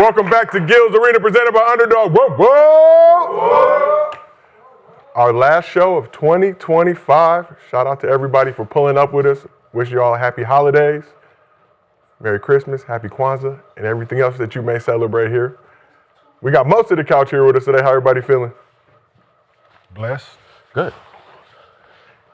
Welcome back to Gil's Arena, presented by Underdog. Whoa, whoa! Our last show of 2025. Shout out to everybody for pulling up with us. Wish you all happy holidays, Merry Christmas, Happy Kwanzaa, and everything else that you may celebrate here. We got most of the couch here with us today. How everybody feeling? Blessed. Good.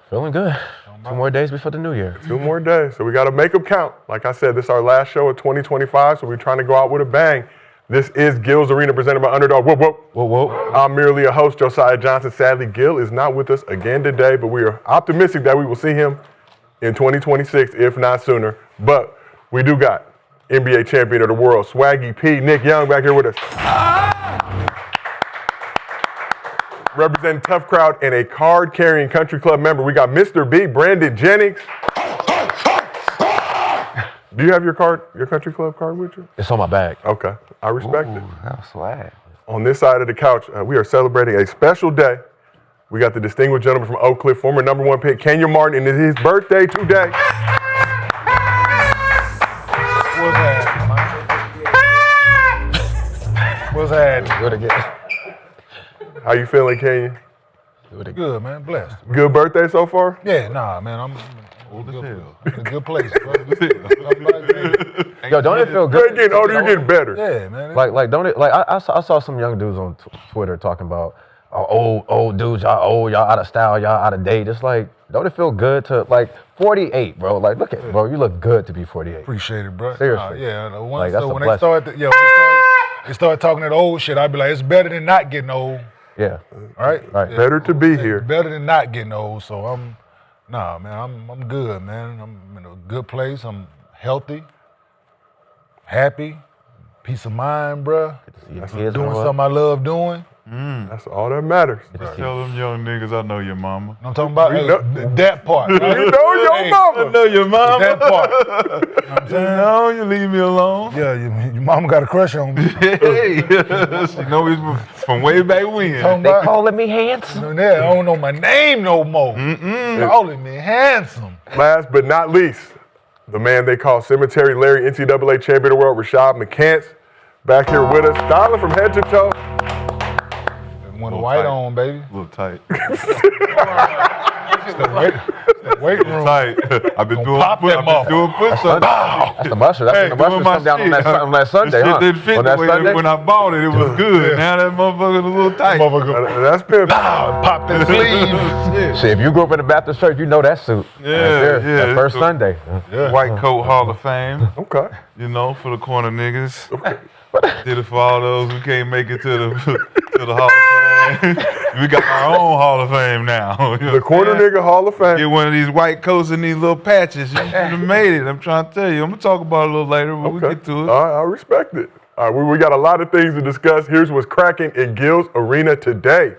Feeling good. 2 more days before the new year. 2 more days. So we got to make them count. Like I said, this is our last show of 2025, so we're trying to go out with a bang. This is Gil's Arena, presented by Underdog. Whoop, whoop. Whoa, whoa. I'm merely a host, Josiah Johnson. Sadly, Gil is not with us again today, but we are optimistic that we will see him in 2026, if not sooner. But we do got NBA champion of the world, Swaggy P, Nick Young, back here with us. Representing Tough Crowd and a card-carrying country club member, we got Mr. B, Brandon Jennings. Do you have your country club card with you? It's on my bag. Okay, I respect it. That's swag. On this side of the couch, we are celebrating a special day. We got the distinguished gentleman from Oak Cliff, former #1 pick, Kenyon Martin, and it's his birthday today. What's happening? Good again. How you feeling, Kenyon? Good, man. Blessed. Good birthday so far? Yeah, nah, man. I'm in a good place, bro. Yo, don't it feel good? You're getting older, you're getting better. Yeah, man. Like, don't it? Like, I saw some young dudes on Twitter talking about, old dudes, y'all old, y'all out of style, y'all out of date. It's like, don't it feel good to, like, 48, bro? Like, look at, bro, you look good to be 48. Appreciate it, bro. Seriously. When that's a when blessing. they start talking that old shit, I'd be like, it's better than not getting old. Yeah. Right? Right. Yeah. Better to be here. Better than not getting old. So I'm good, man. I'm in a good place. I'm healthy, happy, peace of mind, bro. Doing something I love doing. That's all that matters. Tell them young niggas I know your mama. I'm talking about that part. Right? You know your mama. I know your mama. That part. You know what I'm saying? No, you leave me alone. Yeah, your mama got a crush on me. Hey, she know it's from way back when. They calling me handsome. I don't know my name no more. Calling me handsome. Last but not least, the man they call Cemetery Larry, NCAA champion of the world, Rashad McCants, back here with us, styling from head to toe. Went a white on, baby. A little tight. It's the weight room. Tight. I've been doing push-ups. That's the muscle. That's when the muscles come down on that Sunday, Shit huh? didn't fit On the that way Sunday? when I bought it. It was good. Now that motherfucker's a little tight. That's pimp. Pop that sleeve. Shit, if you grew up in the Baptist church, you know that suit. Yeah. That first Sunday. White Coat Hall of Fame. Okay. You know, for the corner niggas. Did it for all those who can't make it to the Hall of Fame. We got our own Hall of Fame now. You know The corner nigga Hall of Fame. Get one of these white coats and these little patches. You should have made it. I'm trying to tell you. I'm going to talk about it a little later, but we get to it. All right, I respect it. All right, we got a lot of things to discuss. Here's what's cracking in Gil's Arena today.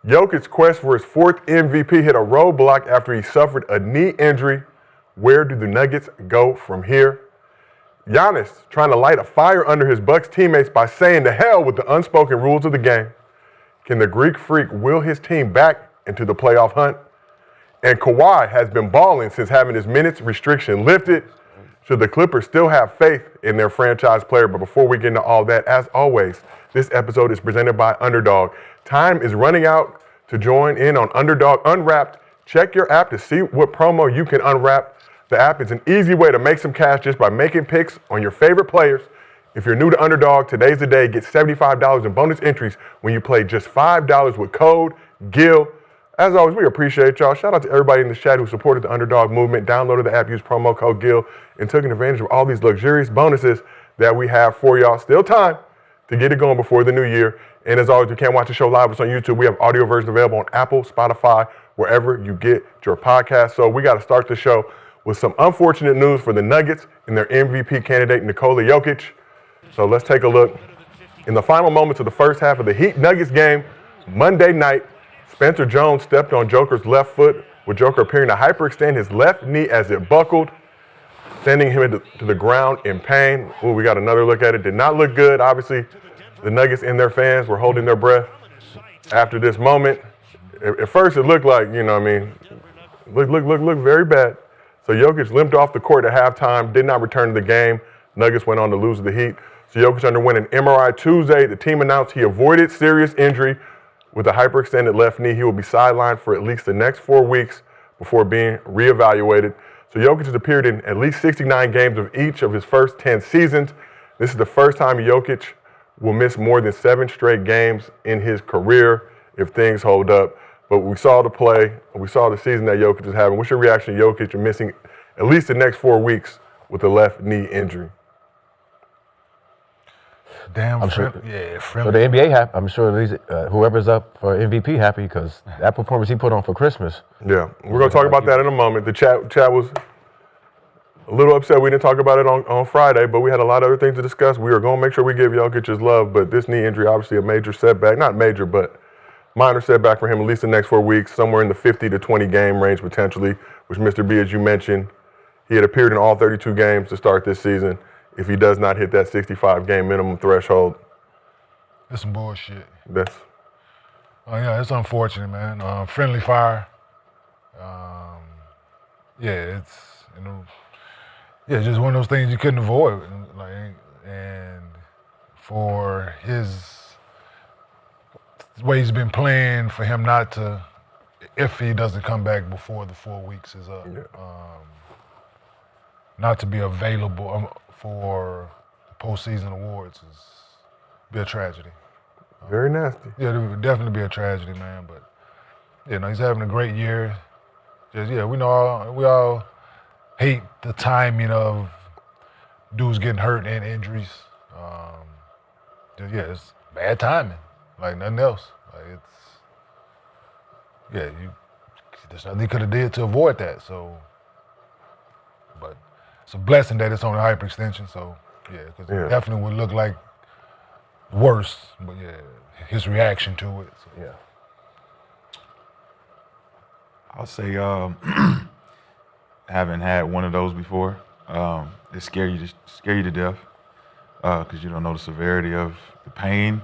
Jokic's quest for his 4th MVP hit a roadblock after he suffered a knee injury. Where do the Nuggets go from here? Giannis trying to light a fire under his Bucks teammates by saying to hell with the unspoken rules of the game. Can the Greek Freak will his team back into the playoff hunt? And Kawhi has been balling since having his minutes restriction lifted. Should the Clippers still have faith in their franchise player? But before we get into all that, as always, this episode is presented by Underdog. Time is running out to join in on Underdog Unwrapped. Check your app to see what promo you can unwrap. The app is an easy way to make some cash just by making picks on your favorite players. If you're new to Underdog, today's the day. Get $75 in bonus entries when you play just $5 with code GIL. As always, we appreciate y'all. Shout out to everybody in the chat who supported the Underdog movement, downloaded the app, used promo code GIL, and took advantage of all these luxurious bonuses that we have for y'all. Still time to get it going before the new year. And as always, you can't watch the show live. It's on YouTube. We have audio versions available on Apple, Spotify, wherever you get your podcast. So we got to start the show with some unfortunate news for the Nuggets and their MVP candidate, Nikola Jokic. So let's take a look. In the final moments of the first half of the Heat-Nuggets game, Monday night, Spencer Jones stepped on Joker's left foot, with Joker appearing to hyperextend his left knee as it buckled, sending him to the ground in pain. Ooh, we got another look at it. Did not look good. Obviously, the Nuggets and their fans were holding their breath after this moment. At first, it looked like, looked very bad. So Jokic limped off the court at halftime, did not return to the game. Nuggets went on to lose to the Heat. So Jokic underwent an MRI Tuesday. The team announced he avoided serious injury with a hyperextended left knee. He will be sidelined for at least the next 4 weeks before being reevaluated. So Jokic has appeared in at least 69 games of each of his first 10 seasons. This is the first time Jokic will miss more than 7 straight games in his career if things hold up. But we saw the play, we saw the season that Jokic is having. What's your reaction to Jokic missing at least the next 4 weeks with a left knee injury? Damn, I'm sure. Yeah, So friendly. the NBA happy. I'm sure these, whoever's up for MVP happy because that performance he put on for Christmas. Yeah, we're going to talk about that in a moment. The chat was a little upset we didn't talk about it on Friday, but we had a lot of other things to discuss. We are going to make sure we give Jokic his love, but this knee injury, obviously a major setback. Not major, but minor setback for him, at least the next 4 weeks, somewhere in the 50 to 20 game range potentially, which Mr. B, as you mentioned, he had appeared in all 32 games to start this season. If he does not hit that 65 game minimum threshold, That's some bullshit. that's Yeah, it's unfortunate, man. Friendly fire. Yeah, it's just one of those things you couldn't avoid. And for the way he's been playing, for him not to, if he doesn't come back before the 4 weeks is up, not to be available for postseason awards is be a tragedy. very nasty. Yeah, it would definitely be a tragedy, man. But he's having a great year. We know we all hate the timing of dudes getting hurt and injuries. It's bad timing, like nothing else. Like there's nothing he could have did to avoid that. So, but it's a blessing that it's on a hyperextension. So, because it definitely would look like worse. But his reaction to it. So. Yeah. I'll say haven't had one of those before. It scare you to death because you don't know the severity of the pain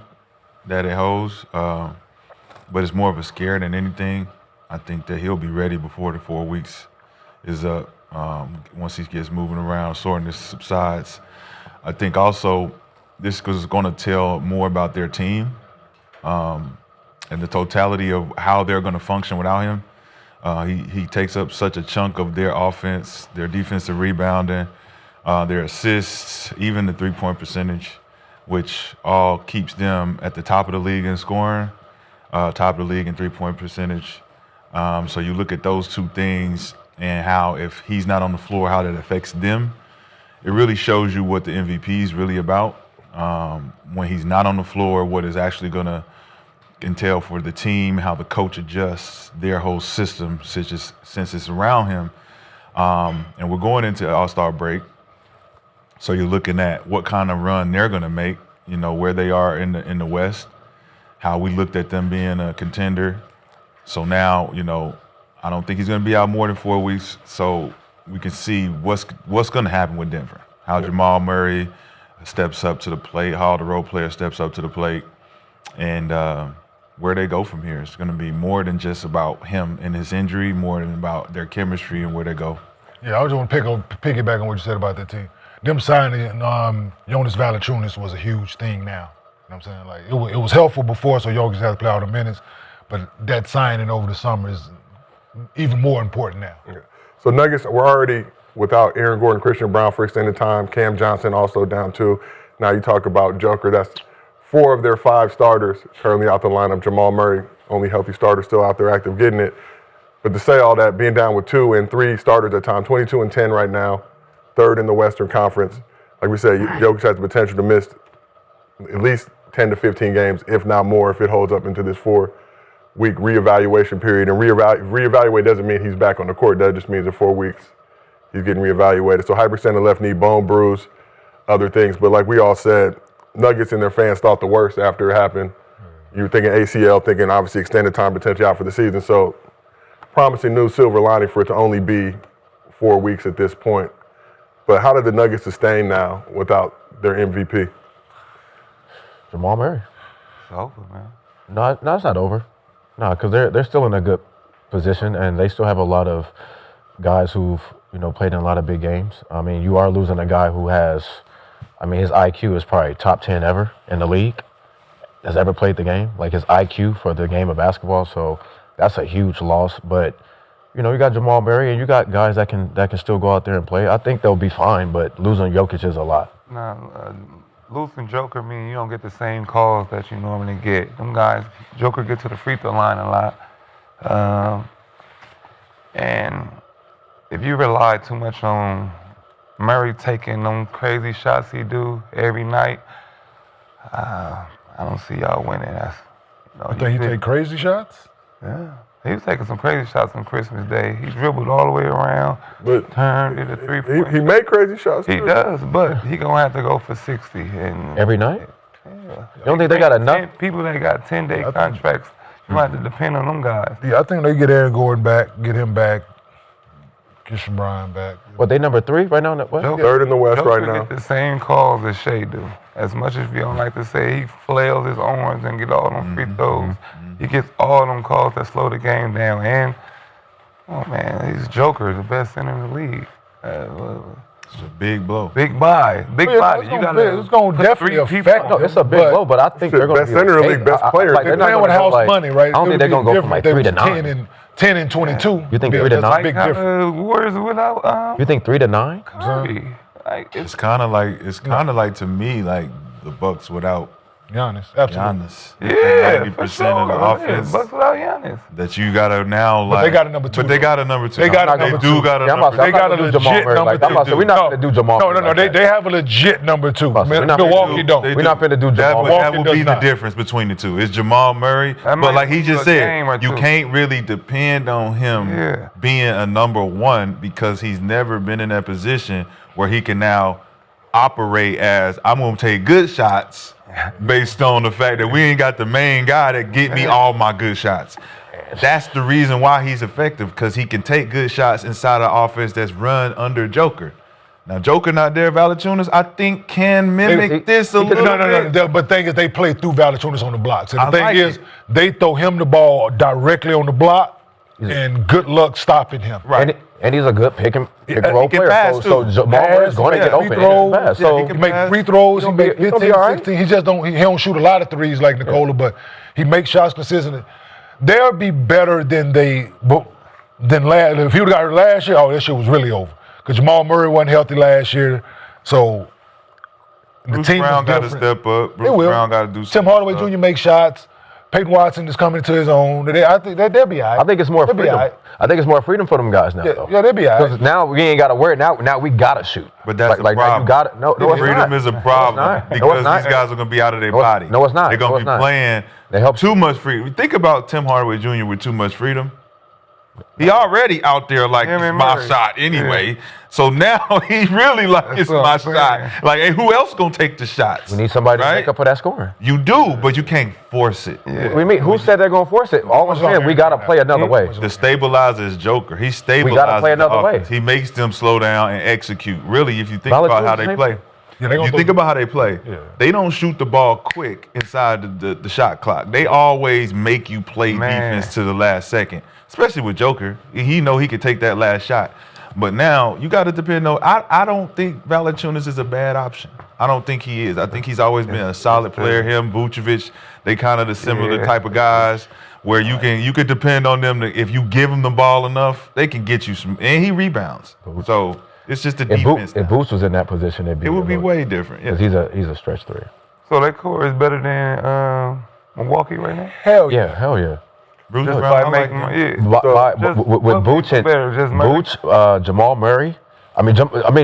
that it holds. But it's more of a scare than anything. I think that he'll be ready before the 4 weeks is up. Once he gets moving around, soreness subsides. I think also this is going to tell more about their team and the totality of how they're going to function without him. He takes up such a chunk of their offense, their defensive rebounding, their assists, even the three-point percentage, which all keeps them at the top of the league in scoring, top of the league in three-point percentage. So you look at those two things and how if he's not on the floor, how that affects them. It really shows you what the MVP is really about. When he's not on the floor, what is actually going to entail for the team, how the coach adjusts their whole system since it's around him. And we're going into All-Star break. So you're looking at what kind of run they're going to make, where they are in the West, how we looked at them being a contender. So now, I don't think he's going to be out more than 4 weeks. So we can see what's going to happen with Denver, how Jamal Murray steps up to the plate, how the role player steps up to the plate, and where they go from here. It's going to be more than just about him and his injury, more than about their chemistry and where they go. Yeah, I just want to piggyback on what you said about that team. Them signing Jonas Valanciunas was a huge thing now. You know what I'm saying? Like it was helpful before, so Jokic had to play all the minutes, but that signing over the summer is even more important now. Yeah. So Nuggets were already without Aaron Gordon, Christian Brown for extended time. Cam Johnson also down too. Now you talk about Joker. That's 4 of their 5 starters currently out the lineup. Jamal Murray, only healthy starter, still out there active, getting it. But to say all that, being down with 2 and 3 starters at a time, 22-10 right now, 3rd in the Western Conference. Like we said, Jokic has the potential to miss at least 10 to 15 games, if not more, if it holds up into this 4-week reevaluation period. And reevaluate doesn't mean he's back on the court. That just means in 4 weeks he's getting reevaluated. So hyperextended left knee, bone bruise, other things. But like we all said, Nuggets and their fans thought the worst after it happened. You were thinking ACL, thinking obviously extended time potentially out for the season. So promising new silver lining for it to only be 4 weeks at this point. But how did the Nuggets sustain now without their MVP? Jamal Murray. It's over, man. No, it's not over. No, because they're still in a good position, and they still have a lot of guys who've played in a lot of big games. I mean, you are losing a guy who has I mean, his IQ is probably top 10 ever in the league. Has ever played the game. Like his IQ for the game of basketball. So that's a huge loss. But you know, you got Jamal Murray and you got guys that can still go out there and play. I think they'll be fine. But losing Jokic is a lot. Nah, losing Joker mean you don't get the same calls that you normally get. Them guys, Joker get to the free throw line a lot. And if you rely too much on Murray taking them crazy shots he do every night, I don't see y'all winning. You think he take crazy shots? Yeah. He was taking some crazy shots on Christmas Day. He dribbled all the way around, But turned it a three-point. he made crazy shots. He too. does, but he gonna have to go for 60. And Every night? yeah. You don't think they got enough? People that got 10-day contracts, you might have to depend on them guys. Yeah, I think they get Aaron Gordon back, get him back, get some Brian back. What, they number 3 right now? What? Third in the West Joker right now. get the same calls as Shea do. As much as we don't like to say, he flails his arms and get all them free throws. He gets all them calls that slow the game down. And, oh man, he's Joker, the best center in the league. It's a big blow. Big body. Big body. It's gonna put definitely three people affect on No, him. it's a big blow, but I think Shit, they're going to best be center in the okay. league, best player. Like, They're they're not Playing with gonna go house like, money, right? I don't think they're going to go from like 3 to 9. 10 and 22. You think Yeah, 3 to that's 9? a big difference. Warriors without You think 3 to 9? Curry. Like, It's kind of like to me like the Bucks without Giannis, absolutely. Giannis. yeah, 90% for sure. of the offense Bucks without Giannis. that you gotta now But like. they got a number two, But they though. got a number 2. They got a They number do two. got a Yeah, I'm number about to say, They got a I'm not gonna do legit Jamal Murray number like that. I'm about to say, we're not two. going to do Jamal No, Murray like that. they have a legit number 2. We're not Milwaukee gonna don't. We're not finna do Jamal That Milwaukee would does be not. the difference between the two. It's Jamal Murray, That but might like he be just a game or said, you two. can't really depend on him Yeah. being a number 1 because he's never been in that position where he can now operate as I'm gonna take good shots based on the fact that we ain't got the main guy that get me all my good shots. That's the reason why he's effective, because he can take good shots inside an offense that's run under Joker. Now, Joker not there, Valanciunas, I think can mimic this a little bit. No. But thing is, they play through Valanciunas on the blocks. And the I thing like is, it. they throw him the ball directly on the block, and good luck stopping him. Right. And he's a good pick and he roll can player. pass, So too. Jamal Murray's going to He get make open. free throws. And pass. Yeah, So he He can make pass. free throws. He He'll be- make he'll be 15, all right. 16. He just don't. He don't shoot a lot of threes like Nikola, but he makes shots consistently. They'll be better than last. If he would have got hurt last year, oh, that shit was really over. Because Jamal Murray wasn't healthy last year, so the Bruce team Brown is got to different. step up. They Bruce will. Brown got to do Tim something. Hardaway Jr. makes shots. Peyton Watson is coming to his own. I think they'll be all right. I think it's more They'll be freedom. all right. I think it's more freedom for them guys now, though. Yeah, they'll be all right. Because now we ain't got to worry. Now we got to shoot. But that's the like problem. you got it. No, it's Freedom not. is a No, it's problem not. No, it's because not. these guys are going to be out of their No, body. no, it's not. They're going No, to it's be not. playing They help too much freedom. Think about Tim Hardaway Jr. with too much freedom. He already out there like, Him it's and my Murray. shot anyway. So now he really like, That's it's what my I'm saying. shot. Like, hey, who else going to take the shots? We need somebody to Right? make up for that scoring. You do, but you can't force it. We mean, who said they're going to force it? All I'm saying, we got to play another way. The stabilizer is Joker. He stabilizes gotta play the another way. offense. He makes them slow down and execute. Really, if you think about how they Valanciunas play. Yeah, they You gonna think throw- about how they play. Yeah. They don't shoot the ball quick inside the shot clock. They always make you play Man. defense to the last second, especially with Joker. He know he could take that last shot. But now you got to depend on. I don't think Valanciunas is a bad option. I don't think he is. I think he's always been a solid player. Him, Vucevic, they kind of the similar Yeah. type of guys where you can depend on them. If you give them the ball enough, they can get you some. And he rebounds. So it's just the defense. If Boots was in that position, It would be way different. Yeah. Because he's a stretch 3. So that core is better than Milwaukee right now? Hell yeah. Yeah, hell yeah. Bruce Just Brown, by I like making, him. With Boots and better, just Murray. Boots, Jamal Murray. I mean,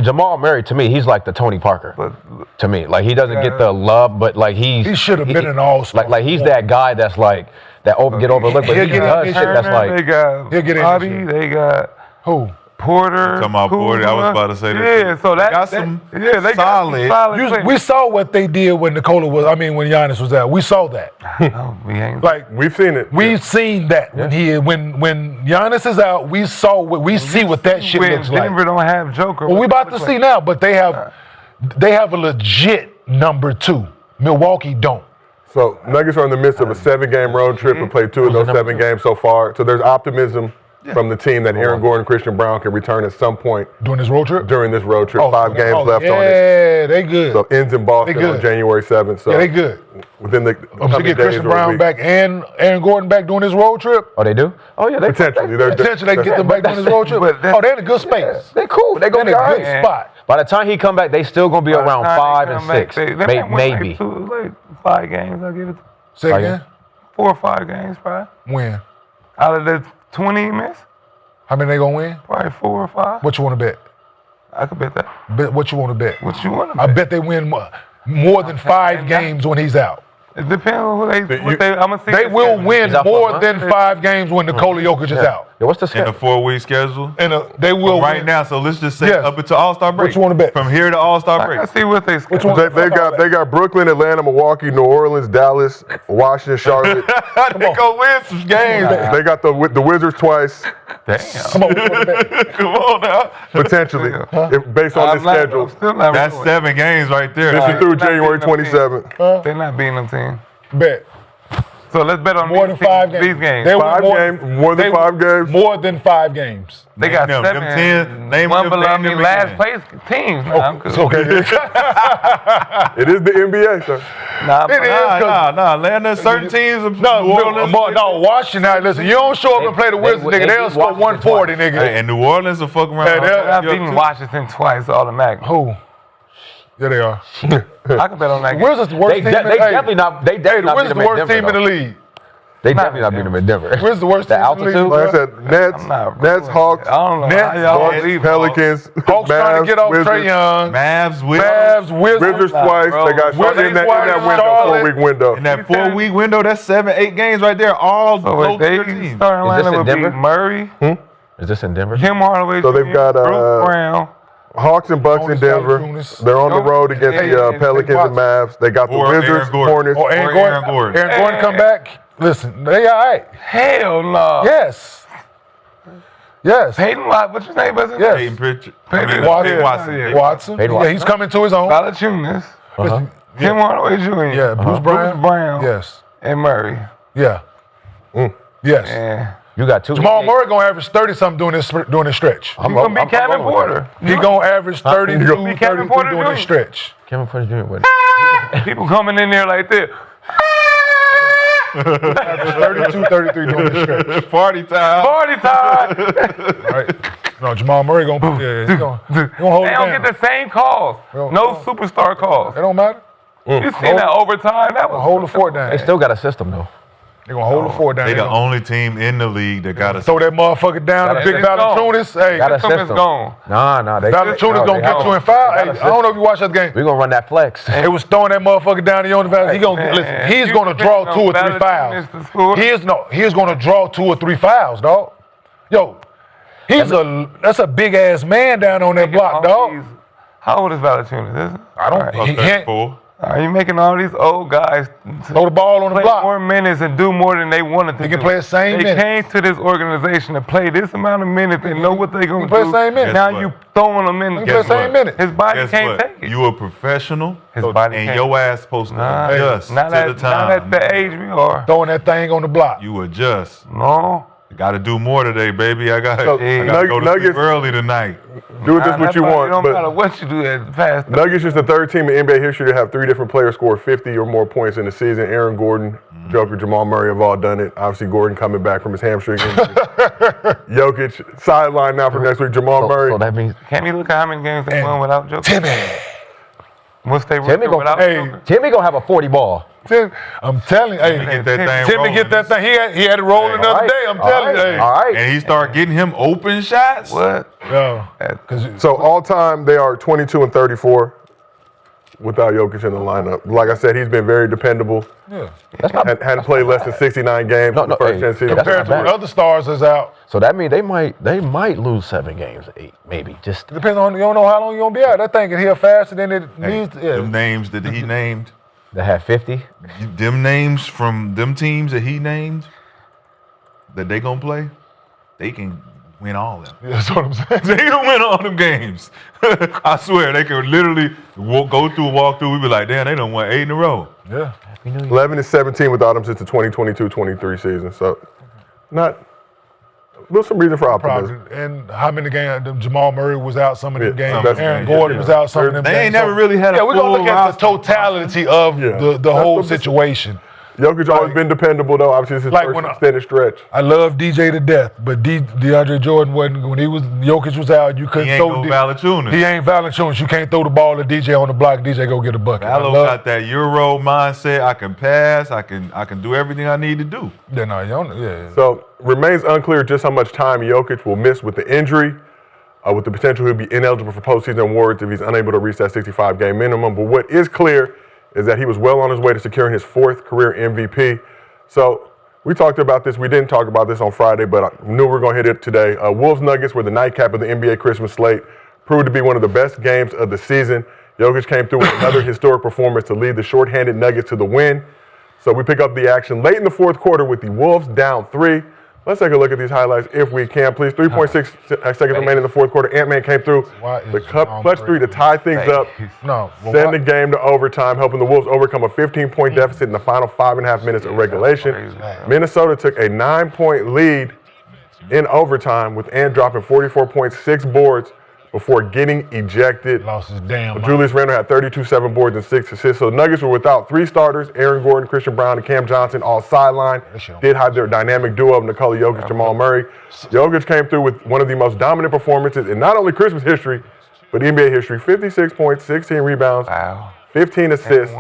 Jamal Murray to me, he's like the Tony Parker. But To me, like he doesn't get the love, but like He should have been an all-star. Like he's that guy that's like that get overlooked, but He'll he get does in shit that's Turner, they like. got He'll get in Bobby, this year. they got Who? Porter. Talking about Porter, I was about to say that. Yeah, so that got some they got some solid- solid. We saw what they did when Nikola was. I mean, when Giannis was out. We saw that. No, we ain't. Like We've seen it. we've seen that when Giannis is out. We see what that shit when looks like. Denver don't have Joker. Well, we what about it to look see like? now, but they have a legit number 2. Milwaukee don't. So Nuggets are in the midst of a 7-game road trip and played 2 of those 7 games so far. So there's optimism from the team that Aaron Gordon, Christian Brown can return at some point During this road trip? during this road trip. 5 games left yeah, on it. Yeah, they good. So ends in Boston on January 7th. So yeah, they good. within the So coming get days Christian or a Brown week. back and Aaron Gordon back during this road trip? Oh, they do? Oh, yeah. They Potentially. Potentially they get them back during this road trip. but that's- Oh, they're in a good space. They cool. They They're gonna in be a all good right. spot. By the time he come back, they still gonna be By the around time they 5 and come back, 6, they might win maybe. like 5 games. I'll give it Say Oh, again? 4 or 5 games, probably. Win. Out of the 20 you miss, How many they gonna win? probably 4 or 5. What you want to bet? I could bet that. Bet what you want to bet? What you want to I bet? bet they win more than 5 games when he's out. It depends on who you- I'm gonna see. They their will schedule. win Is that for a more month? than 5 games when Nikola Jokic is out. Yeah, what's the In schedule? a 4-week schedule. And they will Right win. now, so let's just say Yes. up until All-Star break. What you wanna bet? From here to All-Star I break. gotta see what they schedule. one? They got Brooklyn, Atlanta, Milwaukee, New Orleans, Dallas, Washington, Charlotte. They gonna win some games. They got the Wizards twice, Damn. Come on, what you want to bet? Come on now. potentially, based on I'm this not- schedule. I'm still not That's really- 7 games right there. This is through They're not January beating them 27th. They're not beating them team. Bet. So let's bet on More than 5 games. These games. They win 5 games, more than they 5 win games. More than 5 games. They got Name them. 7. Them 10, name one them, below name me, them last again. place teams. Nah, I'm good. It's okay. It is the NBA, sir. Nah, It is. Nah. Atlanta, certain teams of No, New Orleans. no, Washington. Now, listen, you don't show up and play the Wizards, they nigga. They'll beat score Washington 140, nigga. Hey, and New Orleans will fuck around. Hey, they're- I've beaten Washington twice automatically. Who? Yeah, they are. I can bet on that game. Wizards the worst They team. definitely not. They Hey, definitely the not beat Wizards them the in worst Denver. team in the though. league. They definitely not beat them in Denver. Wizards the worst The team in the league. altitude? Like I said, Nets, I'm not Nets, ruling Hawks, it. I don't know Nets, how y'all Hawks, leave. Pelicans, Hawks trying to get off Wizards, Trae Young. Mavs, Wizards, Wizards twice. bro. They got Wizards in that twice, window, Charlotte. 4-week window. In that 4-week window, that's 7-8 games right there. All So low if they tier teams. starting Is this lineup in would be Denver? Murray, Is this in Denver? Kim Hardaway, So they've Jr., got, Bruce Brown. Hawks and Bucks in Jonas Denver. Valanciunas. They're on the road against the Yeah, Pelicans and Mavs. They got the Or Aaron Wizards, Gordon. Hornets. Or Aaron Or Gordon. Aaron Gordon. Aaron Gordon come back. Listen, they all right. Hell no. Yes. Yes. Peyton Watt, what's his name? Yes. Peyton Pritchard. Peyton Watson. Watson. Watson. Peyton Yeah, Watson. he's coming to his own. Valanciunas, Uh-huh. Kim Hardaway Jr., Yeah, Bruce Brown. Brown, Yes. and Murray. Yeah. Yes. And You got 2. Jamal Murray gonna average 30-something during this stretch. he's gonna be Kevin Porter. He gonna average 32, gonna be Kevin 33 Porter during this Jr. stretch. Kevin Porter Jr. What? People coming in there like this. 32, 33 during this stretch. Party time. Party time. All right. No, Jamal Murray gonna put he gonna hold They it don't down. get the same calls. No superstar calls. It don't matter. You seen that overtime? That was Hold the fort down. They still got a system though. They gonna hold the fort down. They They the gonna only team in the league that got a throw that motherfucker down to Got a Big system. Valanciunas. Hey, Got a system is system. gone. Nah. They Valanciunas gonna get you in foul. Hey, I don't know if you watched that game. We gonna run that flex. It was throwing that motherfucker down to Yonah Valley. He gonna listen. He's gonna draw 2 or 3 fouls. He's gonna draw 2 or 3 fouls, dog. Yo, that's a big ass man down on that block, dog. How old is Valanciunas? I don't. Right. He can't full. Are you making all these old guys throw the ball on the play block. more minutes and do more than they wanted to He do? can play the same They minutes. came to this organization to play this amount of minutes. They know what they're gonna play do. the same minutes. Now Guess you what? throwing them in. He play the same minutes. His body Guess can't what? take it. You a professional, His body and can't. your ass supposed to Nah, adjust not to the at, not at time. the age we are. Throwing that thing on the block. You adjust. No. Got to do more today, baby. I got So, to go to sleep Nuggets- early tonight. Do it just what you want. It don't matter But what you do at fast. Nuggets is the 3rd team in NBA history to have 3 different players score 50 or more points in the season. Aaron Gordon, Joker, Jamal Murray have all done it. Obviously, Gordon coming back from his hamstring injury. Jokic sidelined now for next week. Jamal Murray. So that means Can't we look at how many games they won without Joker? Timmy. What's they Timmy record gonna- without hey, Joker? Timmy gonna have a 40 ball. I'm telling you, hey, Get that thing Timmy rolling. get that thing. He had it rolling the other day. I'm telling you, hey. All right. And he start getting him open shots. What? Yo, So all time they are 22 and 34 without Jokic in the lineup. Like I said, he's been very dependable. yeah. Hadn't played less than 69 games in the first 10 seasons. that's Compared to not when bad. other stars is out. So that means they might lose 7 games, 8 maybe. Just Depends on you don't know how long you gonna be out. That thing can heal faster than it needs to. Them Yeah. names that he named, they have 50. them names from them teams that he named, that they gonna play, they can win all of them. That's what I'm saying. They can win all them games. I swear, they can literally go through, walk through. We be like, damn, they done won 8 in a row. Yeah. 11 and 17 without him since the 2022-23 season. So not There's some reason for optimism. Probably. And how many games? Jamal Murray was out some of the Yeah, games. Aaron Gordon was out some of them games. They ain't never really had a we're going to look at the full totality of the whole situation. Jokic always been dependable, though. Obviously, this is Like his when first extended stretch. I love DJ to death, but DeAndre Jordan wasn't, when Jokic was out, you couldn't He ain't throw no Valanciunas. He ain't Valanciunas. You can't throw the ball to DJ on the block. DJ go get a bucket. Valo got that Euro mindset. I can pass. I can do everything I need to do. Yeah. So, remains unclear just how much time Jokic will miss with the injury, with the potential he'll be ineligible for postseason awards if he's unable to reach that 65-game minimum. But what is clear is that he was well on his way to securing his 4th career MVP. So we talked about this. We didn't talk about this on Friday, but I knew we were going to hit it today. Wolves Nuggets were the nightcap of the NBA Christmas slate. Proved to be one of the best games of the season. Jokic came through with another historic performance to lead the shorthanded Nuggets to the win. So we pick up the action late in the 4th quarter with the Wolves down 3. Let's take a look at these highlights if we can, please. 3.6 seconds remaining in the 4th quarter. Ant-Man came through the clutch 3 to tie things up. Send the game to overtime, helping the Wolves overcome a 15-point deficit in the final 5.5 minutes of regulation. Minnesota took a 9-point lead in overtime with Ant dropping 44.6 boards before getting ejected. Lost his damn mind. Julius Randle had 32 7 boards and 6 assists. So the Nuggets were without 3 starters, Aaron Gordon, Christian Brown, and Cam Johnson, all sidelined. Did have their dynamic duo of Nikola Jokic, Jamal Murray. Jokic came through with one of the most dominant performances in not only Christmas history, but NBA history. 56 points, 16 rebounds, 15 assists,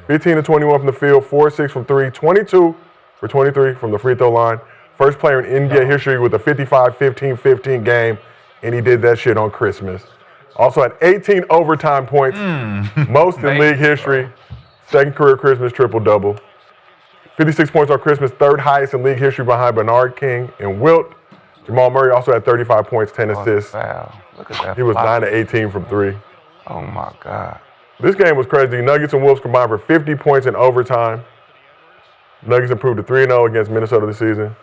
15 to 21 from the field, 4-6 from 3, 22 for 23 from the free throw line. First player in NBA history with a 55-15-15 game. And he did that shit on Christmas. Also had 18 overtime points, most in league history. 2nd career Christmas triple-double. 56 points on Christmas, 3rd highest in league history behind Bernard King and Wilt. Jamal Murray also had 35 points, 10 assists. Wow. Look at that. He was 9 to 18 from 3. Oh, my God. This game was crazy. Nuggets and Wolves combined for 50 points in overtime. Nuggets improved to 3-0 against Minnesota this season.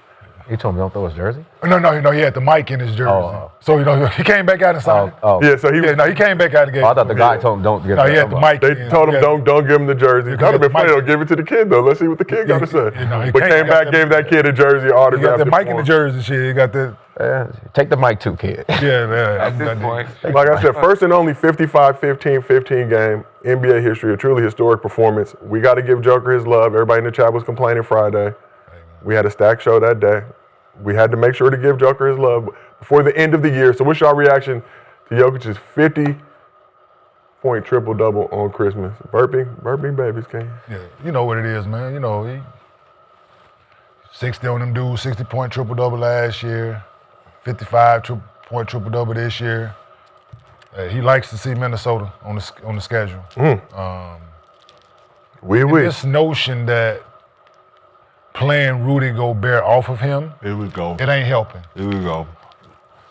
He told me don't throw his jersey? No, he had the mic in his jersey. So, he came back out and signed. Yeah, so he came back out again. I thought the guy told him don't get he had the mic. They told him don't give him the jersey. That'd have been funny though. Give it to the kid though. Let's see what the kid got to say. But came back, gave that kid a jersey, autographed. He got the mic in the jersey shit. He got the. Take the mic too, kid. At this point. Like I said, first and only 55-15-15 game, NBA history, a truly historic performance. We got to give Joker his love. Everybody in the chat was complaining Friday. We had a stack show that day. We had to make sure to give Joker his love before the end of the year. So what's your reaction to Jokic's 50-point triple-double on Christmas? Burping babies, King. Yeah, you know what it is, man. He 60 on them dudes, 60-point triple-double last year, 55-point triple-double this year. He likes to see Minnesota on the schedule. This notion that playing Rudy Gobert off of him, Here we go. it ain't helping. Here we go.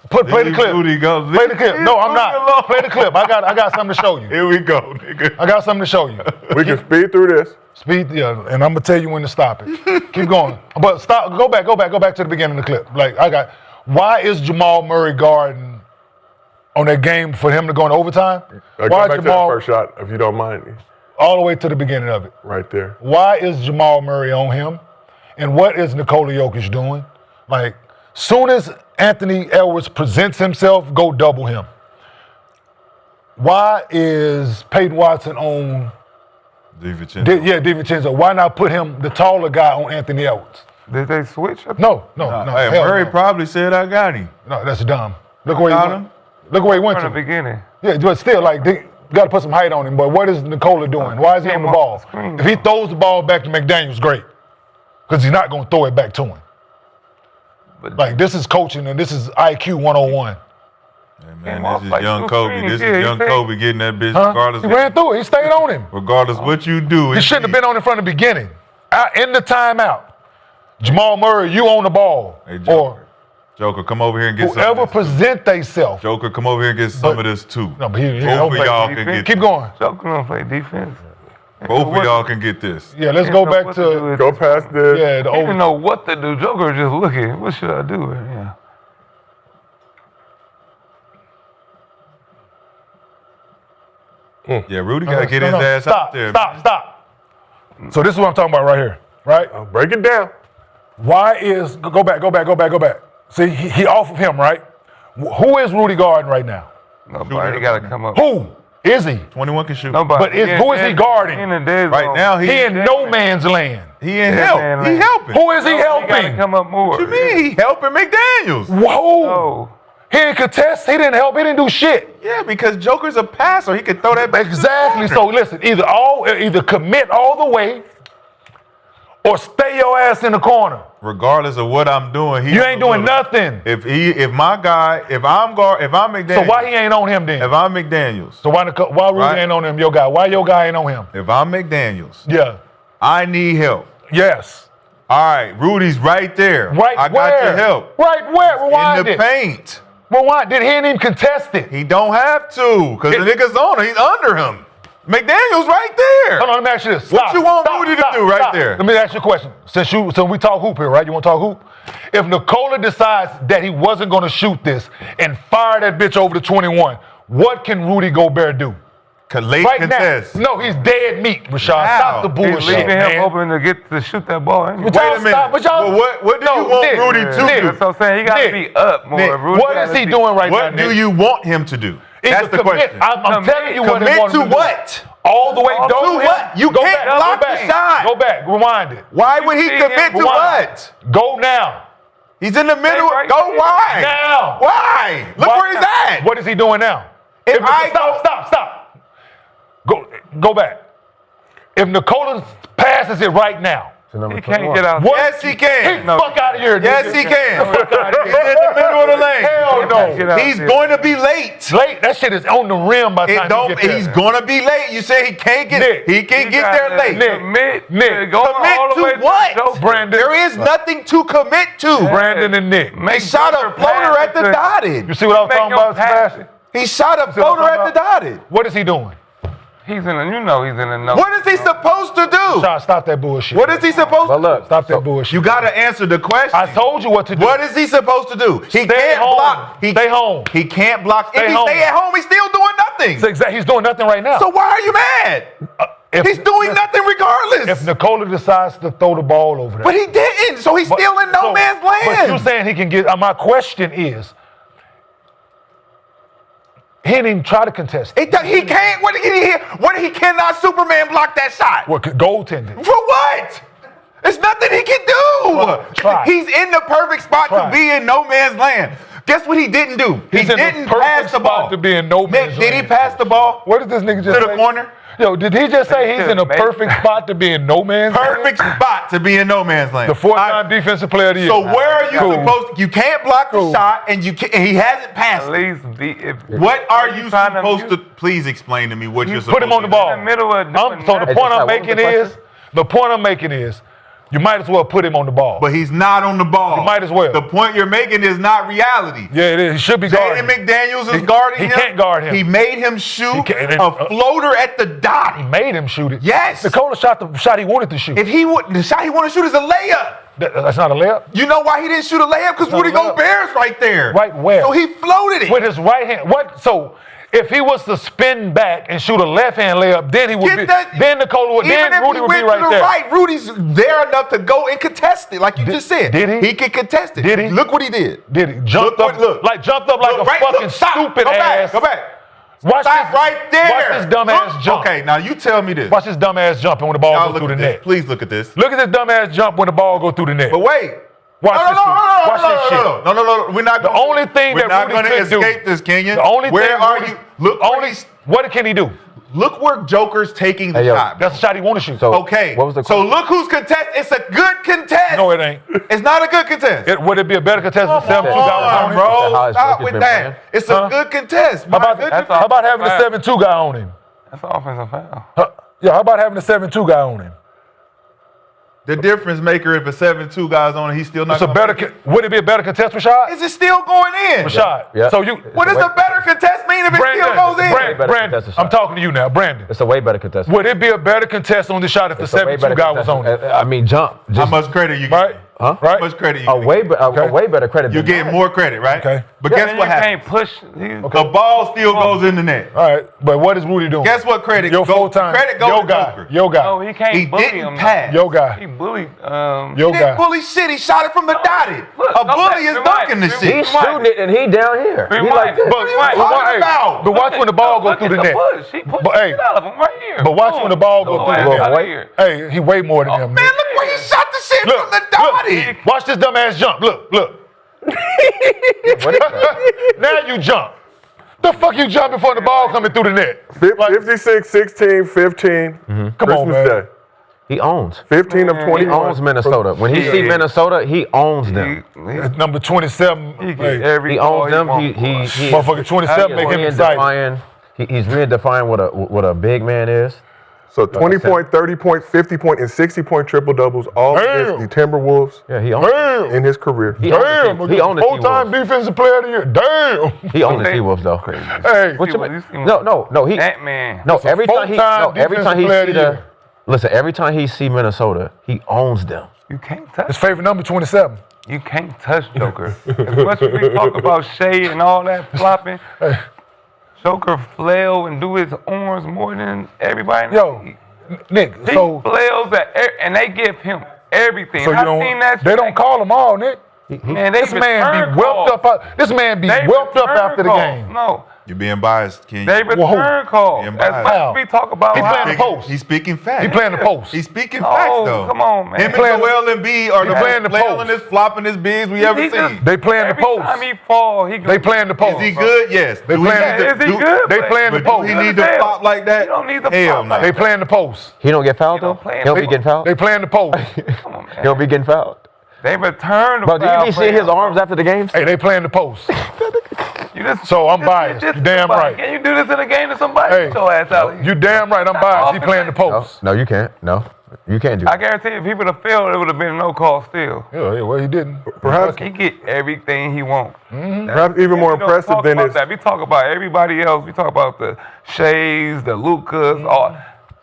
Play the clip. Rudy go. Play the clip. No, I'm not. Play the clip. I got something to show you. Here we go, nigga. I got something to show you. We can speed through this. And I'm gonna tell you when to stop it. Keep going. But stop. Go back to the beginning of the clip. Why is Jamal Murray guarding on that game for him to go in overtime? Go back to that first shot, if you don't mind. All the way to the beginning of it. Right there. Why is Jamal Murray on him? And what is Nikola Jokic doing? Soon as Anthony Edwards presents himself, go double him. Why is Peyton Watson on DiVincenzo? Why not put him, the taller guy, on Anthony Edwards? Did they switch? No. Hey, Murray probably said I got him. No, that's dumb. Look where he went. Look where he went to. From the beginning. Yeah, but still, they got to put some height on him. But what is Nikola doing? Why is he on the ball? If he throws the ball back to McDaniels, great. Because he's not going to throw it back to him. But this is coaching and this is IQ 101. Hey man, this is young Kobe. This is young Kobe getting that bitch regardless. He ran through it. He stayed on him. Regardless what you do. He shouldn't have been on him from the beginning. In the timeout. Jamal Murray, you on the ball. Hey, Joker, come over here and get some of this. Whoever present theyself. Joker, come over here and get some of this too. No, but both of y'all can get Keep going. Joker don't play defense. Both of y'all can get this. Yeah, let's go back to go past this. Yeah, he didn't know what to do. Joker just looking. What should I do? Yeah. Yeah, Rudy got to get his ass out there. Stop. So this is what I'm talking about right here, right? Break it down. Why is go back. See, he off of him, right? Who is Rudy guarding right now? Nobody got to come up. Who is he? 21 can shoot. Nobody. But who is he guarding? In the dead Right zone. now, He in no man's land. he in help. He helping. Who is he He got to helping? come up more. What you mean? He helping McDaniels. Whoa! No. He didn't contest. He didn't help. He didn't do shit. Yeah, because Joker's a passer. He could throw that back. Exactly. So listen, either commit all the way, or stay your ass in the corner. Regardless of what I'm doing, You ain't doing nothing. If I'm McDaniels. So why he ain't on him then? If I'm McDaniels. So why Rudy Right. ain't on him? Your guy. Why your guy ain't on him? If I'm McDaniels, Yeah. I need help. Yes. All right, Rudy's right there. Right I where? got your help. Right where? Rewind In the it. paint. Rewind. Did he ain't even contest it? He don't have to, because the nigga's on him. He's under him. McDaniels right there. Hold on, let me ask you this. What you want Rudy to do right there? Let me ask you a question. Since we talk hoop here, right? You want to talk hoop? If Nikola decides that he wasn't going to shoot this and fire that bitch over to 21, what can Rudy Gobert do? Late Right contest. now. No, he's dead meat, Rashad. How? Stop the He's bullshit, leaving man. him open to get to shoot that ball. Anyway. But Wait y'all a minute. stop, but y'all- Well, what do No, you want Nick, Rudy to Nick, do? That's what I'm saying. He got to Nick, be up more. Nick, Rudy What gotta is he be- doing right now, What do Nick? you want him to do? Either That's the commit- question. I'm telling you what he Commit wants to to do. what? All the way. All Don't to him. what? You Go can't back, block go the back. shot. Go back. Rewind it. Why would he see commit him to Rewind. what? Go now. He's in the middle. right Go there. wide. Now. Why? Look Why- where he's at. What is he doing now? If I Stop. Go back. If Nikola passes it right now, He can't get out. what? Yes, he can. Get the fuck out of here, Yes, nigga. he can. Get the fuck out of He's here. in the middle of the lane. Hell Get no. out He's there. going to be late. Late. That shit is on the rim by the time you get there. He's going to be late. You say he can't get. Nick, he can You get there gotta late. Commit. Nick, Go all Commit the way to what? Joker. Brandon. There is nothing to commit to. Brandon and Nick. He shot a floater at the dotted. You see what I was Make talking your about, Sebastian? He shot a See what I'm floater at talking the dotted. What is he doing? He's in a, he's in a no. What is he supposed to do? Sean, stop that bullshit. What is he supposed to But look, Stop that bullshit. You got to answer the question. I told you what to do. What is he supposed to do? He Stay can't home. block. Stay home. He can't block. Stay if he home. stay at home, he's still doing nothing. It's exact- He's doing nothing right now. So why are you mad? If- He's doing nothing regardless. If Nikola decides to throw the ball over there. But he didn't. So he's still in no man's But land. you're saying he can get. My question is, he didn't even try to contest. He can't. What he cannot Superman block that shot? What goaltending? For what? There's nothing he can do. Try. He's in the perfect spot Try. to be in no man's land. Guess what he didn't do? He's he in the didn't perfect pass the spot ball. to be in no man's Nick, did he land. pass the ball What did this nigga just to say? the corner? Yo, did he just say he's in a Make- perfect spot to be in no man's land? Perfect spot to be in no man's land. The four-time defensive player of the year. So where are you Cool. supposed to? You can't block the Cool. shot, and and he hasn't passed. At least be. If, What are you trying to supposed to? mute- Please explain to me what you're supposed Put him on the to do. ball. in the middle of doing So the that. point I'm What was making the is, you might as well put him on the ball. But he's not on the ball. You might as well. The point you're making is not reality. Yeah, it is. He should be guarding. Jaden McDaniels is He- guarding he him. can't guard him. He made him shoot He can't- a floater at the dot. He made him shoot it. Yes. Nikola shot the shot he wanted to shoot. If he would, the shot he wanted to shoot is a layup. That's not a layup. You know why he didn't shoot a layup? Because not Rudy a layup. Gobert's right there. Right where? So he floated it. With his right hand. What? So if he was to spin back and shoot a left hand layup, then he would Get be. that- Then Nikola would. Even Then if Rudy he would be went right to the there. right, Rudy's there enough to go and contest it, like you just said. Did he? He can contest it. Did he? Look what he did. Did he jumped Look up? what- look. Jumped up like Look, a right, fucking look, stop. stupid Go back, ass. Go back. Watch Stop this, right there. Watch this dumb ass Look. jump. Okay, now you tell me this. Watch this dumb ass jumping when the ball Y'all goes look through at the this. net. Please look at this. Look at this dumb ass jump when the ball goes through the net. But wait. Watch no, this no, shit. no, Watch no, this shit. no. We're not. The only thing we're that not Rudy going to could do- escape this, Kenyon. The only where thing are Rudy- you? Look. What can he do? Look where Joker's taking the Hey, yo, shot. That's the shot he want to shoot. So- Okay. What was the so question? look who's contest. It's a good contest. No, it ain't. It's not a good contest. Would it be a better contest with Come 7-2 guys on, on him? bro. That's how his Stop record's with been that. playing. It's a good contest. How about, That's how about having a all. 7-2 guy on him? That's an offensive foul. Yeah, how about having a 7-2 guy on him? The difference maker, if a 7-2 guy's on it, he's still not. It's a better. Would it be a better contest, Rashad? Is it still going in? Rashad. Yeah. So you, What does a better contest mean if it still goes in? better Brandon, contest shot. I'm talking to you now, Brandon. It's a way better contest. Would it be a better contest on the shot if the It's a way 7-2 better guy was contest. on it? I mean, jump. How Just, much credit you Right? Huh? Right? How much credit you A gonna way, get? a way better credit. You than get that. more credit, right? Okay. But And guess what you can't happens? push. The ball still goes in the net. All right, but what is Rudy doing? Guess what credit Your goes? full-time. Credit goes Your to guy. Joker. Your guy. No, he can't He bully didn't him. pass. Your guy. He bullied. Your He didn't guy. bully shit. He shot it from the dotted. Look, A go bully back. is Rewind. dunking the shit. He's shooting it and he down here. He Rewind. like this. But, Right. but watch when the ball goes Look through at the net. Push. He pushed But, the hey, shit out of him right here. but watch when the ball goes through the Little net. out of here. Hey, he way more than him. Man, look where he shot the shit Look, from the dotted. look, watch this dumbass jump. Look. What is that? Now you jump. The fuck you jumping before the ball coming through the net? 56, 16, 15. Come Christmas on, man. Day. He owns. 15 of He 21. owns Minnesota. When he see Minnesota, he owns them. That's number 27. He Hey, get every He call owns them. want. He motherfucker 27 make him excited. He's redefining what a big man is. So 20-point, 30-point, 50-point, and 60-point triple doubles all Damn. against the Timberwolves Yeah, he owns. Damn. in his career. He owns the Damn. team. He owns the Full-time T-Wolves. defensive player of the year. Damn. He owns the T-Wolves though. Hey. What you You mean? see him- No. He Ant-Man. no. That's a Every time he full-time every time he defensive player see of the the year. listen. Every time he see Minnesota, he owns them. You can't touch. His favorite number 27. You can't touch Joker. As much as we talk about shade and all that flopping, Joker flail and do his arms more than everybody. in the Yo, league. Nick. He So flails and they give him everything. you I don't. seen that. They don't call him all, Nick. Man, they This man return be whelped calls. up. This man be They whelped up return after the calls. game. No, You're being biased, Kenyon. they return calls. Being As biased. much as we talk about He how playing the post. He's speaking facts. He playing the post. He's speaking Oh, facts, though. come on, man. Him and playing the- Joel Embiid are the playing the most flailing post. flopping his bigs we ever He just- seen. They playing the Every post. time he fall, he They playing the post. Is he good? Yes. They Do we playing- need to- Is he do- good? They But- playing the But do post. he need to Hell, flop like that? you don't need to Hell flop no. like They playing the post. He don't get fouled though. playing- He don't be getting fouled. They playing the post. Come on, He man. don't be getting fouled. They return the Bro, do you foul be seeing play. his arms after the games? Hey, they playing the post. You just, So I'm just- biased. just- You damn right. Can you do this in a game to somebody? Hey, Get your ass out. You damn right. I'm biased. He playing the post. No, you can't. No, you can't do I that. guarantee if he would have failed, it would have been no call still. Yeah, well, he didn't. Perhaps, He get everything he wants. perhaps even more We don't impressive talk than about his. that. We talk about everybody else. We talk about the Shays, the Lukas. All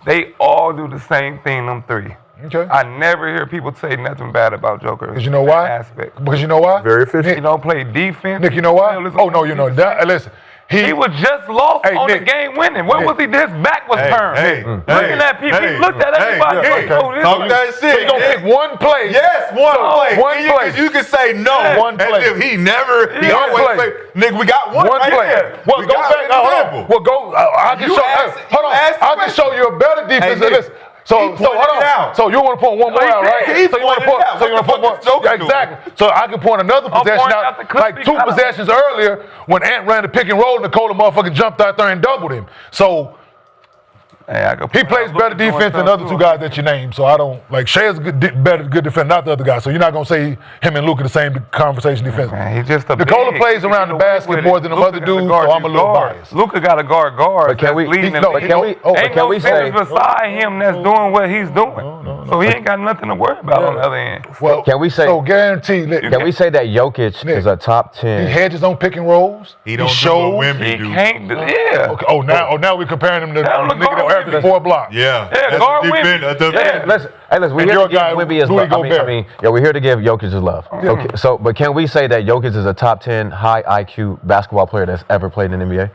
they all do the same thing. Them three. Okay. I never hear people say nothing bad about Joker. Because you know why? Aspect. Because you know why? Very He efficient. don't play defense. Nick, you know why? Listen, Oh, no, you know. Listen. He was just lost Hey, on Nick. the game winning. What Nick. was he? His back was turned. Hey, Looking at people, hey, he looked at everybody. hey, like, oh, this talk is- that shit. He gonna pick one play. Yes, one play. one And you play. can- You can say no. Yeah. One as play. if he never. He Yeah. always One play. play. Nigga, we got one One right play. there. Well, We go got back. an Hold example. on. Well, go. I can You show. asked- Hold you on. asked the I can question. show you a better defense than Nick, this. So he hold pointed on. it out. So you want to point one more he out, did. right? He So you want to pointed point. it out. So you want to What point the fuck more. is Joker doing? Exactly. So I can point another I'm possession pointing out, out the clip like he two got. possessions earlier when Ant ran the pick and roll. Nikola motherfucker jumped out there and doubled him. So Hey, I could he point plays out better Luka doing defense than the stuff other too. two guys that you named. So I don't like Shea is good defense, not the other guy. So you're not gonna say him and Luka the same conversation defense. Man, he's just a Nikola big. plays He around get the away basket with more it. than them Luka other got to dudes, guard so I'm a his little guards. biased. Luka got to guard guards. But can that's we- leading no, them. but can we- oh, but Ain't can no we say- centers beside him that's doing what he's doing. So he ain't got nothing to worry about on the other end. Well, Can we say- so guaranteed? Nick, Can we say that Jokic Nick. is a top he 10? hedges on pick and rolls. He don't do shows. what Wemby He do. can't do. Yeah. Okay. Now we're comparing him to the Now look, nigga that guard averaged Wemby. 4 blocks. Yeah. Yeah, That's guard a defense- Wemby. a defense- Yeah. Listen, we're And here your to give guy, Wemby his Rudy love. Gobert. Yeah, we're here to give Jokic his love. Okay, so but can we say that Jokic is a top 10 high IQ basketball player that's ever played in the NBA?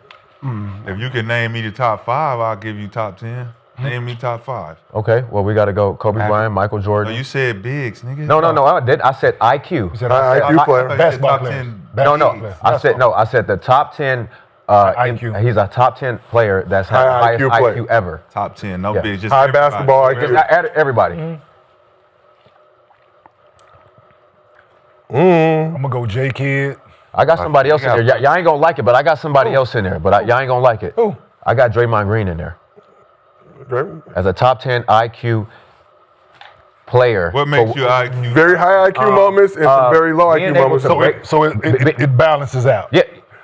If you can name me the top 5, I'll give you top 10. Name me top 5. Okay, well we got to go Kobe Bryant, Michael No, Jordan. you said bigs, nigga. No, I did. I said IQ. He said, High IQ I thought player. you said Basketball top players. 10 No, bigs. I said no. I said the top 10. IQ. He's a top 10 player that's had the High highest IQ IQ player. ever. Top 10, no Yeah. bigs. Just High everybody. basketball IQ. Just everybody. I'm gonna go J Kid. I got somebody else in there. Y'all ain't gonna like it, but I got somebody else in there. But y'all ain't gonna like it. Who? I got Draymond Green in there as a top 10 IQ player. What makes you IQ? Very high IQ moments and some very low IQ being able moments. to break- So it balances out. Yeah.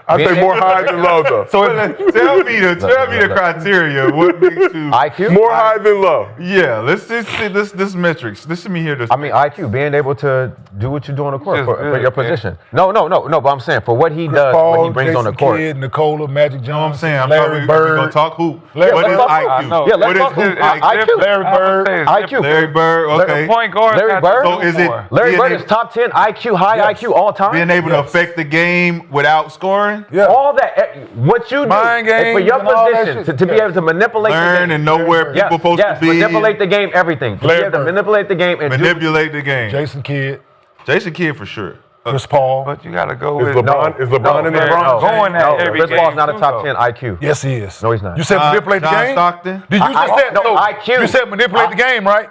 I say more high than low though. So tell me the criteria. What makes you IQ? More high than low. Yeah, let's just see this metrics. Listen to me here. I mean, IQ, being able to do what you do on the court Just for good, your man. position. No, but I'm saying for what he does, what he brings on the court. Kidd, Nikola, Magic You know what I'm Johnson, saying? I'm Larry talking, we're Bird. gonna talk hoop. Larry What is Bird. IQ? I know. Yeah, let's What is talk hoop hoop. IQ? Larry Bird. IQ. Larry Bird, okay. Point guard. Larry Bird? So is it Larry being Bird able- is top 10 IQ, high IQ all time. being able to affect the game without scoring? Yeah. All that, what you do Mind and for games your and all that position shit. to be able to manipulate the Learn game. and know where people supposed to be. Manipulate the game, everything. To be Larry able to Bird. manipulate the game and Manipulate the game. Jason Kidd, Jason Kidd for sure. Chris Paul. But you gotta go Is with LeBron in there? LeBron going at every Chris game. Paul's not a too, top though. 10 IQ. Yes, he is. No, he's not. You said manipulate the John game? Stockton. Did you just say IQ. You said manipulate the game, right?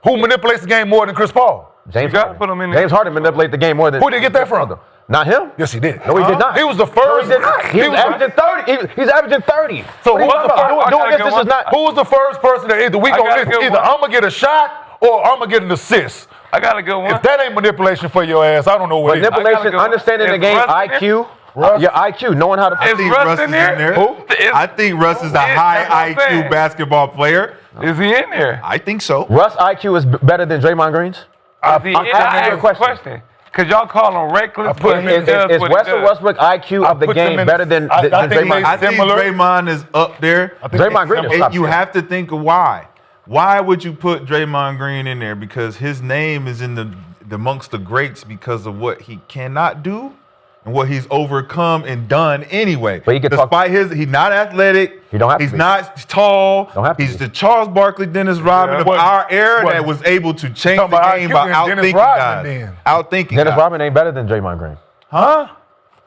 Who manipulates the game more than Chris Paul? James You gotta Harden. put him in there. James Harden manipulate the game more than. Who did he get that from? Not him. Yes, he did. No, he did not. He was the No, first. he did not. He was averaging 30. He's averaging 30. So What are you who was talking the about? first- Doing this is not. Who was the first person that either we I gonna gotta listen? go Either one. I'm gonna get a shot or I'm gonna get an assist. I got a good one. If that ain't manipulation for your ass, I don't know what it is. Manipulation, go- understanding the Is game, Russ in IQ, Russ? your IQ, knowing how to. I Is think Russ Russ in is there? in there. Who? I think Russ is a That's high what I'm IQ saying. basketball player. Is he in there? I think so. Russ IQ is better than Draymond Green's. Is he in I'm there? asking I you a asked question. Cause y'all call him reckless, I put but him he in- does Is what he Russell does. Westbrook IQ of the put them game in- better than I think Draymond? I think Similar. Draymond is up there. Draymond Green is And top you 10. have to think of why. Why would you put Draymond Green in there? Because his name is in the amongst the greats because of what he cannot do and what he's overcome and done anyway. But he could talk- Despite he's not athletic. He don't have to He's be. not tall. Don't have to He's be. the Charles Barkley, Dennis Rodman of What- our era what- that was able to change Talking the about game IQ by and Dennis outthinking Rodman guys. then. Outthinking Dennis guys. Rodman ain't better than Draymond Green. Huh?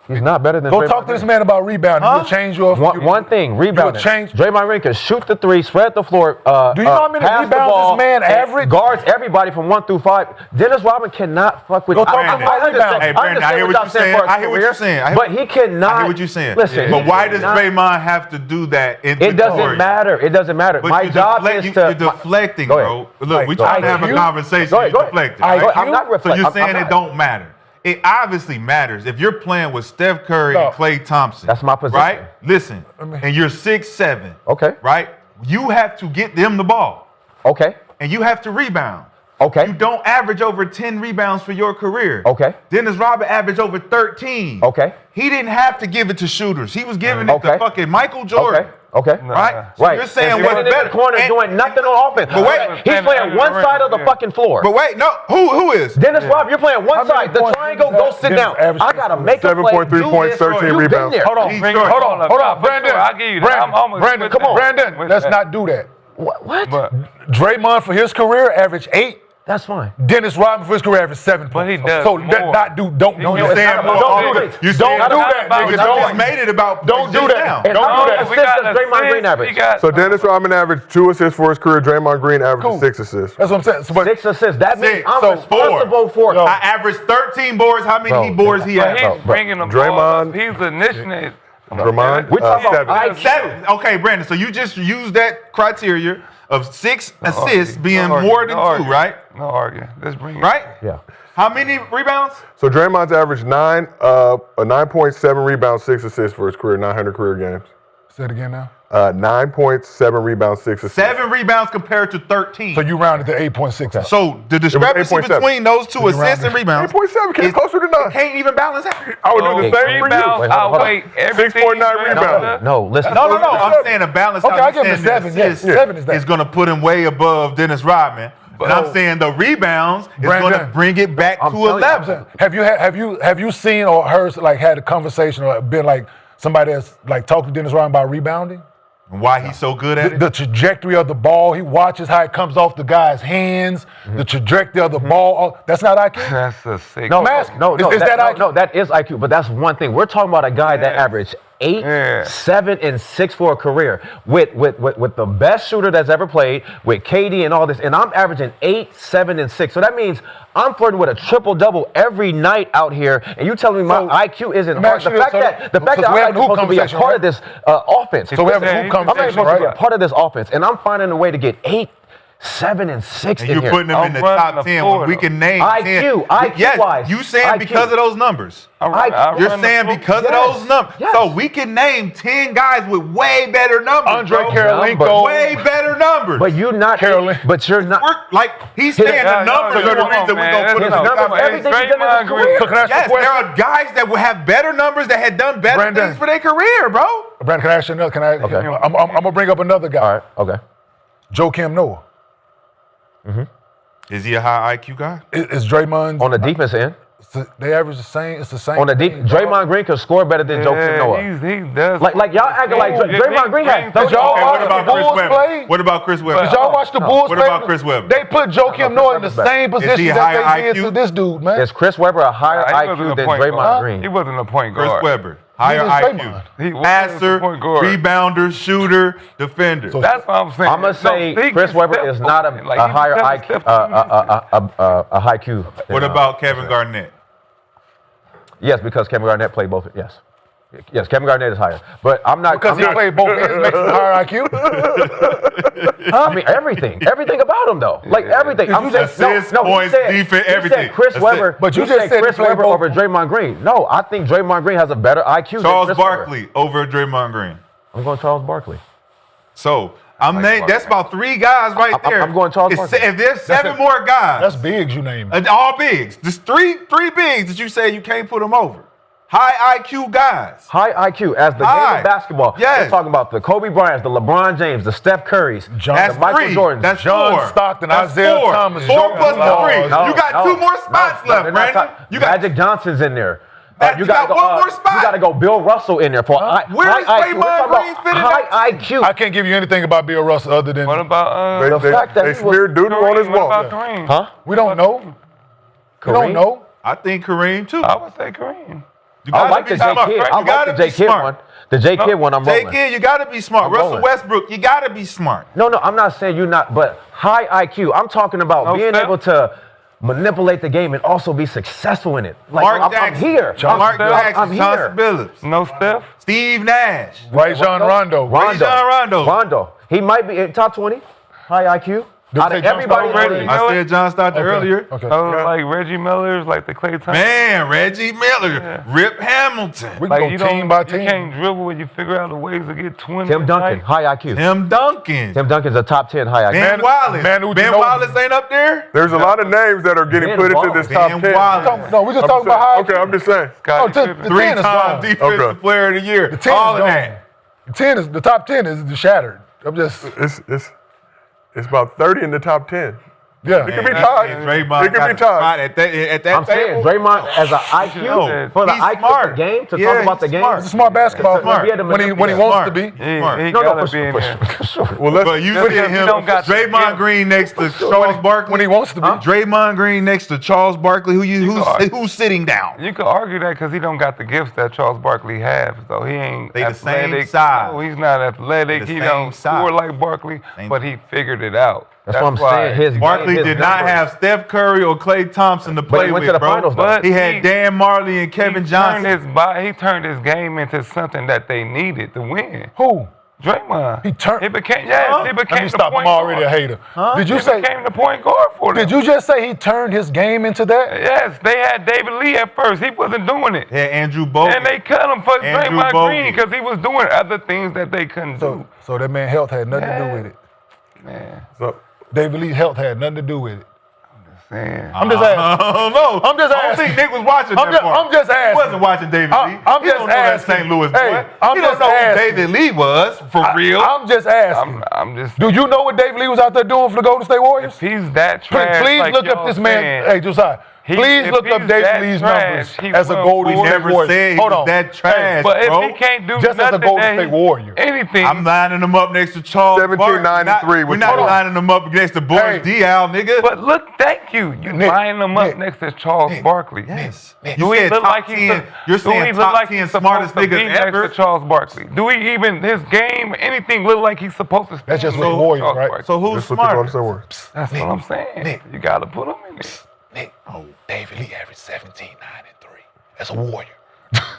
He's not better than Go Draymond talk to this Green. man about rebounding. Huh? You'll change your One thing, rebounding. change- Draymond Green can shoot the three, spread the floor. Do you know how many pass the rebounds ball, this man and average? Guards everybody from 1 through 5. Dennis Rodman cannot fuck with. Go talk to him I about understand- rebounding. Hey, Brandon, I hear what y'all you're saying. for his I hear what career, you're saying. But he cannot. I hear what you're saying. Listen, But he why does cannot- Draymond have to do that? It doesn't matter. It doesn't matter. But My you're job deflect- is you're to. deflecting, Go ahead. bro. Look, we Go trying to ahead. have a conversation. Go ahead, You're go ahead. deflecting. Go right? ahead. I'm not So reflecting. you're I'm saying not. it don't matter. It obviously matters. If you're playing with Steph Curry and No. Klay Thompson. That's my position. Right? Listen, and you're 6'7". Okay. Right? You have to get them the ball. Okay. And you have to rebound. Okay. You don't average over 10 rebounds for your career. Okay. Dennis Rodman averaged over 13. Okay. He didn't have to give it to shooters. He was giving it Okay. to fucking Michael Jordan. Okay. Right? So Right. you're saying And what's standing in better. the corner And- doing nothing on offense. But wait, He's playing one side of the fucking floor. But wait, no. Who is? Dennis Rodman, you're playing one How many side. The points triangle, does go that sit Dennis down. average? I gotta make a play. 7.3 do points, this. 13 You've rebounds. been there. Hold on, He's hold short. on, hold on, Brandon. I'll give you that. Brandon, I'm Brandon, come on, Brandon. with Let's that. not do that. What? But Draymond for his career averaged 8. That's fine. Dennis Rodman for his career averaged 7 But he points. does So more. don't do No, You're it's saying not more about often. points. You're Don't saying do about- that, nigga. You Don't- just made it about don't do just that. now. And Don't how do many that. assists does Draymond Green average? So Dennis Rodman averaged 2 assists for his career. Draymond Green averaged Cool. 6 assists. That's what I'm saying. So, but 6 assists. That means Six. I'm So responsible for. Yo. I averaged 13 boards. How many Bro, boards he But had? he's bro. bringing the ball. Draymond- up. He's initiating. Draymond, We talking about 7. IQ. 7. Okay, Brandon. So you just used that criteria of 6 assists being No more arguing, than no 2, arguing. right? No arguing. Let's bring it. Right? Yeah. How many rebounds? So Draymond's averaged 9.7 rebounds, 6 assists for his career, 900 career games. say it again now. 9.7 rebounds, 6 assists. 7 rebounds compared to 13. So you rounded to 8.6. So the discrepancy 8.7. between those two you assists and rounded- rebounds 8.7, came is- closer to 9. can't even balance out. I would do the So same for you. rebounds Wait, hold on. outweigh everything. 6.9 Draymond rebounds. does. No, listen. No. I'm saying a balance Okay, out. I I'm give him saying the 7. Yes, assists 7 is that. is going to put him way above Dennis Rodman. And I'm saying the rebounds is going to Brandon, bring it back I'm to telling you, 11. Have you seen or heard like had a conversation or been like somebody that's like talked to Dennis Rodman about rebounding? And why he's so good at it? The trajectory of the ball, he watches how it comes off the guy's hands, the trajectory of the ball. That's not IQ. That's a sick. No, I'm asking. no, Is that IQ? no, that is IQ, but that's one thing. We're talking about a guy that averaged 8, Yeah. 7, and 6 for a career with the best shooter that's ever played, with KD and all this, and I'm averaging 8, 7, and 6. So that means I'm flirting with a triple-double every night out here, and you telling me my So, IQ isn't let me hard. ask The you fact this, that I'm because we're having a hoop supposed to be a conversation, part right? of this offense. So we have a Yeah, hoop he's I'm not conversation, supposed to be a right? part of this offense, and I'm finding a way to get 8, 7 and 6 And in you're here. putting them in the I'm running top the 10 floor, when we though. can name IQ, 10. IQ wise. You saying IQ. because of those numbers. You're saying because of Yes. those numbers. Yes. So we can name 10 guys with way better numbers. Andre bro. Karolinko. Way better numbers. But you're not. Carolyn. But you're not. We're, like, he's saying Yeah, the numbers no, are the come on, reason we're man. going to put His him numbers, up. everything he's done in his Draymond career. So can I ask you a Yes, there question? are guys that will have better numbers that had done better Brandon. things for their career, bro. Brandon, can I ask you another? Okay. I'm gonna bring up another guy. All right. Okay. Joakim Noah. Is he a high IQ guy? Is Draymond On the defense end, They average the same. It's the same. on the deep, thing, dog. Draymond Green could score better than Jokic Noah. He does. Like y'all acting like Draymond Green had 30 y'all Okay, watch what about the Chris Bulls Webber? play? What about Chris Webber? Did y'all watch the Bulls What play? about Chris Webber? They put Joakim Noah in the same position he that higher they did IQ? to this dude, man. Is Chris Webber a higher He wasn't IQ a than point Draymond guard. Green? He wasn't a point Chris guard. Webber. Higher Neither is IQ. Draymond. He wasn't Passer, a point guard. rebounder, shooter, defender. So- That's what I'm saying. I'm gonna say Chris Webber is not a higher IQ, a high Q. What about Kevin Garnett? Yes, because Kevin Garnett played both. Yes, Kevin Garnett is higher. But I'm not Because I'm he not- played both ends makes him higher IQ. I mean everything about him though. Like everything. I'm saying Assists, he points, defense, he everything. Said Chris Assist. Webber. But you he just said said he Chris played Webber both. over Draymond Green. No, I think Draymond Green has a better IQ Charles than Chris Webber. Barkley over Draymond Green. I'm going Charles Barkley. So that's about 3 guys right I'm- there. I'm going Charles It's- Barkley. If there's 7 more guys, That's bigs you name. all bigs. There's three bigs that you say you can't put them over. High IQ guys. High IQ as the game High. of basketball. Yes. We're talking about the Kobe Bryants, the LeBron James, the Steph Currys, That's the Michael 3. Jordans. That's John 4. Stockton, That's Isaiah 4. Thomas, 4 Joe- plus the No, 3. No, you got 2 more spots left, they're not Brandon. top- You got Magic Johnson's in there. You got gotta one more spot. You got to go Bill Russell in there for high Where's IQ. We're Draymond talking Green about fit in high that IQ. I can't give you anything about Bill Russell other than What about They, The fact that they he was- smeared doodle on his Kareem? What wall. about Kareem? Huh? we don't know. We don't Kareem? know. I think Kareem too. I would say Kareem. You I gotta like be the J smart. Kid. You I like gotta the be J Kid smart. one. The J Kid one, I'm J rolling. Kid, you gotta be smart. I'm Russell rolling. Westbrook, you gotta be smart. No, I'm not saying you're not, but high IQ. I'm talking about No, being Steph. able to manipulate the game and also be successful in it. Like Mark I'm Jackson. here. Mark Steph. Jackson, I'm here. Johnson Billups, No Steph. Steve Nash. Rajon Rondo. Rondo. He might be in top 20. High IQ. Did Out you of say John everybody in the Stockton? league. I said John Stockton earlier. Okay. Like Reggie Miller's, like the Klay Thompson. Man, Reggie Miller, Rip Hamilton, We Like can you go team don't, by you team. can't dribble and you figure out the ways to get 20. Tim Duncan. Like, High IQ. Tim Duncan, Tim Duncan's a top 10 high IQ. Ben Wallace. Manu Ben Ginobili. Wallace ain't up there. There's a lot of names that are getting Ben put into Wallace. this top Ben 10. Wallace. No, we just I'm talking saying- about high. Okay, I'm just saying. Scottie Oh, Pippen. 10 is 3-time gone. defensive Okay. player of the year. The 10 All is of gone. that. The top 10 is shattered. I'm just It's about 30 in the top 10. yeah. It could be tied. Draymond It could got be a spot tied. at that I'm saying table. Draymond as an IQ No, for the he's IQ smart. of the game to Yeah, talk about the he's game. smart. He's a smart basketball Smart. player when he Yeah. wants Smart. to be. Smart. He No, gotta for be in there. sure. Well, let's But you Just see because him, you don't got the Draymond skill. Green next to Charles Barkley. When he wants to be. Draymond Green next to Charles Barkley, who's sitting down. You could argue that because he don't got the gifts that Charles Barkley has. So he ain't They the same athletic. size. No, he's not athletic. They the He same don't size. score like Barkley, Same but he figured it out. That's what I'm why- saying. His Barkley his did not numbers. have Steph Curry or Klay Thompson to play he went with, to the bro. finals, though. But he had Dan Marley and Kevin Johnson. He turned his game into something that they needed to win. Who? Draymond. He turned- He became Huh? he Let became me the stop. point I'm already a guard. hater. Did you He say? became the point guard for them. Did you just say he turned his game into that? Yes, they had David Lee at first. He wasn't doing it. He had Andrew Bogut. And they cut him for Andrew Draymond Bogut. Green because he was doing other things that they couldn't do. So that man health had nothing to do Yeah. with it. Man, So, David Lee's health had nothing to do with it. saying. I'm just asking. I don't know. I'm just I don't asking. think Nick was watching I'm that just- part. I'm just asking. He wasn't watching David Lee. I'm He just don't know that asking. St. Louis boy. Hey, I'm he just don't know who asking. David Lee was, for real. I'm just asking. I'm just. Do you know what David Lee was out there doing for the Golden State Warriors? If he's that trash, Please like look up y'all this man. saying, Hey, Josiah. Please if look up he's David that Lee's trash, numbers he as a will Golden force- State never Warrior. said he Hold was on. that trash, But if bro. he can't do Just as a nothing Golden that State he- Warrior. anything, I'm lining him up next to Charles 1793 We're with not Charles. lining him up next to Boris Hey. Diaw, nigga. But look, thank you. You Nick, lining him up Nick, next to Charles Barkley. Yes. Do You he said look top like he's 10. You're do he saying look top like 10 he's smartest supposed to be niggas next ever. to Charles Barkley? Do he even his game, anything look like he's supposed to? That's just stand with next to Warriors, Charles right? Barkley? So who's that's what the Golden smart? State Warriors. That's what I'm saying. You got to put him in there. Nick, David Lee averaged 17, 9, and 3. That's a Warrior.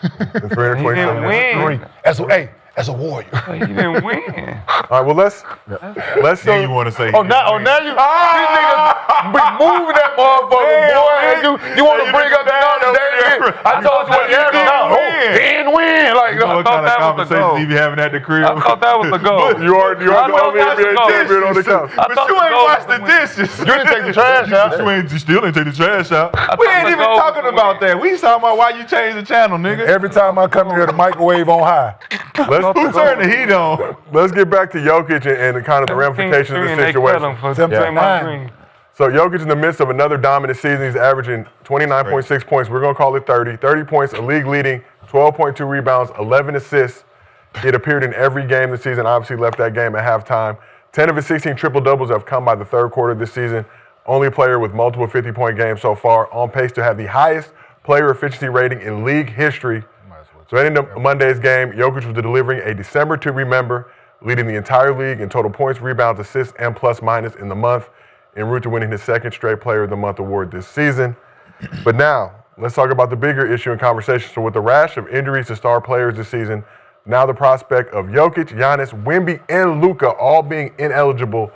And He didn't 327. win. That's hey, as a warrior. But he didn't win. All right, well, let's Then you want to say? Now you these niggas be moving that motherfucker, boy. And you want to bring up the numbers. I told you what he averaged now. He didn't win. Like, What kind of conversation you be having at the crib? I thought that was the goal. You are the only NBA champion on the couch. But you ain't washed the dishes. you didn't take the trash out. You still didn't take the trash out. We ain't even talking about that. We talking about why you changed the channel, nigga. Every time I come here, the microwave on high. Who turned the heat on? Let's get back to Jokic and kind of the ramifications of the situation. So Jokic in the midst of another dominant season, he's averaging 29.6 points. We're going to call it 30. 30 points, a league leading, 12.2 rebounds, 11 assists. It appeared in every game this season, obviously left that game at halftime. 10 of his 16 triple-doubles have come by the third quarter this season. Only player with multiple 50-point games so far, on pace to have the highest player efficiency rating in league history. So heading to Monday's game, Jokic was delivering a December to remember, leading the entire league in total points, rebounds, assists, and plus-minus in the month, en route to winning his second straight Player of the Month award this season. But now, let's talk about the bigger issue in conversation. So with the rash of injuries to star players this season, now the prospect of Jokic, Giannis, Wemby, and Luka all being ineligible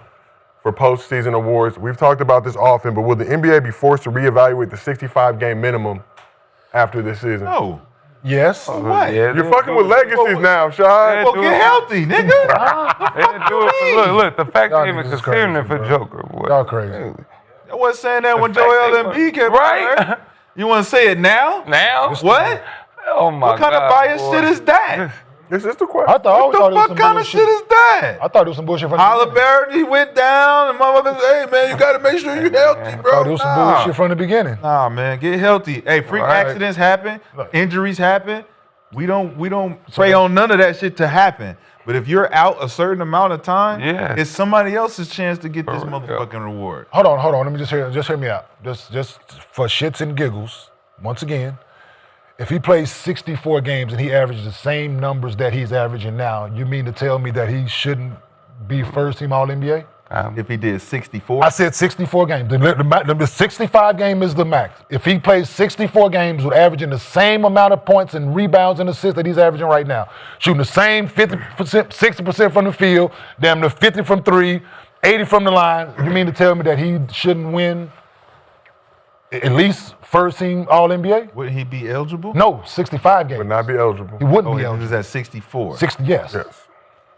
for postseason awards. We've talked about this often, but will the NBA be forced to reevaluate the 65-game minimum after this season? No. Yes. What? You're fucking with legacies now, Shad. Well, get healthy, nigga. Look, the fact Y'all they even niggas is considering crazy, it for bro. Joker, boy. Y'all crazy. I wasn't saying that when fact Joel they Embiid came right? out. You want to say it now? Now? What? Oh my What kind God, of bias boy. shit is that? This is the question. I always thought it was What some kind of bullshit. shit is that? I thought it was some bullshit from the beginning. Oliver went down and motherfuckers, hey man, you gotta make sure you're healthy, I bro. thought it was some bullshit from the beginning. Nah, man, get healthy. Hey, freak Right. accidents happen, injuries happen. We don't pray on none of that shit to happen. But if you're out a certain amount of time, Yeah. it's somebody else's chance to get this real. motherfucking reward. Hold on. Let me just hear me out. Just for shits and giggles, once again, if he plays 64 games and he averages the same numbers that he's averaging now, you mean to tell me that he shouldn't be first team All-NBA? If he did 64, I said 64 games. The 65 game is the max. If he plays 64 games with averaging the same amount of points and rebounds and assists that he's averaging right now, shooting the same 50%, 60% from the field, damn near 50 from three, 80 from the line, you mean to tell me that he shouldn't win at least first team All-NBA? wouldn't he be eligible? No, 65 games. Would not be eligible. He wouldn't Oh, be he eligible. was at 64. 60, yes. Yes.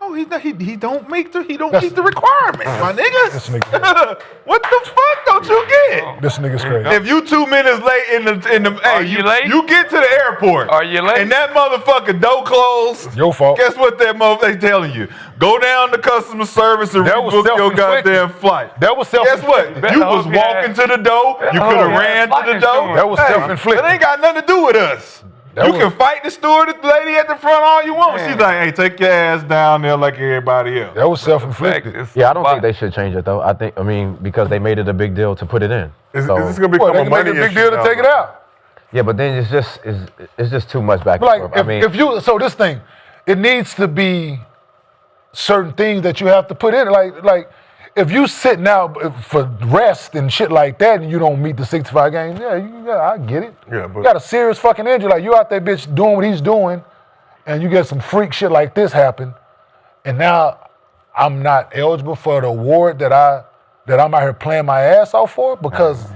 Oh, he don't meet the That's- requirements, my This nigga. nigga, What the fuck don't you get? this nigga's crazy. If you 2 minutes late in the hey, you late? You get to the airport. Are you late? And that motherfucker door closed. Your fault. Guess what that motherfucker telling you? Go down to customer service and That was rebook your self-inflicted. goddamn flight. That was Guess self-inflicted. what? You was walking to the door. You could have ran to the door. That was self-inflicted. That ain't got nothing to do with us. You can fight the stewardess lady at the front all you want. Man. She's like, hey, take your ass down there like everybody else. That was self-inflicted. Yeah, I don't think they should change it though. I mean, because they made it a big deal to put it in. Is So- this going to Well, become they a can make money a big issue deal to now, take it bro? out. Yeah, but then it's just too much back and Like, forth. I mean, this thing, it needs to be certain things that you have to put in. Like if you sitting out for rest and shit like that and you don't meet the 65 games, I get it. Yeah, but- you got a serious fucking injury. Like you out there, bitch, doing what he's doing, and you get some freak shit like this happen, and now I'm not eligible for the award that I'm out here playing my ass off for because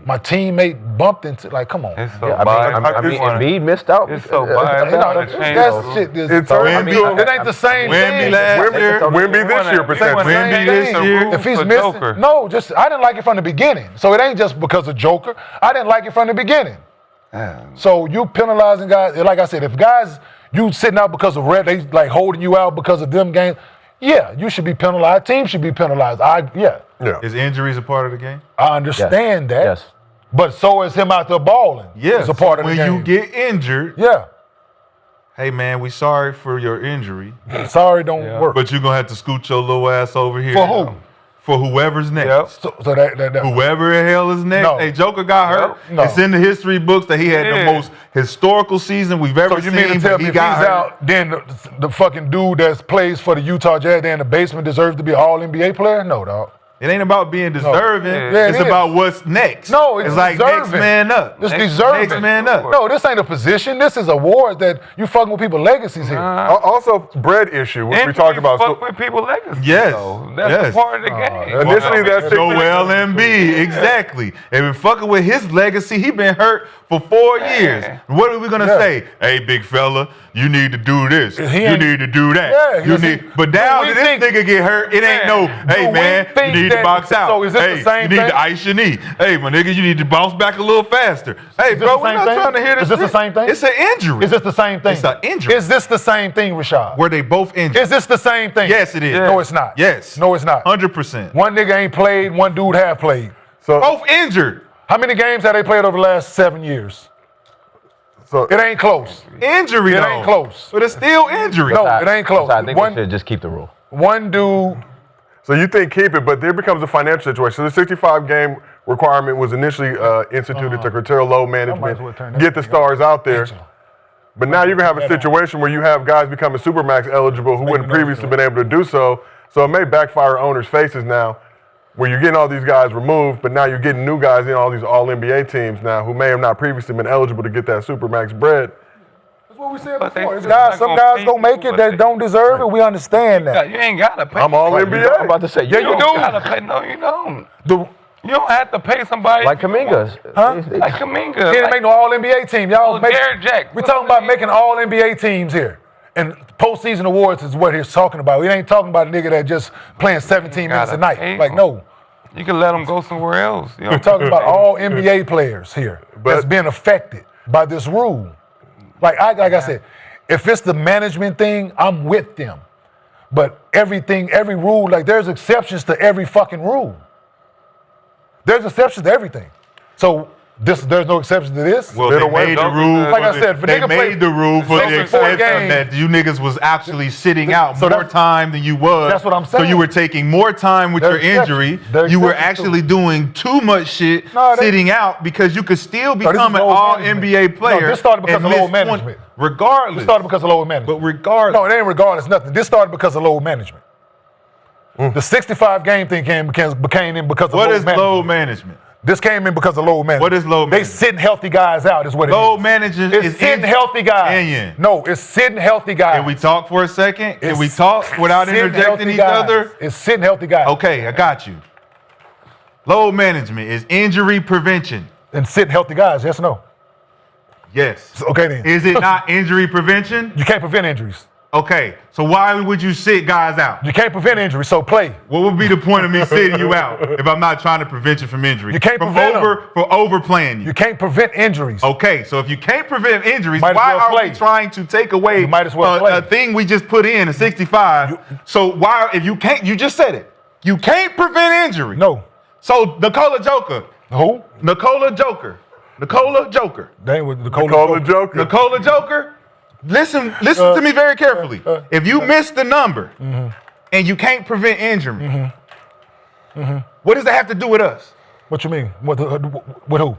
my teammate bumped into. Like, come on. It's so yeah, biased. I mean, Embiid missed out. It's so because- biased. You know, Gotta change that those. shit is. It turned I mean, into- it ain't the same Wemby thing. last year. Wemby this year, potentially. Wemby this year. If he's For missing, Joker. no, just I didn't like it from the beginning. So it ain't just because of Joker. I didn't like it from the beginning. So you penalizing guys, like I said, if guys you sitting out because of red, they like holding you out because of them games. Yeah, you should be penalized. Team should be penalized. Yeah. Is injuries a part of the game? I understand that. Yes. But so is him out there balling. Yes. It's a part of the when game. you get injured, Yeah. hey man, we sorry for your injury, Sorry, don't work. but you're gonna have to scoot your little ass over here. For who? For whoever's next. Yep. So that Whoever the hell is next. No. Hey, Joker got hurt. No. It's in the history books that he had Yeah. the most historical season we've ever So you seen. mean to tell but me he if he's got hurt. out, then the fucking dude that plays for the Utah Jazz there in the basement deserves to be an All-NBA player? No, dog. It ain't about being deserving. Yeah, it's it about what's next. No, it's like next deserving. man up. It's Next deserving. Next man up. No, this ain't a position. This is awards that you fucking with people's legacies here. Also, bread issue, which we talked about. Fuck with people's legacy. Yes. Though. That's Yes. part of the game. Initially, that's Joel Embiid, exactly. And been fucking with his legacy. He been hurt for 4 years. What are we gonna say? Hey, big fella, you need to do this. You need to do that. Yeah, you need. But now that this nigga get hurt, it ain't no. Hey do we man, you think need to that- box out. so is this hey, the same you need thing? to ice your knee. Hey, my nigga, you need to bounce back a little faster. Hey, Is this bro, the we're same not thing? trying to hear this. Is this the shit. same thing? It's an injury. Is this the same thing? It's an injury. Is this the same thing, Rashad? Were they both injured? Is this the same thing? Yes, it is. No, it's not. Yes. No, it's not. 100%. One nigga ain't played, one dude have played. So, Both injured. How many games have they played over the last 7 years? so It ain't close. Injury, It though. ain't close. But it's still injury. No, it ain't close. So I think One- we should just keep the rule. One dude, So you think keep it, but there becomes a financial situation. So the 65 game requirement was initially instituted to curtail load management, well turn that get the thing stars out there. Angela. But now you're gonna have a situation where you have guys becoming supermax eligible who wouldn't previously been able to do so. So it may backfire owners' faces now, where you're getting all these guys removed, but now you're getting new guys in all these All NBA teams now who may have not previously been eligible to get that supermax bread. that's what we said But they before. just Guys, not some gonna guys pay gonna make people, it but that they- don't deserve it. We understand that. You ain't gotta pay. I'm all I'm NBA. about to say, Yeah, you do. Gotta pay. No, you don't. The- You don't have to pay somebody. like Kaminga's. Huh? Like Kaminga. He didn't make no All NBA team. Y'all make. Derrick Jack. We talking about making All NBA teams here, and postseason awards is what he's talking about. We ain't talking about a nigga that just playing 17 minutes a Gotta pay night. Like him. no, You can let them go somewhere else. You know we're talking about all NBA players here that's being affected by this rule. Like I said, if it's the management thing, I'm with them. But every rule, like there's exceptions to every fucking rule. There's exceptions to everything. So there's no exception to this. Well, Middle they way, made the don't- rule. Like I for said, if a they nigga made play the rule for the 64 exception games, that you niggas was actually sitting out So more that's- time than you was. that's what I'm So saying. you were taking more time with They're your injury. exceptions. They're You were exceptions to- actually doing too much shit No, they- sitting out because you could still this is become an load all management. NBA player. No, this started because and of miss load 20 management. Regardless. It started because of load management. But regardless. No, it ain't regardless nothing. This started because of load management. The 65 game thing became in because of What load is management. load management? This came in because of load management. What is load They management? sitting healthy guys out is what it is. Load management It's is sitting healthy guys. Kenyon. No, it's sitting healthy guys. Can we talk for a second? Can It's we talk without sitting interjecting healthy each guys. other? It's sitting healthy guys. Okay, I got you. Load management is injury prevention. And sitting healthy guys, yes or no? Yes. Okay then. Is it not injury prevention? You can't prevent injuries. Okay, so why would you sit guys out? You can't prevent injuries, so play. What would be the point of me sitting you out if I'm not trying to prevent you from injury? You can't from prevent 'em. for overplaying you. You can't prevent injuries. Okay, so if you can't prevent injuries, Might as why well are play. we trying to take away You might as well play. a thing we just put in, a 65? So why, if you can't, you just said it. You can't prevent injury. No. So Nikola Joker. Who? Nikola Joker. Nikola Joker. They ain't with Nikola Joker. Nikola Joker. Listen to me very carefully. If you miss the number and you can't prevent injury, what does that have to do with us? What you mean? With who?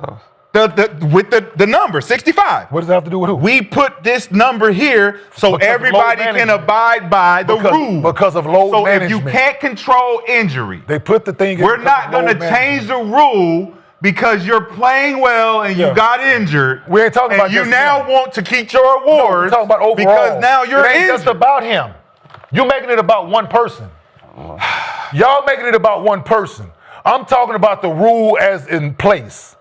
With the number 65. What does that have to do with who? We put this number here so Because of everybody load can management. abide by the rule. Because of load so management. if you can't control injury, They put the thing in we're because not of going to load change management. the rule because you're playing well and Yeah. you got injured. We ain't talking and about you just now him. want to keep your No, we're awards talking about overall. because now you're it ain't injured. just about him. You're making it about one person. Y'all making it about one person. I'm talking about the rule as in place.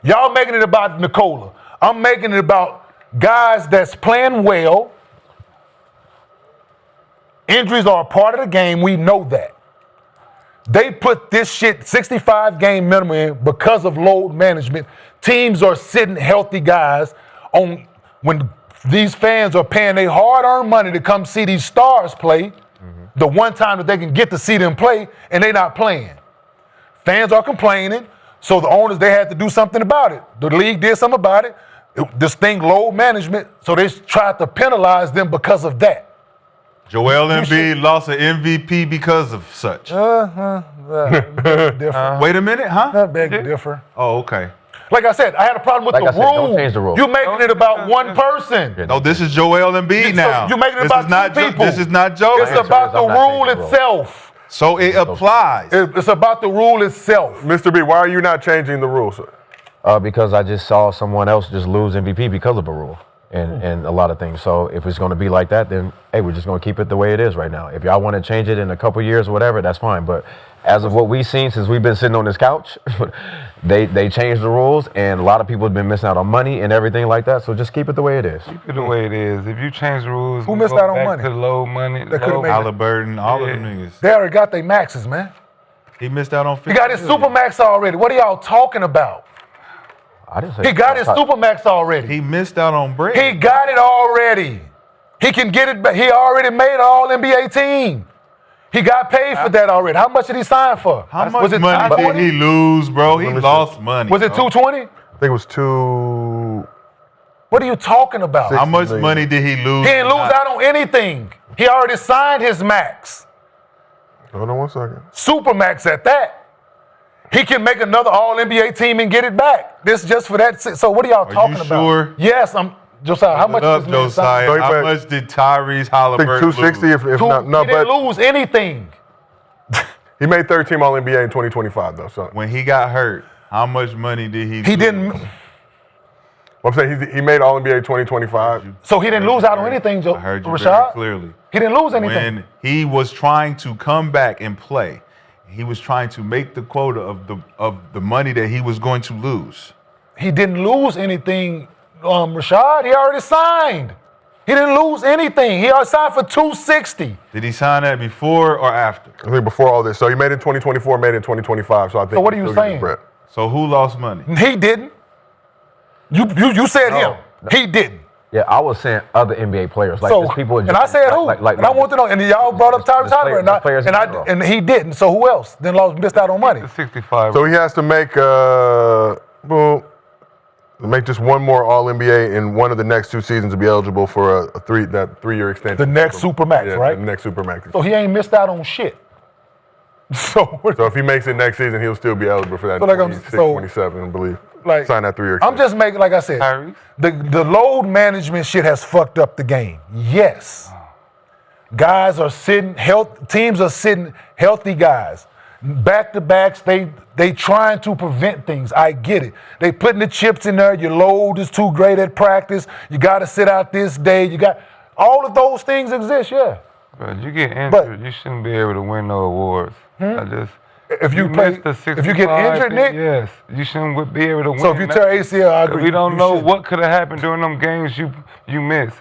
Y'all making it about Nikola. I'm making it about guys that's playing well. Injuries are a part of the game. We know that. They put this shit 65 game minimum in because of load management. Teams are sitting healthy guys on when these fans are paying their hard-earned money to come see these stars play. The one time that they can get to see them play, and they not playing. Fans are complaining, so the owners, they had to do something about it. The league did something about it. This thing, load management, so they tried to penalize them because of that. Joel Embiid lost an MVP because of such. Different. Wait a minute, huh? That beg to differ. Oh, okay. Like I said, I had a problem with Like the I said, rule. don't change the rule. You're making it about one person. Yeah. No, this is Joel Embiid So now. you're making it This about is not two people. This is not Joel. It's answer about is the I'm not rule changing the rule. itself. So it applies. It's about the rule itself. Mr. B, why are you not changing the rules, sir? Because I just saw someone else just lose MVP because of a rule and a lot of things. So if it's going to be like that, then, hey, we're just going to keep it the way it is right now. If y'all want to change it in a couple years or whatever, that's fine. But as of what we've seen since we've been sitting on this couch, they changed the rules, and a lot of people have been missing out on money and everything like that. So just keep it the way it is. Keep it the way it is. If you change the rules, Who missed out on back money? to low money. That could've made it. Halliburton, all of them niggas. They already got their maxes, man. He missed out on 50 He got his million. supermax already. What are y'all talking about? I didn't say He got his supermax already. He missed out on bread. He got it already. He can get it back. He already made an All-NBA team. He got paid for that already. How much did he sign for? How much was it money did 220? he lose, bro? He Let me see. lost money. Was it bro. 220? I think it was 2. What are you talking about? How much million. money did he lose? He didn't lose out on anything. He already signed his max. Hold on one second. Supermax at that. He can make another All-NBA team and get it back. This just for that. So what are y'all talking you about? sure? Yes, I'm. Josiah, how much Up, is this man signed? Josiah. So How he much did Tyrese I think Halliburton 260 lose? if not. No, He didn't but lose anything. he made third team All NBA in 2025 though. So When he got hurt, how much money did he lose? He didn't. I'm saying he made All NBA 2025. So he didn't lose out on anything, I heard you very Rashad. clearly. He didn't lose anything. When he was trying to come back and play, he was trying to make the quota of the money that he was going to lose. He didn't lose anything, Rashad. He already signed. He didn't lose anything. He already signed for 260. Did he sign that before or after? I think before all this. So he made it in 2024, made it in 2025. So I think. So what are he you still gets saying? bread. So who lost money? He didn't. You said No. him. He didn't. Yeah, I was saying other NBA players. Like So just people. and I said who? Like, and I want to know. And y'all brought up Tyrese just Halliburton, players in general. and he didn't. So who else? Then missed out on money. The 65. So he has to make make just one more All NBA in one of the next 2 seasons to be eligible for a 3-year extension. The next Supermax, Yeah, right? The next Supermax. So he ain't missed out on shit. So So if he makes it next season, he'll still be eligible for that So like 26, 27, I believe. Like, Sign that 3-year I'm extension. just making, like I said, Tyrese? the load management shit has fucked up the game. Yes. Guys are teams are sitting healthy guys. Back-to-backs, they trying to prevent things. I get it. They putting the chips in there. Your load is too great at practice. You got to sit out this day. You got all of those things exist, yeah. But you get injured, But- you shouldn't be able to win no awards. I just. If you play, missed the if you get 65 injured, thing, Nick, yes, you shouldn't be able to win. so if you that. tear ACL, I agree. We don't you know shouldn't. what could have happened during them games you missed.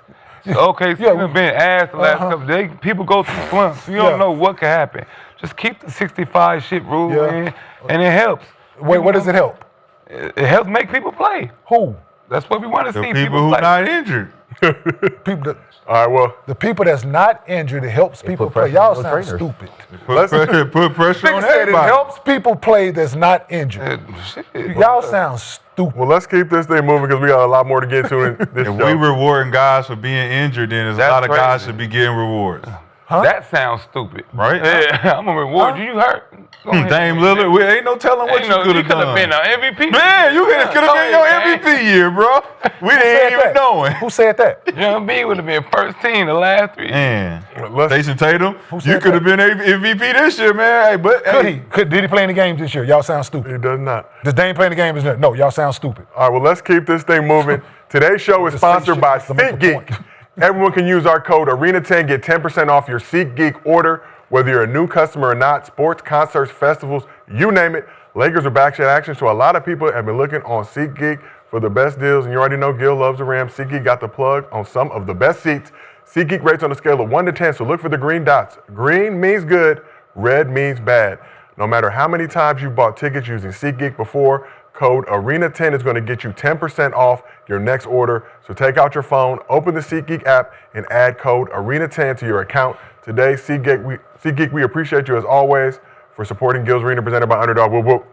Okay, so Yeah, you've been asked the last uh-huh. couple days. People go through slumps. You Yeah. don't know what could happen. Just keep the 65 shit rule Yeah. in, and it helps. Wait, what does it help? It helps make people play. Who? That's what we want to The see. people who play. not injured. People that, All right, well, the people that's not injured, it helps people put play. pressure Y'all on those sound trainers. stupid. Put pressure Nigga on said it everybody. helps people play that's not injured. Shit. Y'all sound stupid. well, let's keep this thing moving because we got a lot more to get to in this If show. we rewarding guys for being injured, then there's a That's lot of guys crazy. should be getting rewards. That sounds stupid. Right? Yeah, I'm gonna reward you. You hurt. Go ahead. Dame Lillard, we ain't no telling what Ain't you no- could you have could have done. been an MVP. Man, you could have Go been your ahead, man. MVP year, bro. We Who didn't said even that? knowing. Who said that? Young B would have been first team the last 3 years. Man, Let's- Jason Tatum, you said could have been MVP this year, man. Hey, but Could hey, he? Did he play in the games this year? Y'all sound stupid. He does not. Does Dame play in the game this year? No, y'all sound stupid. All right, well, let's keep this thing moving. Today's show is Just say sponsored shit by just to make a SeatGeek. point. Everyone can use our code ARENA10, get 10% off your SeatGeek order, whether you're a new customer or not. Sports, concerts, festivals, you name it. Lakers are back in action, so a lot of people have been looking on SeatGeek for the best deals, and you already know Gil loves the Rams. SeatGeek got the plug on some of the best seats. SeatGeek rates on a scale of 1 to 10, so look for the green dots. Green means good, red means bad. No matter how many times you bought tickets using SeatGeek before, code ARENA10 is going to get you 10% off your next order. So take out your phone, open the SeatGeek app, and add code ARENA10 to your account. Today, SeatGeek, we appreciate you as always for supporting Gil's Arena presented by Underdog. Whoop, whoop.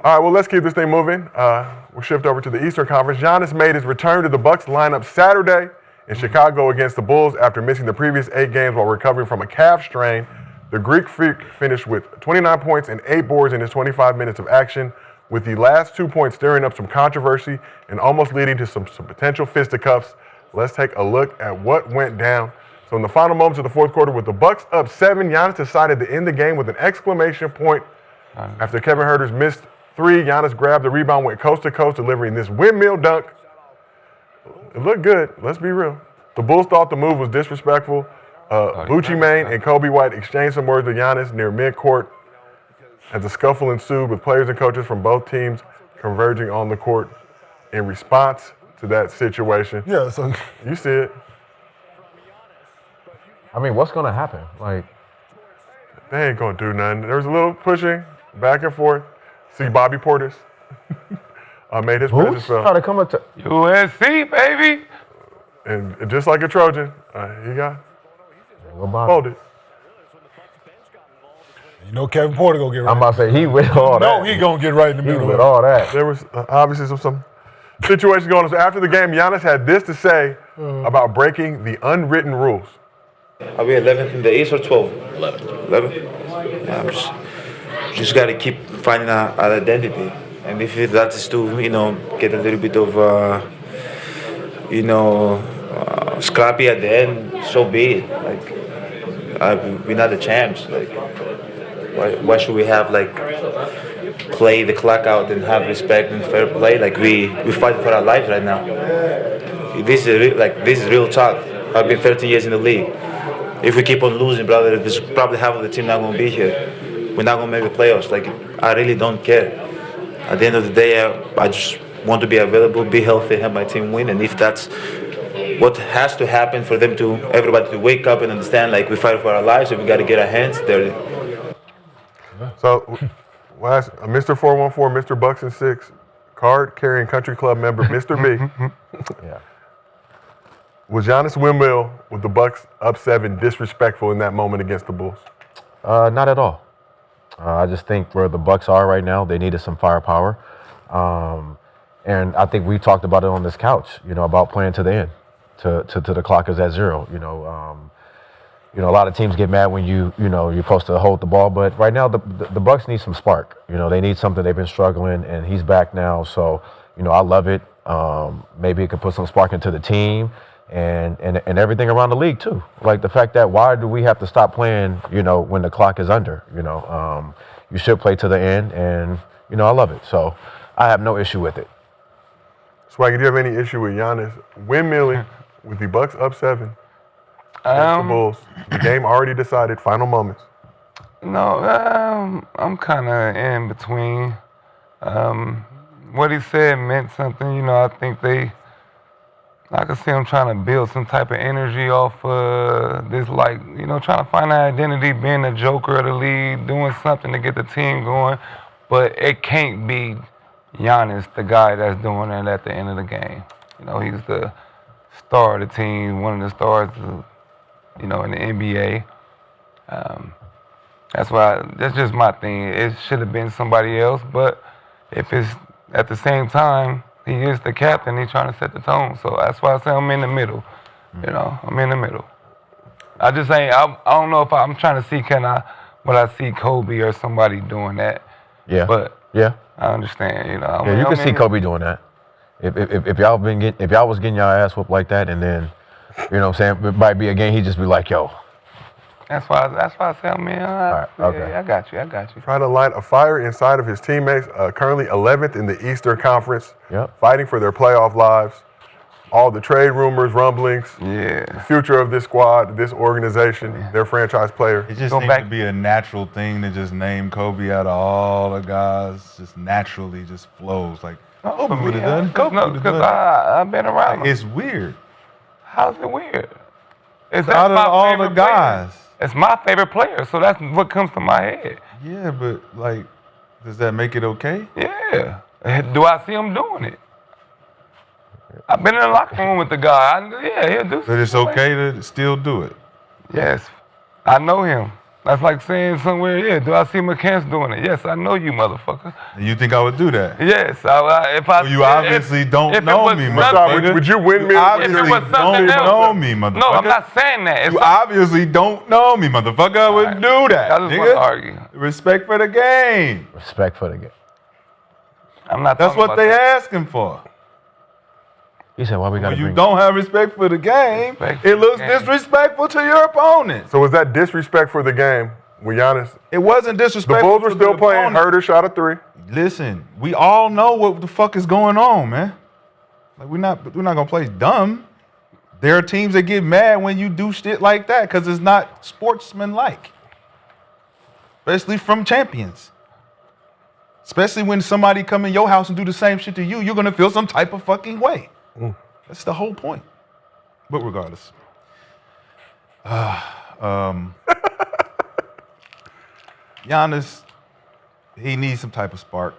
All right, well, let's keep this thing moving. We'll shift over to the Eastern Conference. Giannis made his return to the Bucks lineup Saturday in Chicago against the Bulls after missing the previous 8 games while recovering from a calf strain. The Greek Freak finished with 29 points and 8 boards in his 25 minutes of action, with the last 2 points stirring up some controversy and almost leading to some potential fisticuffs. Let's take a look at what went down So in the final moments of the fourth quarter, with the Bucks up 7, Giannis decided to end the game with an exclamation point. After Kevin Huerter's missed 3, Giannis grabbed the rebound, went coast to coast, delivering this windmill dunk. It looked good. Let's be real. The Bulls thought the move was disrespectful. Lucci Mane and Kobe White exchanged some words with Giannis near midcourt as a scuffle ensued, with players and coaches from both teams converging on the court in response to that situation. Yeah, so You see it. I mean, what's gonna happen? Like, They ain't gonna do nothing. There was a little pushing back and forth. See Bobby Portis made his presence who's trying felt. to come up to? USC, baby. And just like a Trojan, he got Well, Bobby. folded. you know Kevin Porter gonna get right. I'm about to say he with all that. No, he gonna get right in the He middle. with of it. all that. There was obviously some situations going on. So after the game, Giannis had this to say about breaking the unwritten rules. Are we 11th in the East or 12? 11. Yeah, just got to keep finding our identity. And if that is to, get a little bit of, scrappy at the end, so be it. Like, we're not the champs. Like, why should we have, play the clock out and have respect and fair play? Like, we fight for our lives right now. This is real talk. I've been 13 years in the league. If we keep on losing, brother, there's probably half of the team not going to be here. We're not going to make the playoffs. Like, I really don't care. At the end of the day, I just want to be available, be healthy, have my team win. And if that's what has to happen for everybody to wake up and understand, like, we fight for our lives and we got to get our hands dirty. So last, Mr. 414, Mr. Bucks and 6, card-carrying country club member, Mr. B. Yeah. Was Giannis windmill with the Bucks up 7 disrespectful in that moment against the Bulls? Not at all. I just think where the Bucks are right now, they needed some firepower. And I think we talked about it on this couch, about playing to the end, to the clock is at 0. A lot of teams get mad when you're supposed to hold the ball, but right now the Bucks need some spark. They need something. They've been struggling, and he's back now. So, I love it. Maybe it could put some spark into the team. And everything around the league too. Like the fact that why do we have to stop playing, when the clock is under, you should play to the end, and, I love it. So I have no issue with it. Swaggy, do you have any issue with Giannis windmilling with the Bucks up 7 against the Bulls? The game already decided, final moments. No, I'm kind of in between. What he said meant something. I think I can see him trying to build some type of energy off this, trying to find an identity, being the joker of the league, doing something to get the team going. But it can't be Giannis, the guy that's doing it at the end of the game. He's the star of the team, one of the stars, in the NBA. That's just my thing. It should have been somebody else, but if it's at the same time, he is the captain. He's trying to set the tone. So that's why I say I'm in the middle. I'm in the middle. I just ain't. I don't know if I'm trying to see will I see Kobe or somebody doing that. Yeah. But yeah, I understand. you can see Kobe doing that. If y'all was getting y'all ass whooped like that, and then, it might be a game, he'd just be like, yo. That's why I say I'm in. right, okay. I got you. Trying to light a fire inside of his teammates, currently 11th in the Eastern Conference, fighting for their playoff lives. All the trade rumors, rumblings, the future of this squad, this organization, their franchise player. It just seems to be a natural thing to just name Kobe out of all the guys. Just naturally just flows. Like, Kobe would have done. Kobe would have done. I've been around him. It's weird. How's it weird? It's Out of all the guys. It's my favorite player, so that's what comes to my head. Yeah, but does that make it okay? Yeah. Do I see him doing it? I've been in the locker room with the guy. He'll do something. But it's okay to still do it. Yes. I know him. That's like saying somewhere, do I see McCants doing it? Yes, I know you, motherfucker. You think I would do that? Yes. You obviously don't know me, motherfucker. Would you win me? You obviously don't know me, motherfucker. No, I'm not saying that. You obviously don't know me, motherfucker. I wouldn't do that, I just want to argue. Respect for the game. Respect for the game. I'm not. That's talking what about they that. asking for. He said, "Why we got to When you bring?" don't have respect for the game, Respect for it the looks game. disrespectful to your opponent. So was that disrespect for the game with Giannis? It wasn't The disrespectful. Bulls were to still the playing. opponent. Herter shot a 3. Listen, we all know what the fuck is going on, man. Like we're not gonna play dumb. There are teams that get mad when you do shit like that because it's not sportsmanlike, especially from champions. Especially when somebody come in your house and do the same shit to you, you're gonna feel some type of fucking way. That's the whole point. But regardless, Giannis, he needs some type of spark.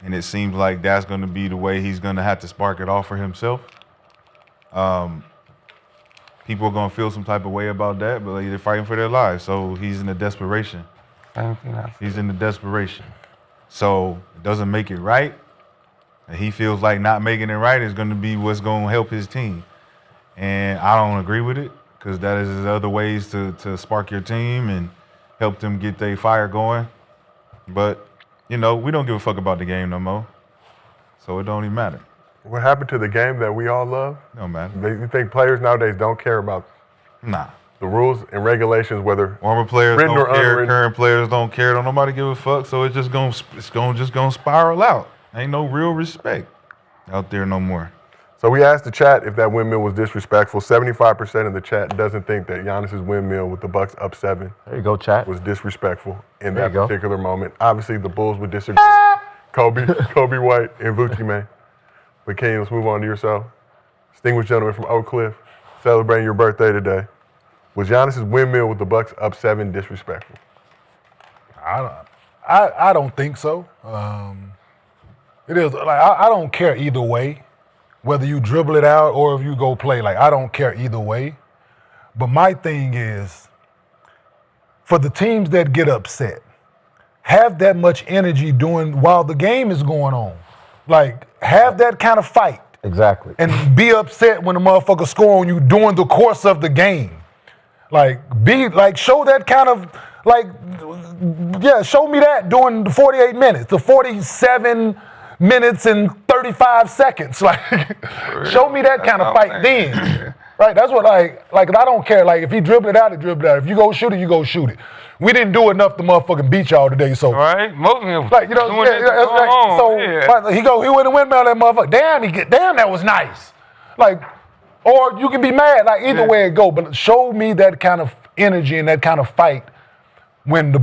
And it seems like that's going to be the way he's going to have to spark it off for himself. People are going to feel some type of way about that, but they're fighting for their lives. So he's in a desperation. Same thing I said. He's in the desperation. So it doesn't make it right. And he feels like not making it right is going to be what's going to help his team. And I don't agree with it because that is other ways to spark your team and help them get their fire going. But, you know, we don't give a fuck about the game no more. So it don't even matter. What happened to the game that we all love? It don't matter. You think players nowadays don't care about Nah. the rules and regulations, whether Former players written don't or care. unwritten? Current players don't care. Don't nobody give a fuck. So it's just gonna spiral out. Ain't no real respect out there no more. So we asked the chat if that windmill was disrespectful. 75% of the chat doesn't think that Giannis's windmill with the Bucks up 7 There you go, chat. was disrespectful in There that you go. particular moment. Obviously, the Bulls would disagree. Kobe White, and Vucci, man. But Kenyon, let's move on to yourself. Distinguished gentleman from Oak Cliff, celebrating your birthday today. Was Giannis's windmill with the Bucks up 7 disrespectful? I don't think so. It is like I don't care either way, whether you dribble it out or if you go play. Like I don't care either way. But my thing is, for the teams that get upset, have that much energy while the game is going on. Like have that kind of fight Exactly. and be upset when the motherfucker score on you during the course of the game. Show that kind of show me that during the 48 minutes, the 47 minutes and 35 seconds. Like, show me that kind of fight then. Right? That's what I don't care. Like, if he dribble it out, he dribble it out. If you go shoot it, you go shoot it. We didn't do enough to motherfucking beat y'all today, so. Right? Most of them. Like, you know, he went and windmill that motherfucker. Damn, that was nice. Like, or you can be mad. Like, either way it go, but show me that kind of energy and that kind of fight when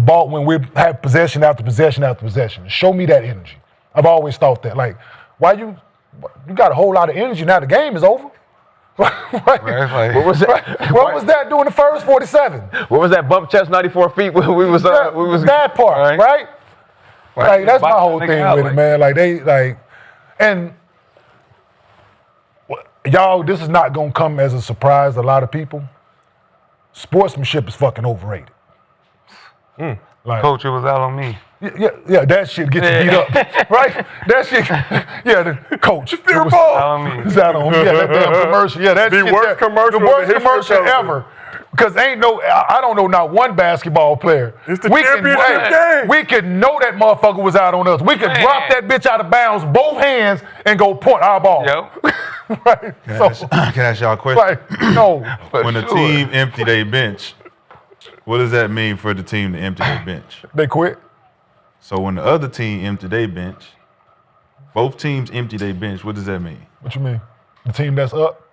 we have possession after possession after possession. Show me that energy. I've always thought that. Like, why you got a whole lot of energy now? The game is over. Right? What was that? What was that doing the first 47? What was that bump chest 94 feet when we was that part, right? Like that's my whole thing with it, man. And y'all, this is not gonna come as a surprise to a lot of people. Sportsmanship is fucking overrated. Like, Coach, it was out on me. Yeah, that shit gets you beat up, right? That shit, the coach. It's out on me. It's out on me. Yeah, that damn commercial. Yeah, that The shit. worst commercial The in worst the history of commercial television. ever. Because I don't know not one basketball player. It's the championship game. We could know that motherfucker was out on us. We could drop that bitch out of bounds, both hands, and go point our ball. Yep. Right? Can I ask y'all a question? Like, no. When the team empty their bench, what does that mean for the team to empty their bench? They quit. So when the other team empty their bench, both teams empty their bench, what does that mean? What you mean? The team that's up?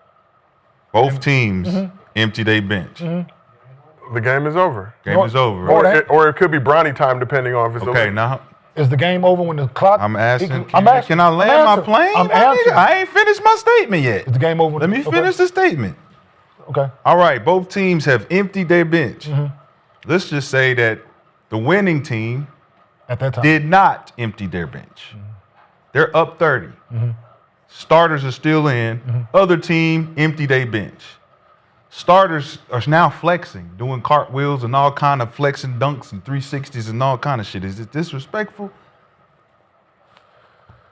Both teams empty their bench. The game is over. Game is over. Or Right? Or it could be brownie time, depending on if it's Okay, over. now Is the game over when the clock? I'm asking, I'm asking. can I land my plane? I'm my nigga? answering. I ain't finished my statement yet. Is the game over? Let me finish the statement. Okay. All right, both teams have emptied their bench. Let's just say that the winning team At that time. did not empty their bench. They're up 30. Starters are still in. Other team empty their bench. Starters are now flexing, doing cartwheels and all kind of flexing dunks and 360s and all kind of shit. Is it disrespectful?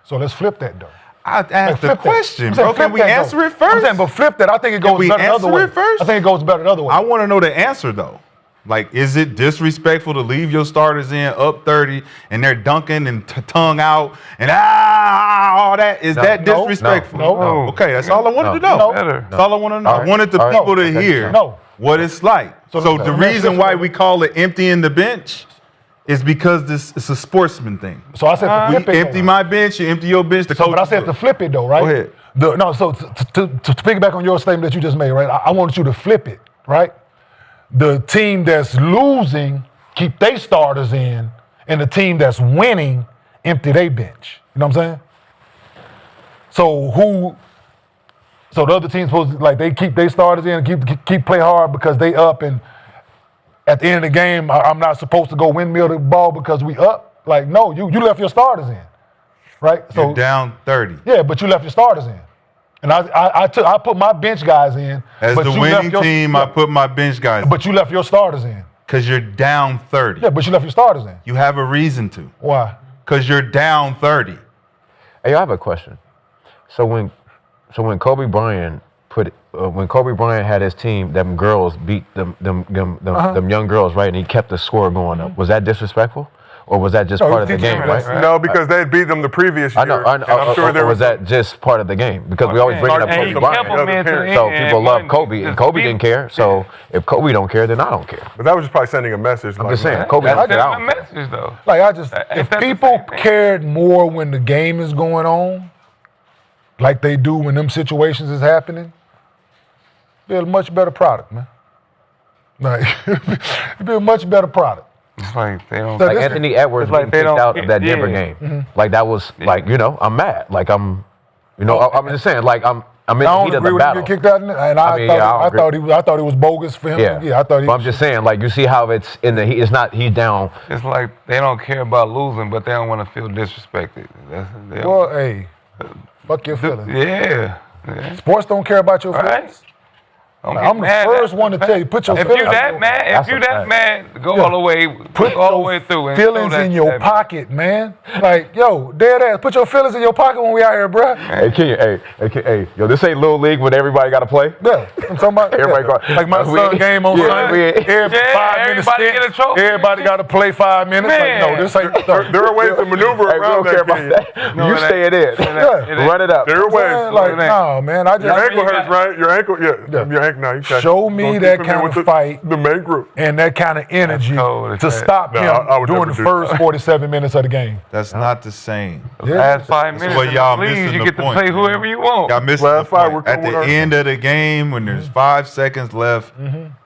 So let's flip that though. I asked the Flip that. question, I'm saying bro. flip Can we that, answer though. it first? I'm saying, but flip that. I think it Can goes we better the other answer way. it first? I think it goes better the other way. I want to know the answer though. Like, is it disrespectful to leave your starters in up 30 and they're dunking and tongue out and all that? Is that disrespectful? No. Okay, that's all I wanted to know. No. That's all I want to know. All I right. wanted the All right. people to Okay. hear No. what it's like. So the reason why we call it emptying the bench is because it's a sportsman thing. So I said to We flip it. empty my bench, you empty your bench. The coach. But I said to flip it though, right? Go ahead. So to piggyback on your statement that you just made, right? I wanted you to flip it, right? The team that's losing keep their starters in, and the team that's winning empty their bench. You know what I'm saying? So the other team's supposed to, like, they keep their starters in and keep play hard because they up, and at the end of the game, I'm not supposed to go windmill the ball because we up. Like, no, you left your starters in, right? So You're down 30. yeah, but you left your starters in, and I put my bench guys in. As but the you left winning your- team, I put my bench guys in. But you left your starters in. Because you're down 30. Yeah, but you left your starters in. You have a reason to. Why? Because you're down 30. Hey, I have a question. So when Kobe Bryant when Kobe Bryant had his team, them girls beat them young girls, right? And he kept the score going up. Was that disrespectful, or was that just No, part of the he game, teaching right? them No, because they beat them the previous year. I know. And I'm sure there or was that just part of the game? Because we always bring it up And Kobe he kept Bryant. them in to the So end, people love and Kobe, and Kobe didn't care. So if Kobe don't care, then I don't care. But that was just probably sending a message. I'm just saying, Kobe That's don't care. I a don't care. message though. Like, Ain't if that the people same thing? cared more when the game is going on, like they do when them situations is happening, it'd be a much better product, man. Like, it'd be a much better product. It's like they don't. So Like this- Anthony Edwards it's like being they kicked don't- out of that Denver yeah. game. Like that was like, I'm mad. Like I'm just saying, like I'm in I the don't heat of agree the with him battle. getting kicked out, and I mean, yeah, I don't I thought it was bogus for him. Yeah, I thought he. But I'm just saying, like you see how it's in the heat. It's not he's down. It's like they don't care about losing, but they don't want to feel disrespected. Well, hey, fuck your feelings. Yeah. Sports don't care about your Right. feelings. Don't I'm get the mad. first one to tell you, put your If feelings. you that mad, That's a fact. go all the way, Put all the your way through. And feelings show that in you your that- pocket, man. Like, yo, dead ass. Put your feelings in your pocket when we out here, bruh. Hey, Kenyon, hey, yo, this ain't Little League when everybody got to play. Yeah, I'm talking about. Everybody yeah. go- Like my we- son game on yeah, Sunday. we- Every Yeah, 5 minutes. everybody get a trophy. Everybody got to play 5 minutes. Man. Like, no, this ain't. There are ways to maneuver Hey, we around don't care that about game. that. No, You it stay ain't. it in. Yeah. Run it up. There are ways. Like, no, man. I Your just ankle hurts, right? Your ankle, yeah. Your ankle, no, you can't. Show me Don't that keep him in kind with of fight. The main group. and that kind of energy cold as to that. stop No, him I would during never the do first that. 47 minutes of the game. That's not the same. Yeah. Last 5 minutes, what in y'all the league, missing you the get point, to play man. whoever you want. Y'all missing Last the five, point. we're At the cool. end of the game, when there's 5 seconds left,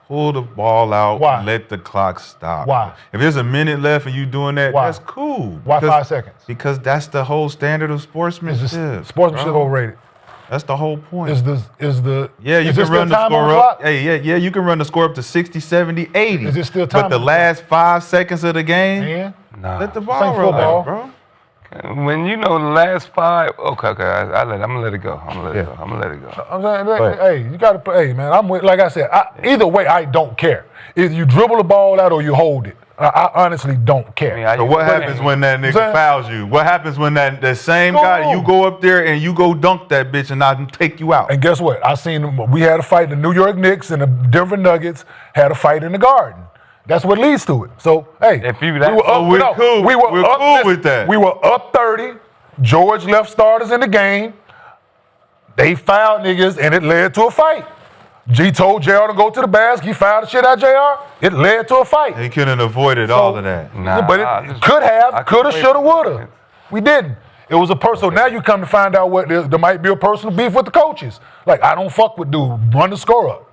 pull the ball out Why? and let the clock stop. Why? If there's a minute left and you doing that, Why? that's cool. Why Because- 5 seconds? Because that's the whole standard of Is sportsmanship. this sportsmanship bro. overrated? That's the whole point. Is the Yeah, you is there can run still the time on score clock? up. Hey, yeah, you can run the score up to 60, 70, 80. Is there still time But the on the last 5 seconds of the game, Man, Nah. let the ain't ball roll football. out, bro. When you know the last 5, okay, I'm gonna let it go. I'm gonna let it go. I'm gonna let it go. I'm saying, Right. hey, you got to play. Hey, man, I'm with. Like I said, either way, I don't care. If you dribble the ball out or you hold it, I honestly don't care. I mean, So what happens when that nigga Saying- fouls you? What happens when that same Go guy, on. you go up there and you go dunk that bitch and I can take you out? And guess what? I seen we had a fight. The New York Knicks and the Denver Nuggets had a fight in the Garden. That's what leads to it. So hey, If you that- we were up. we're no, cool. We were We're up, cool with that. We were up 30. George left starters in the game. They fouled niggas and it led to a fight. G told JR to go to the basket. He fouled the shit out of JR. It led to a fight. He couldn't have avoided all of that. Nah, but I it just- could I have, could coulda, play shoulda, for woulda. defense. We didn't. It was a personal. Now you come to find out what there might be a personal beef with the coaches. Like, I don't fuck with dude. Run the score up.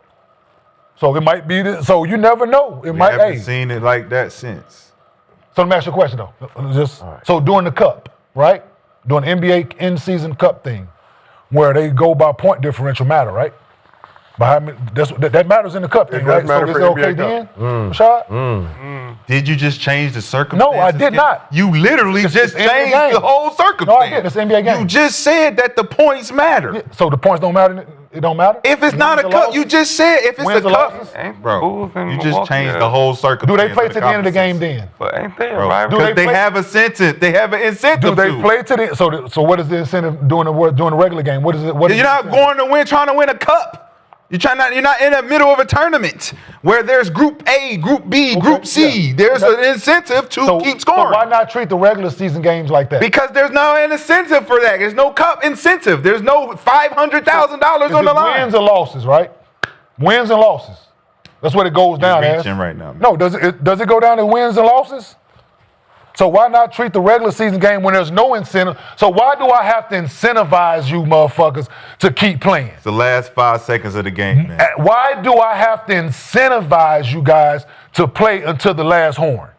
So it might be. So you never know. It We might. haven't Hey. seen it like that since. So let me ask you a question though. So during the cup, right? During the NBA in-season cup thing, where they go by point differential matter, right? By how many, that matters in the cup thing, It right? does matter So for is it NBA okay Cup. then, Rashad? Did you just change the circumstances? No, I did not. You literally It's just NBA changed game. the whole circumstance. No, I didn't. It's an NBA game. You just said that the points matter. So the points don't matter. It don't matter. If it's not a Wins or cup, losses? you just said if it's Wins a or cup, losses? Ain't bro. Bulls in You just Milwaukee, changed yeah. the whole Do circumstance. they play of to the end of the game conversation. then? But ain't they a Bro, rival? Do because they they play- have a sentence. They have an incentive Do they to. play to the so what is the incentive during the regular game? What is it? What is You're not going to win trying to win a cup. You're not in the middle of a tournament. where there's Group A, Group B, Group C. yeah. There's an incentive to keep scoring. So why not treat the regular season games like that? Because there's no incentive for that. There's no cup incentive. There's no $500,000 on the line. Wins and losses, right? Wins and losses. That's what it goes down as. Reaching right now. Man. No, does it go down to wins and losses? So why not treat the regular season game when there's no incentive? So why do I have to incentivize you motherfuckers to keep playing? It's the last 5 seconds of the game, man. Why do I have to incentivize you guys to play until the last horn?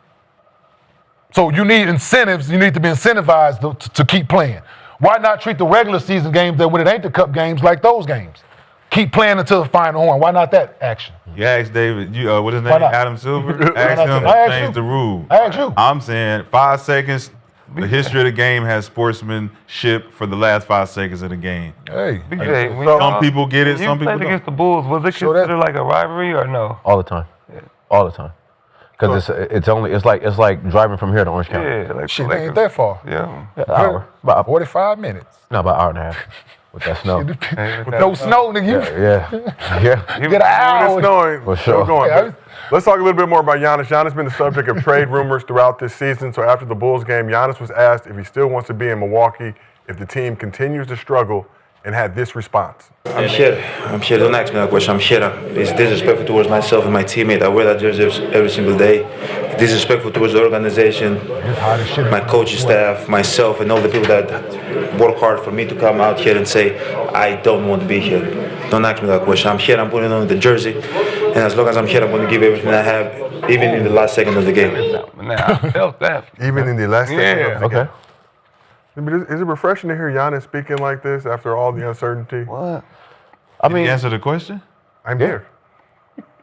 So you need incentives. You need to be incentivized to keep playing. Why not treat the regular season games that when it ain't the cup games like those games? Keep playing until the final horn. Why not that action? You asked David, what his name? Why not? Adam Silver? Why Ask not him that? I to asked change you. the rule. I asked you. I'm saying 5 seconds. The history of the game has sportsmanship for the last 5 seconds of the game. Hey. BJ, when Some people get it, you some people played don't. against the Bulls, was it So that- considered like a rivalry or no? All the time. All the time. Because it's like driving from here to Orange County. Yeah, like Shit, the ain't that far. Yeah. An hour. About 45 minutes. no, about an hour and a half. With that snow. No snow, nigga. You Yeah. get an When hour. it's snowing, For still sure. going. Yeah, But let's talk a little bit more about Giannis. Giannis been the subject of trade rumors throughout this season. So after the Bulls game, Giannis was asked if he still wants to be in Milwaukee if the team continues to struggle, and had this response. I'm here. Don't ask me that question. I'm here. It's disrespectful towards myself and my teammate. I wear that jersey every single day. Disrespectful towards the organization, my coaching staff, myself, and all the people that work hard for me to come out here and say, I don't want to be here. Don't ask me that question. I'm here. I'm putting on the jersey. And as long as I'm here, I'm going to give everything I have, even in the last second of the game. Now, I felt that. Even in the last second of the Okay. game. I mean, is it refreshing to hear Giannis speaking like this after all the uncertainty? What? I Did he mean, answer the question? I'm here.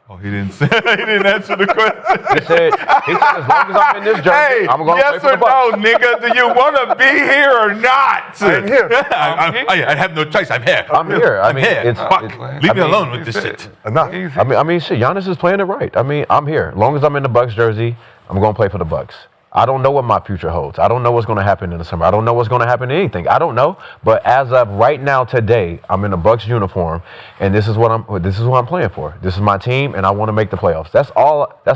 Oh, he didn't say, he didn't answer the question. he said as long as I'm in this jersey, Hey, I'm going to play yes for the or Bucks. no, nigga? Do you want to be here or not? I'm here. I have no choice. I'm here. I'm here. I I'm mean, here. it's, Fuck. it's- Leave I me mean, alone with this shit. Enough. I mean, shit. Giannis is playing it right. I mean, I'm here. As long as I'm in the Bucks jersey, I'm going to play for the Bucks. I don't know what my future holds. I don't know what's going to happen in the summer. I don't know what's going to happen in anything. I don't know. But as of right now, today, I'm in a Bucks uniform, and this is what I'm playing for. This is my team, and I want to make the playoffs. That's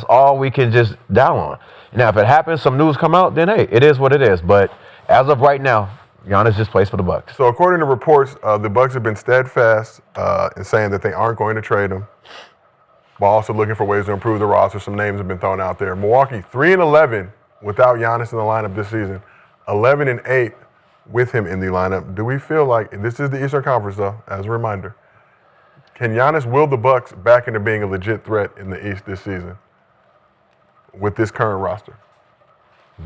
all we can just dial on. Now, if it happens, some news come out, then hey, it is what it is. But as of right now, Giannis just plays for the Bucks. So according to reports, the Bucks have been steadfast in saying that they aren't going to trade him, while also looking for ways to improve the roster. Some names have been thrown out there. Milwaukee 3-11 without Giannis in the lineup this season, 11-8 with him in the lineup. Do we feel like, this is the Eastern Conference though, as a reminder, can Giannis will the Bucks back into being a legit threat in the East this season with this current roster?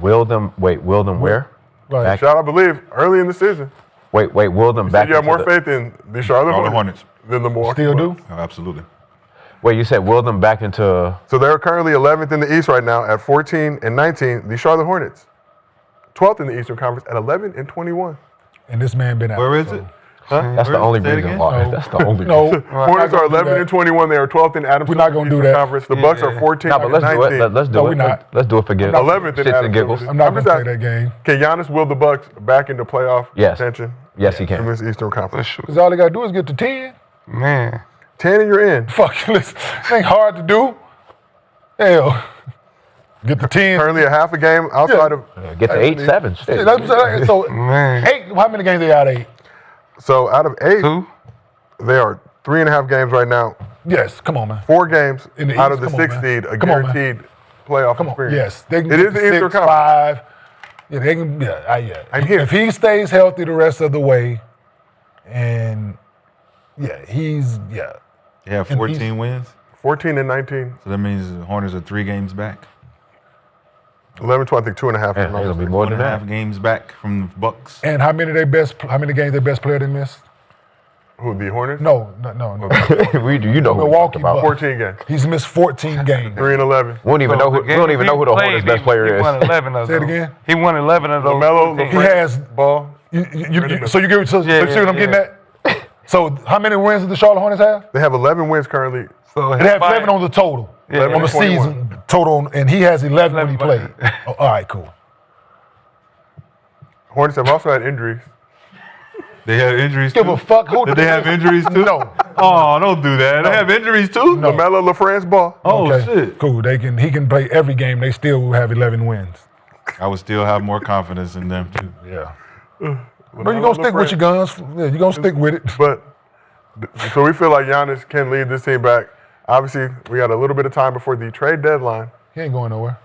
Will them where? Right. Back- Rashad, I believe, early in the season, Wait, will them you back? said you have into more the- faith in the Charlotte Charlotte Hornets Hornets. than the Milwaukee Still Bucks. do? Oh, absolutely. Wait, you said will them back into? So they're currently 11th in the East right now at 14-19. The Charlotte Hornets, 12th in the Eastern Conference at 11-21. And this man been out. Where is so- it? That's the Where- only say it reason again? why. No. That's the only. No. reason. Hornets are 11-21. They are 12th in Adams. We're not gonna do Eastern that. Conference. The Bucks are 14 No, but let's do it. Let's do No, it. we're not. Let's do it for giggles. 11th in Shits Adams. and giggles. I'm not I'm going just to play that game. Can Giannis will the Bucks back into playoff Yes. contention Yes, he in can. this Eastern For Conference? sure. Because all they got to do is get to 10. Man. 10 and you're in. Fuck, listen, it ain't hard to do. Hell, get to 10. Currently a half a game outside of. Get to 8-7. Shit. Yeah, that's what I'm saying. So, Man. 8, how many games they out of 8? So out of 8, 2? they are 3.5 games right now. Yes, come on, man. 4 games In the out East, of the come on, 6th man. seed, a Come on, man. guaranteed playoff Come on, experience. yes. They can It get is the to Eastern 6, Conference. 5. Yeah, they can, yeah. I'm here. If he stays healthy the rest of the way, and, he's. They have And 14 wins, 14-19. so that means the Hornets are 3 games back. 11-12, I think 2.5. Man, it'll be more than 1.5 that. games back from the Bucks. And how many games their best player they missed? Who, the Hornets? No. You know who Milwaukee about. Bucks. 14 games. He's missed 14 games. 3-11. We don't even know who. We don't even know who the Hornets' best player He is. won 11 of Say it those. again? He won 11 of those. LaMelo, 14. He has. Ball. So you get so you see what I'm getting at? So how many wins did the Charlotte Hornets have? They have 11 wins currently. So They have 11 on the total. Yeah, on the 21. season total, and he has 11 when he played. Oh, all right, cool. Hornets have also had injuries. They have injuries Give too? a fuck who. Did they have injuries too? No. Oh, don't do that. They have injuries too? No. LaMelo LaFrance Ball. Oh, Okay, shit. cool. He can play every game. They still will have 11 wins. I would still have more confidence in them too. Yeah. But you're going to stick with your guns. Yeah, you're going to stick with it. But so we feel like Giannis can lead this team back. Obviously, we got a little bit of time before the trade deadline. He ain't going nowhere.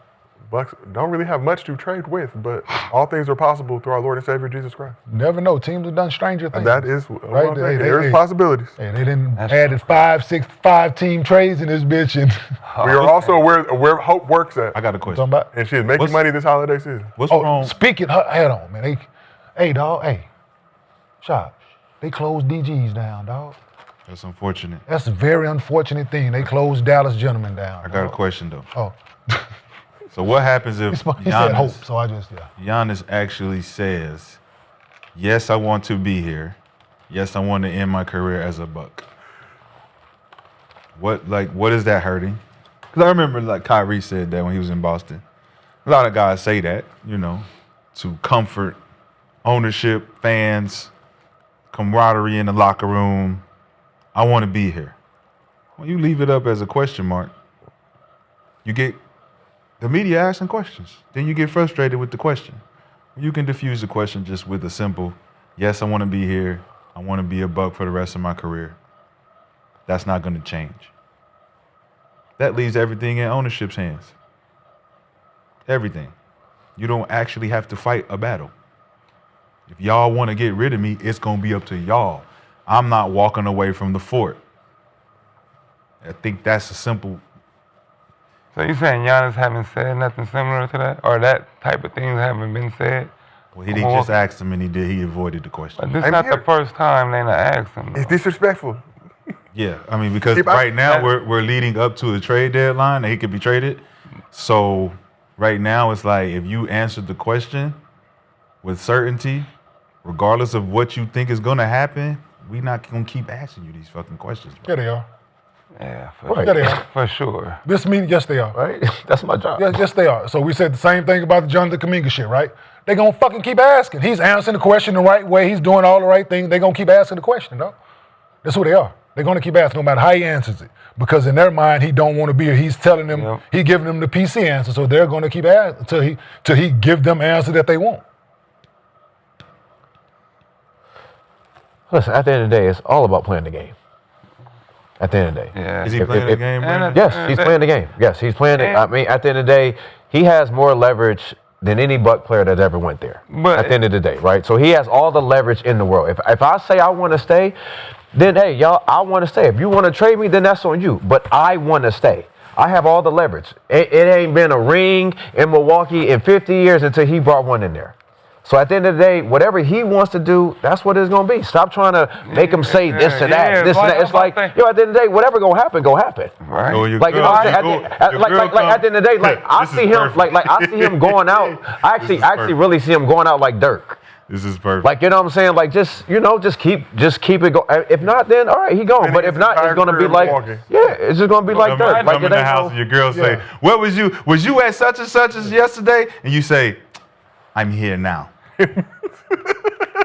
Bucks don't really have much to trade with, but all things are possible through our Lord and Savior Jesus Christ. Never know. Teams have done stranger things. That is Right? there's possibilities. Hey, they didn't added 5-team trades in this bitch and We are also where hope works at, I got a talking question. about. and she is making What's- money this holiday season. What's Oh, wrong? speaking, head on, man. Hey, dog. Hey, Shop. They closed DGs down, dog. That's unfortunate. That's a very unfortunate thing. They closed Dallas Gentlemen down. I got a dog. question though. Oh, So what happens if he said hope, so I just Giannis actually says, yes, I want to be here. Yes, I want to end my career as a Buck. What is that hurting? Because I remember like Kyrie said that when he was in Boston. A lot of guys say that, to comfort ownership, fans, camaraderie in the locker room. I want to be here. When you leave it up as a question mark, you get the media asking questions. Then you get frustrated with the question. You can diffuse the question just with a simple, yes, I want to be here. I want to be a Buck for the rest of my career. That's not going to change. That leaves everything in ownership's hands. Everything. You don't actually have to fight a battle. If y'all want to get rid of me, it's going to be up to y'all. I'm not walking away from the fort. I think that's a simple. So you saying Giannis haven't said nothing similar to that, or that type of things haven't been said? Well, he didn't just ask him, and he avoided the question. But this I'm not here. the first time they not asked him. It's disrespectful. Yeah, I mean, because Keep- right now that- we're leading up to a trade deadline and he could be traded. So right now it's like if you answered the question with certainty, regardless of what you think is gonna happen, we not gonna keep asking you these fucking questions. yeah, they are. Yeah, Right. Yeah, they are. for sure. This means yes, they are. Right? That's my job. Yes, they are. So we said the same thing about the Jonathan Kuminga shit, right? They gonna fucking keep asking. He's answering the question the right way. He's doing all the right things. They gonna keep asking the question, though. That's who they are. They're gonna keep asking no matter how he answers it. Because in their mind, he don't want to be here. He's telling them, Yep. he giving them the PC answer. So they're gonna keep asking till he give them answer that they want. Listen, at the end of the day, it's all about playing the game. At the end of the day. Yeah. Is he If- playing if- the if- game, and Brandon? Yes, he's playing the game. Yes, he's playing it. I mean, at the end of the day, he has more leverage than any Buck player that ever went there. But- at the end of the day, right? So he has all the leverage in the world. If I say I want to stay, then hey, y'all, I want to stay. If you want to trade me, then that's on you. But I want to stay. I have all the leverage. It ain't been a ring in Milwaukee in 50 years until he brought one in there. So at the end of the day, whatever he wants to do, that's what it's gonna be. Stop trying to make him say this and that, Yeah, this and like that. It's I'm about like, to say- yo, at the end of the day, whatever gonna happen, Right. Go your like you girl- know what I'm saying? your At the, girl like at the end of the day, like I This is see him, perfect. like I see him going out. I actually perfect. really see him going out like Dirk. This is perfect. Like you know what I'm saying? Like just keep it going. If not, then all right, he gone. And But his if not, entire it's gonna be career like walking. yeah, it's just gonna be like come, Dirk. come Like in it the ain't house no, and your girl say, Yeah. "What was you at such and such as yesterday?" And you say, "I'm here now."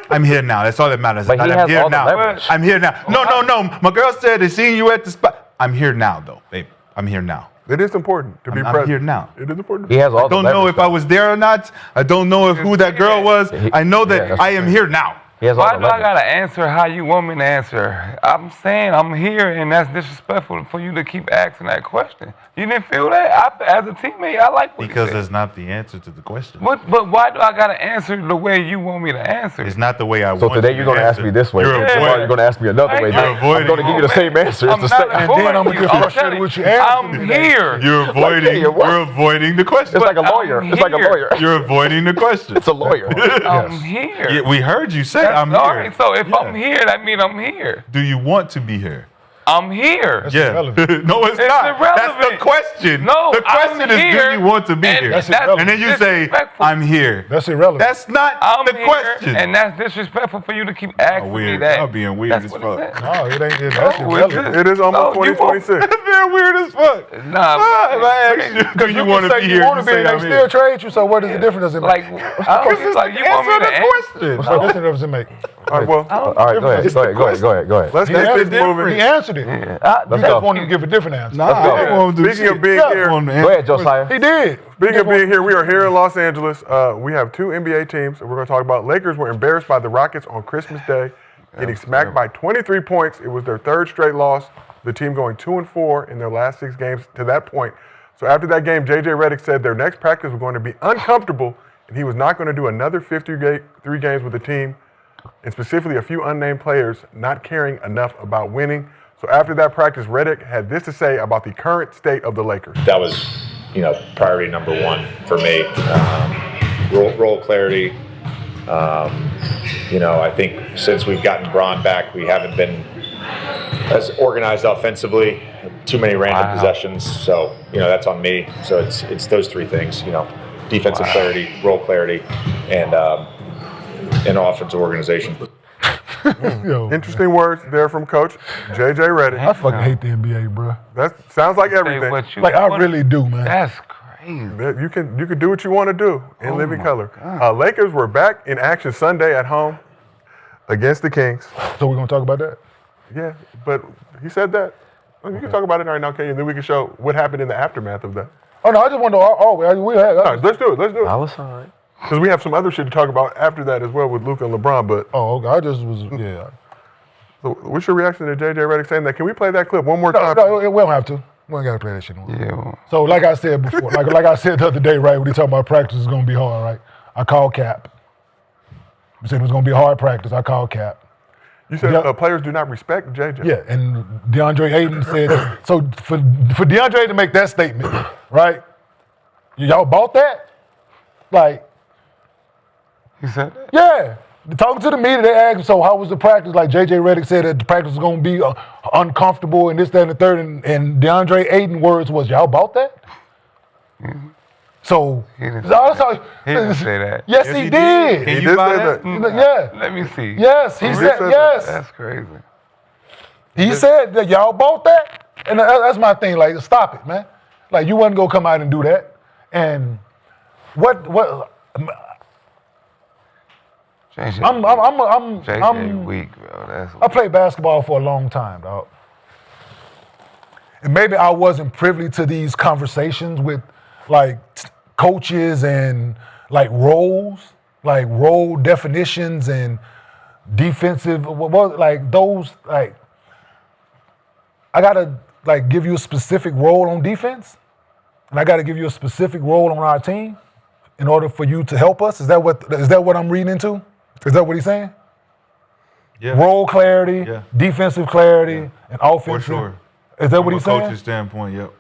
I'm here now. That's all that matters. But he I'm has here all the now. leverage. I'm here now. No. My girl said they seen you at the spot. I'm here now, though, babe. I'm here now. It is important to be I'm present. here now. It is important. To he has all the Don't leverage. know if I was there or not. I don't know if who that girl was. I know Yeah, that that's I am here now. He has all Why the do I leverage. gotta answer how you want me to answer? I'm saying I'm here, and that's disrespectful for you to keep asking that question. You didn't feel that? As a teammate, I like what Because you said. that's not the answer to the question. But why do I gotta answer the way you want me to answer? It's not the way I So want today you you're to gonna ask answer. me this way. You're Tomorrow avoiding. you're gonna ask me another way. You're I'm avoiding. gonna give you the same answer. It's I'm the not same. And then I'm gonna get avoiding you. frustrated I'm with you telling you, asking I'm me that. here. You're avoiding. yeah, what? You're avoiding the question. It's like a I'm lawyer. It's like a here. lawyer. You're avoiding the question. It's a lawyer. I'm here. Yeah, we heard you say That's I'm all here. right. So if Yeah. I'm here, that means I'm here. Do you want to be here? I'm here. That's Yeah. irrelevant. No, it's It's not. That's the irrelevant. question. No, the question I'm is, here, do you want to be and here? That's that's irrelevant. And then you say, disrespectful. I'm here. That's irrelevant. That's not I'm the here, question. and that's disrespectful for you to keep asking me weird. that. Y'all being weird That's as what fuck. it said. No, it ain't. That's No, it's irrelevant. It is almost No, you 2026. That's very weird as fuck. Nah, If I ask you, do you want to say be you here? want You to be, say they I'm still here. trade you. So what is the difference? Does it make? like, I don't, like you want me Answer to the answer? question. What difference does it make? All right, well, All right, go ahead. let's He get answered this moving. He answered it. Let's You go. just wanted to give a different answer. Nah, I don't want to do Speaking of shit. being here, Go ahead, Josiah. He did. Speaking of being here, we are here in Los Angeles. We have two NBA teams, and we're going to talk about Lakers were embarrassed by the Rockets on Christmas Day, getting smacked by 23 points. It was their third straight loss. The team going 2-4 in their last 6 games to that point. So after that game, J.J. Redick said their next practice was going to be uncomfortable, and he was not going to do another 53 games with the team, and specifically a few unnamed players not caring enough about winning. So after that practice, Redick had this to say about the current state of the Lakers. That was, priority number one for me. Role clarity. I think since we've gotten Braun back, we haven't been as organized offensively. Too many random possessions. So, that's on me. So it's those 3 things. Defensive clarity, role clarity, and offensive organization. Yo, Interesting words there from Coach J.J. Redick. I fucking hate the NBA, bro. That sounds like Hey, everything. Like, I really do, man. That's crazy. That you can do what you want to do in living my color. God. Lakers were back in action Sunday at home against the Kings. So we're going to talk about that? Yeah, but he said that. Well, you can talk about it right now, Kenyon, and then we can show what happened in the aftermath of that. Oh, no, I just want to know. We had. All right, let's do it. Dollar sign. Because we have some other shit to talk about after that as well with Luka and LeBron. But Oh, okay. I just was, yeah. so what's your reaction to J.J. Redick saying that? Can we play that clip one more time? No, we don't have to. We ain't got to play that shit no more. Yeah. So, like I said before, like I said the other day, right, when he talking about practice is going to be hard, right? I called Cap. He said it was going to be a hard practice. I called Cap. You said Yeah. players do not respect J.J. Yeah, and DeAndre Ayton said, so for DeAndre to make that statement, right, y'all bought that? Like, He said that? yeah. Talking to the media, they asked him, so how was the practice? Like J.J. Redick said that the practice was going to be uncomfortable and this, that, and the third. And DeAndre Ayton words was, y'all bought that? So, He didn't that's say how- that. He didn't say that. Yes, Yes, he he did. did. Can He you did buy say that? that. Yeah. Let me see. Yes, he said, said yes. That's crazy. He said that y'all bought that, and that's my thing. Like, stop it, man. Like, you wasn't gonna come out and do that. And what? JJ I'm weak, bro. That's I played basketball for a long time, dog. And maybe I wasn't privy to these conversations with like coaches and like role definitions and defensive, like those, like I gotta like give you a specific role on defense, and I gotta give you a specific role on our team in order for you to help us. Is that what I'm reading into? Is that what he's saying? Yeah. Role clarity, Yeah. defensive clarity, and For offensive. sure. Is that what From he's a saying? coach's standpoint, yep.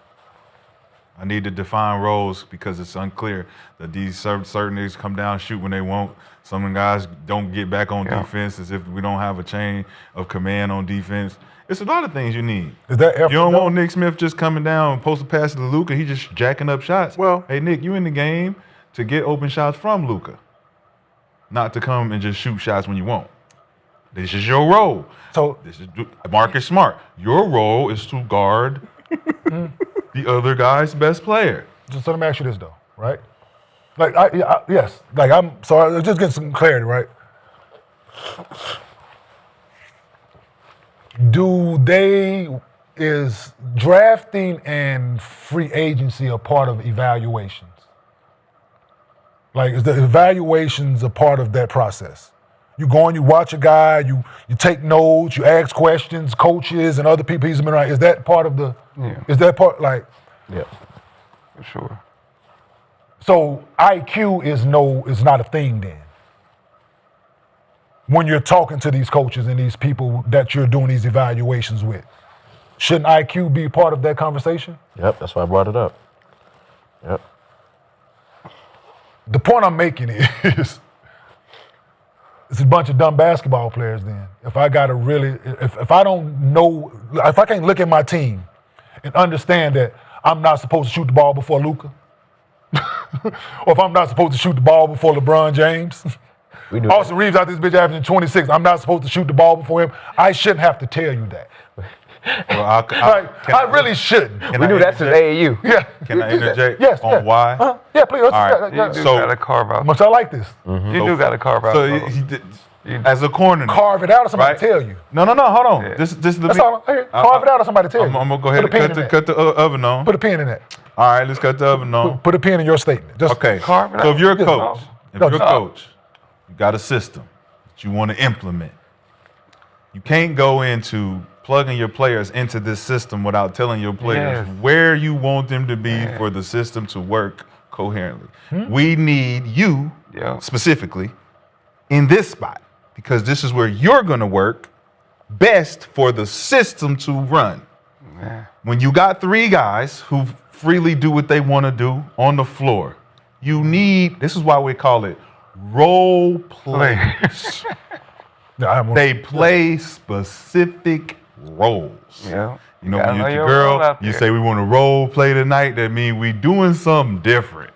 I need to define roles because it's unclear that these certain niggas come down, shoot when they want. Some of the guys don't get back on defense as if we don't have a chain of command on defense. It's a lot of things you need. Is that effort? You don't though? want Nick Smith just coming down and posting passes to Luka. He just jacking up shots. Well- hey, Nick, you in the game to get open shots from Luka, not to come and just shoot shots when you want. This is your role. So This is Marcus Smart. Your role is to guard the other guy's best player. so let me ask you this though, right? Like yes, like I'm sorry, just get some clarity, right? Is drafting and free agency a part of evaluations? Like, is the evaluations a part of that process? You go and you watch a guy, you take notes, you ask questions, coaches and other people he's been around. Is that part of the? Yeah. Is that part like? Yeah. For sure. So IQ is not a thing then. When you're talking to these coaches and these people that you're doing these evaluations with, shouldn't IQ be part of that conversation? Yep, that's why I brought it up. Yep. The point I'm making is, it's a bunch of dumb basketball players then. If I gotta really, if I don't know, if I can't look at my team and understand that I'm not supposed to shoot the ball before Luka, or if I'm not supposed to shoot the ball before LeBron James, We knew Austin Reeves out this bitch averaging 26, I'm not supposed to shoot the ball before him, I shouldn't have to tell you that. Well, I really shouldn't. we knew that since AAU. Yeah. Can I interject Yes, on yeah. why? Yeah, please. All right. You do So- gotta carve out. Much I like this. You do gotta carve out. So those. as a corner. Carve it out or somebody Right? tell you. No, hold on. Yeah. This is the That's all. Here, carve it out or somebody tell you. I'm gonna go ahead Put a pin and in that. cut the oven on. Put a pin in that. All right, let's cut the oven on. Put a pin in your statement. Just Okay. Carve it So out. if you're a Just- coach, No, just- you got a system that you want to implement. You can't go into plugging your players into this system without telling your players Yes. where you want them to be for the system to work coherently. We need you Yeah. specifically in this spot because this is where you're going to work best for the system to run. Yeah. When you got three guys who freely do what they want to do on the floor, you need, this is why we call it role players. They play specific roles. Yeah. You know, gotta when you're know your your role girl, out you there. say we want to role play tonight, that means we doing something different.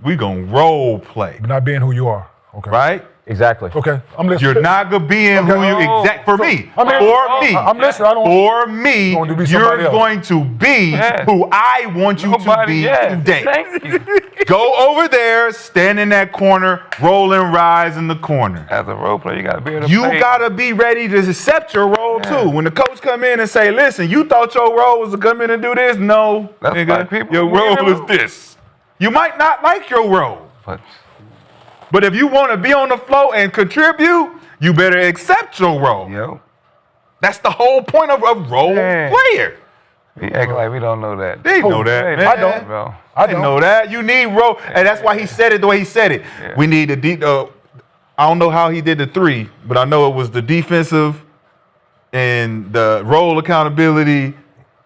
We gonna role play, Not being who you are. Okay. right? Exactly. Okay. I'm listening. You're not gonna be in who you exact for me. I mean, For me. I'm listening. I don't. For me, You want to be you're somebody else. going to be Yes. who I want you to be today. Thank you. Go over there, stand in that corner, roll and rise in the corner. As a role player, you gotta be able to You play. gotta be ready to accept your role Yeah. too. When the coach come in and say, "Listen, you thought your role was to come in and do this." No, That's nigga, why people your win role and is lose. this. You might not like your role, But but if you want to be on the floor and contribute, you better accept your role. yo, That's the whole point of a role Yeah. player. we act like we don't know that. They know that, Hey, man. I don't. bro. I They don't. know that. You need role, and that's why he said it the way he said it. Yeah. We need a deep. I don't know how he did the three, but I know it was the defensive and the role accountability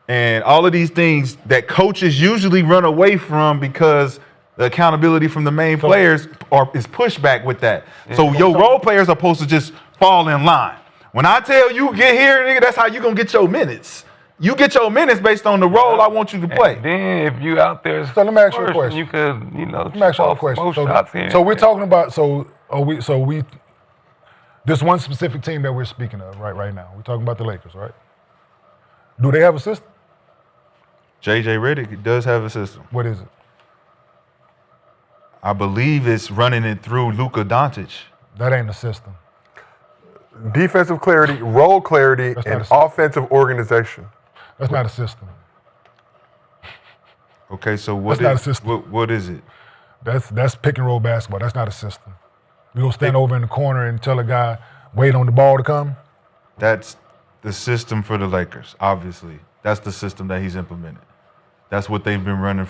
and all of these things that coaches usually run away from because the accountability from the main players is pushback with that. So your role players are supposed to just fall in line. When I tell you get here, nigga, that's how you gonna get your minutes. You get your minutes based on the role I want you to play. And then if you out there, So let me ask you a first, question. You could, Let me ask you a question. Most shots here. So we're talking about this one specific team that we're speaking of right now. We're talking about the Lakers, right? Do they have a system? JJ Redick does have a system. What is it? I believe it's running it through Luka Doncic. That ain't a system. Defensive clarity, role clarity, That's not and a system. offensive organization. That's not a system. Okay, so That's not a system. what is it? That's pick and roll basketball. That's not a system. You don't stand over in the corner and tell a guy, wait on the ball to come. That's the system for the Lakers, obviously. That's the system that he's implemented. That's what they've been running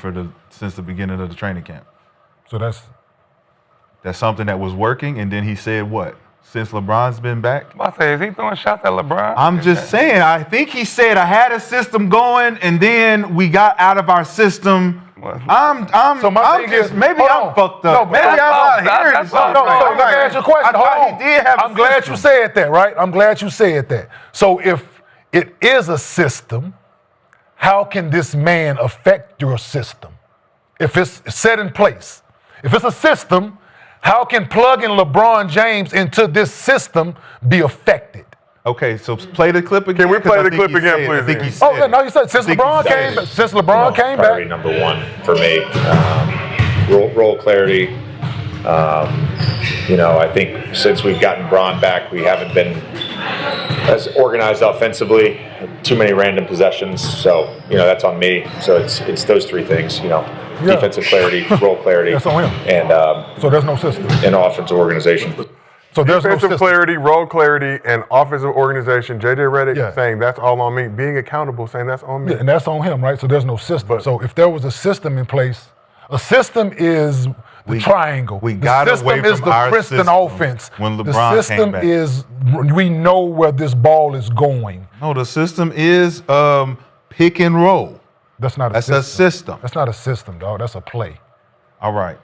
since the beginning of the training camp. So that's something that was working, and then he said what? Since LeBron's been back? I say, is he throwing shots at LeBron? I'm just saying, I think he said I had a system going, and then we got out of our system. Well, So my thing is, maybe hold I'm on. fucked No, up. but Maybe I'm not that's- hearing that's something. No, so let me ask you a question. I thought Hold on. he did have a I'm glad system. you said that, right? I'm glad you said that. So if it is a system, how can this man affect your system? If it's set in place. If it's a system, how can plugging LeBron James into this system be affected? Okay, so play the clip again. Can we 'cause play I the think clip he again, said- please, I think he Ian? said Oh, yeah, no, you said since I think LeBron he said came, it. since LeBron came Priority back. number one for me. Role clarity. I think since we've gotten Braun back, we haven't been as organized offensively. Too many random possessions. So that's on me. So it's those three things. Defensive clarity, role clarity, That's on him. and So there's no system. offensive organization. So there's no Defensive system. clarity, role clarity, and offensive organization. JJ Redick Yeah. saying that's all on me. Being accountable, saying that's on me. Yeah, and that's on him, right? So there's no system. But- So if there was a system in place, a system is the triangle. we the got system away is from the our Princeton system offense. when the LeBron came system back. is we know where this ball is going. No, the system is pick and roll. That's not a That's system. a system. That's not a system, dog. That's a play. All right.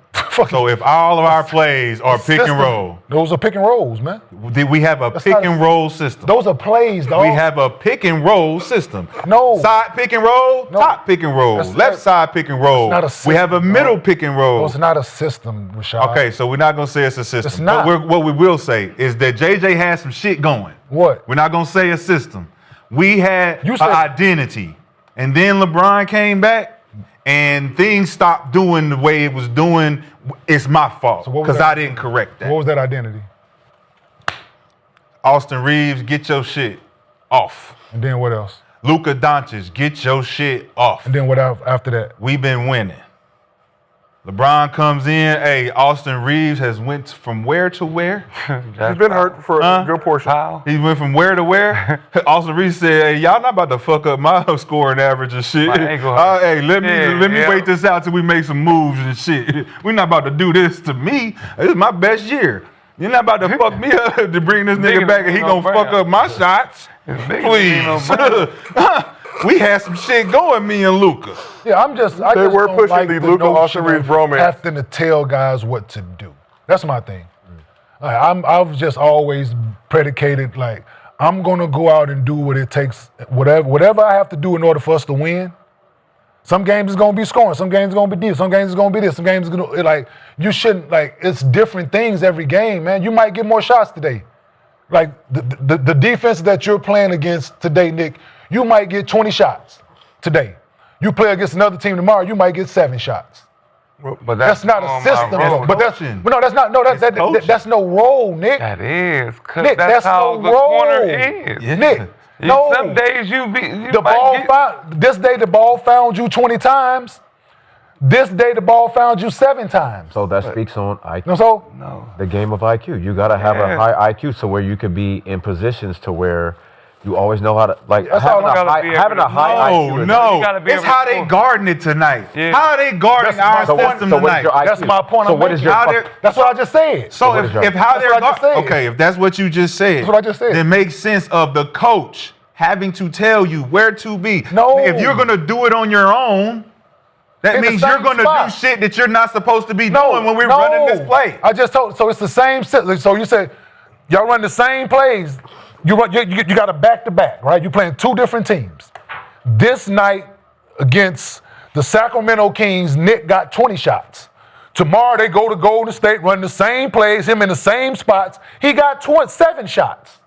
So if all of our plays are pick System. and roll, Those are pick and rolls, man. we have a pick not a- and roll system. Those are plays, dog. We have a pick and roll system. No. Side pick and roll, No. top pick and roll, That's left not- side pick and roll. not a We have a system, middle dog. pick and roll. It's not a system, Rashad. Okay, so we're not gonna say it's a system. It's not. But what we will say is that JJ has some shit going. What? We're not gonna say a system. We had You an said- identity, and then LeBron came back, and things stopped doing the way it was doing. It's my fault So what was because that? I didn't correct that. What was that identity? Austin Reeves, get your shit off. And then what else? Luka Doncic, get your shit off. And then what after that? We've been winning. LeBron comes in. Hey, Austin Reeves has went from where to where? He's been hurt for a good portion. He went from where to where? Austin Reeves said, "Hey, y'all not about to fuck up my scoring average and shit. Hey, let me wait this out till we make some moves and shit. We're not about to do this to me. This is my best year. You're not about to fuck me up to bring this nigga back and he gonna fuck up my shots. Please." We had some shit going, me and Luka. Yeah, I just were don't pushing like the the Luka notion Austin Reeves of bromance. having to tell guys what to do. That's my thing. I've just always predicated like I'm gonna go out and do what it takes, whatever I have to do in order for us to win. Some games is gonna be scoring, some games is gonna be this, some games is gonna be this, some games is gonna like you shouldn't like it's different things every game, man. You might get more shots today. Like the defense that you're playing against today, Nick, you might get 20 shots today. You play against another team tomorrow, you might get 7 shots. But That's not a system, though. But that's no role, Nick. That is, cause Nick, that's how no the role. corner is. Yeah. Nick, no. Some days you This day the ball found you 20 times. This day the ball found you 7 times. So that speaks on IQ. No. The game of IQ. You gotta have a high IQ so where you can be in positions to where you always know how to having a high IQ. No, it's how they guarding it tonight. Yeah. How are they guarding our system tonight? That's my point. So what is your? That's what I just said. So if how they're guarding, okay, if that's what you just said, that's what I just said. Then makes sense of the coach having to tell you where to be. No. If you're gonna do it on your own, that In the means you're same gonna spot. do shit that you're not supposed to be doing when we're running this play. I just told. So it's the same. So you said y'all run the same plays. You got a back-to-back, right? You're playing 2 different teams. This night against the Sacramento Kings, Nick got 20 shots. Tomorrow they go to Golden State, run the same plays, him in the same spots. He got 27 shots.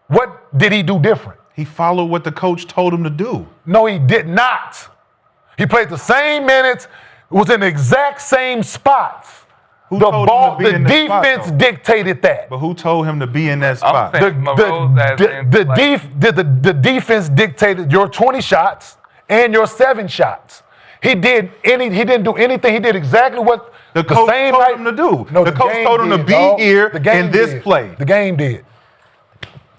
What did he do different? He followed what the coach told him to do. No, he did not. He played the same minutes, was in the exact same spots. Who told him to be The in that spot, defense though? dictated that. But who told him to be in that spot? The defense dictated your 20 shots and your 7 shots. He didn't do anything. He did exactly what the coach same told night, him to do. No, the coach told him to be here in this play. The game did.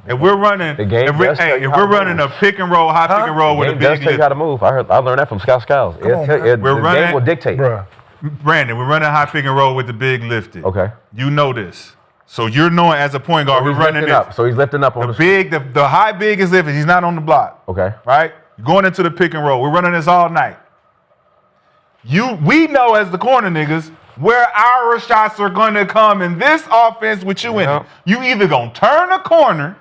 If we're running, The game does tell you if how we're to running a move. pick and roll, high pick and roll with a Game does big tell you how to move. I learned that from Scott Skiles. on, man. The We're running- game will dictate. Bruh. Brandon, we're running high pick and roll with the big lifted. Okay. You know this. So you're knowing as a point guard, we're He's running lifting this. up. So he's lifting up on The the big, the high big is lifted. He's not on the block. Okay. Right? Going into the pick and roll. We're running this all night. We know as the corner niggas where our shots are going to come in this offense with you in it. You either going to turn a corner,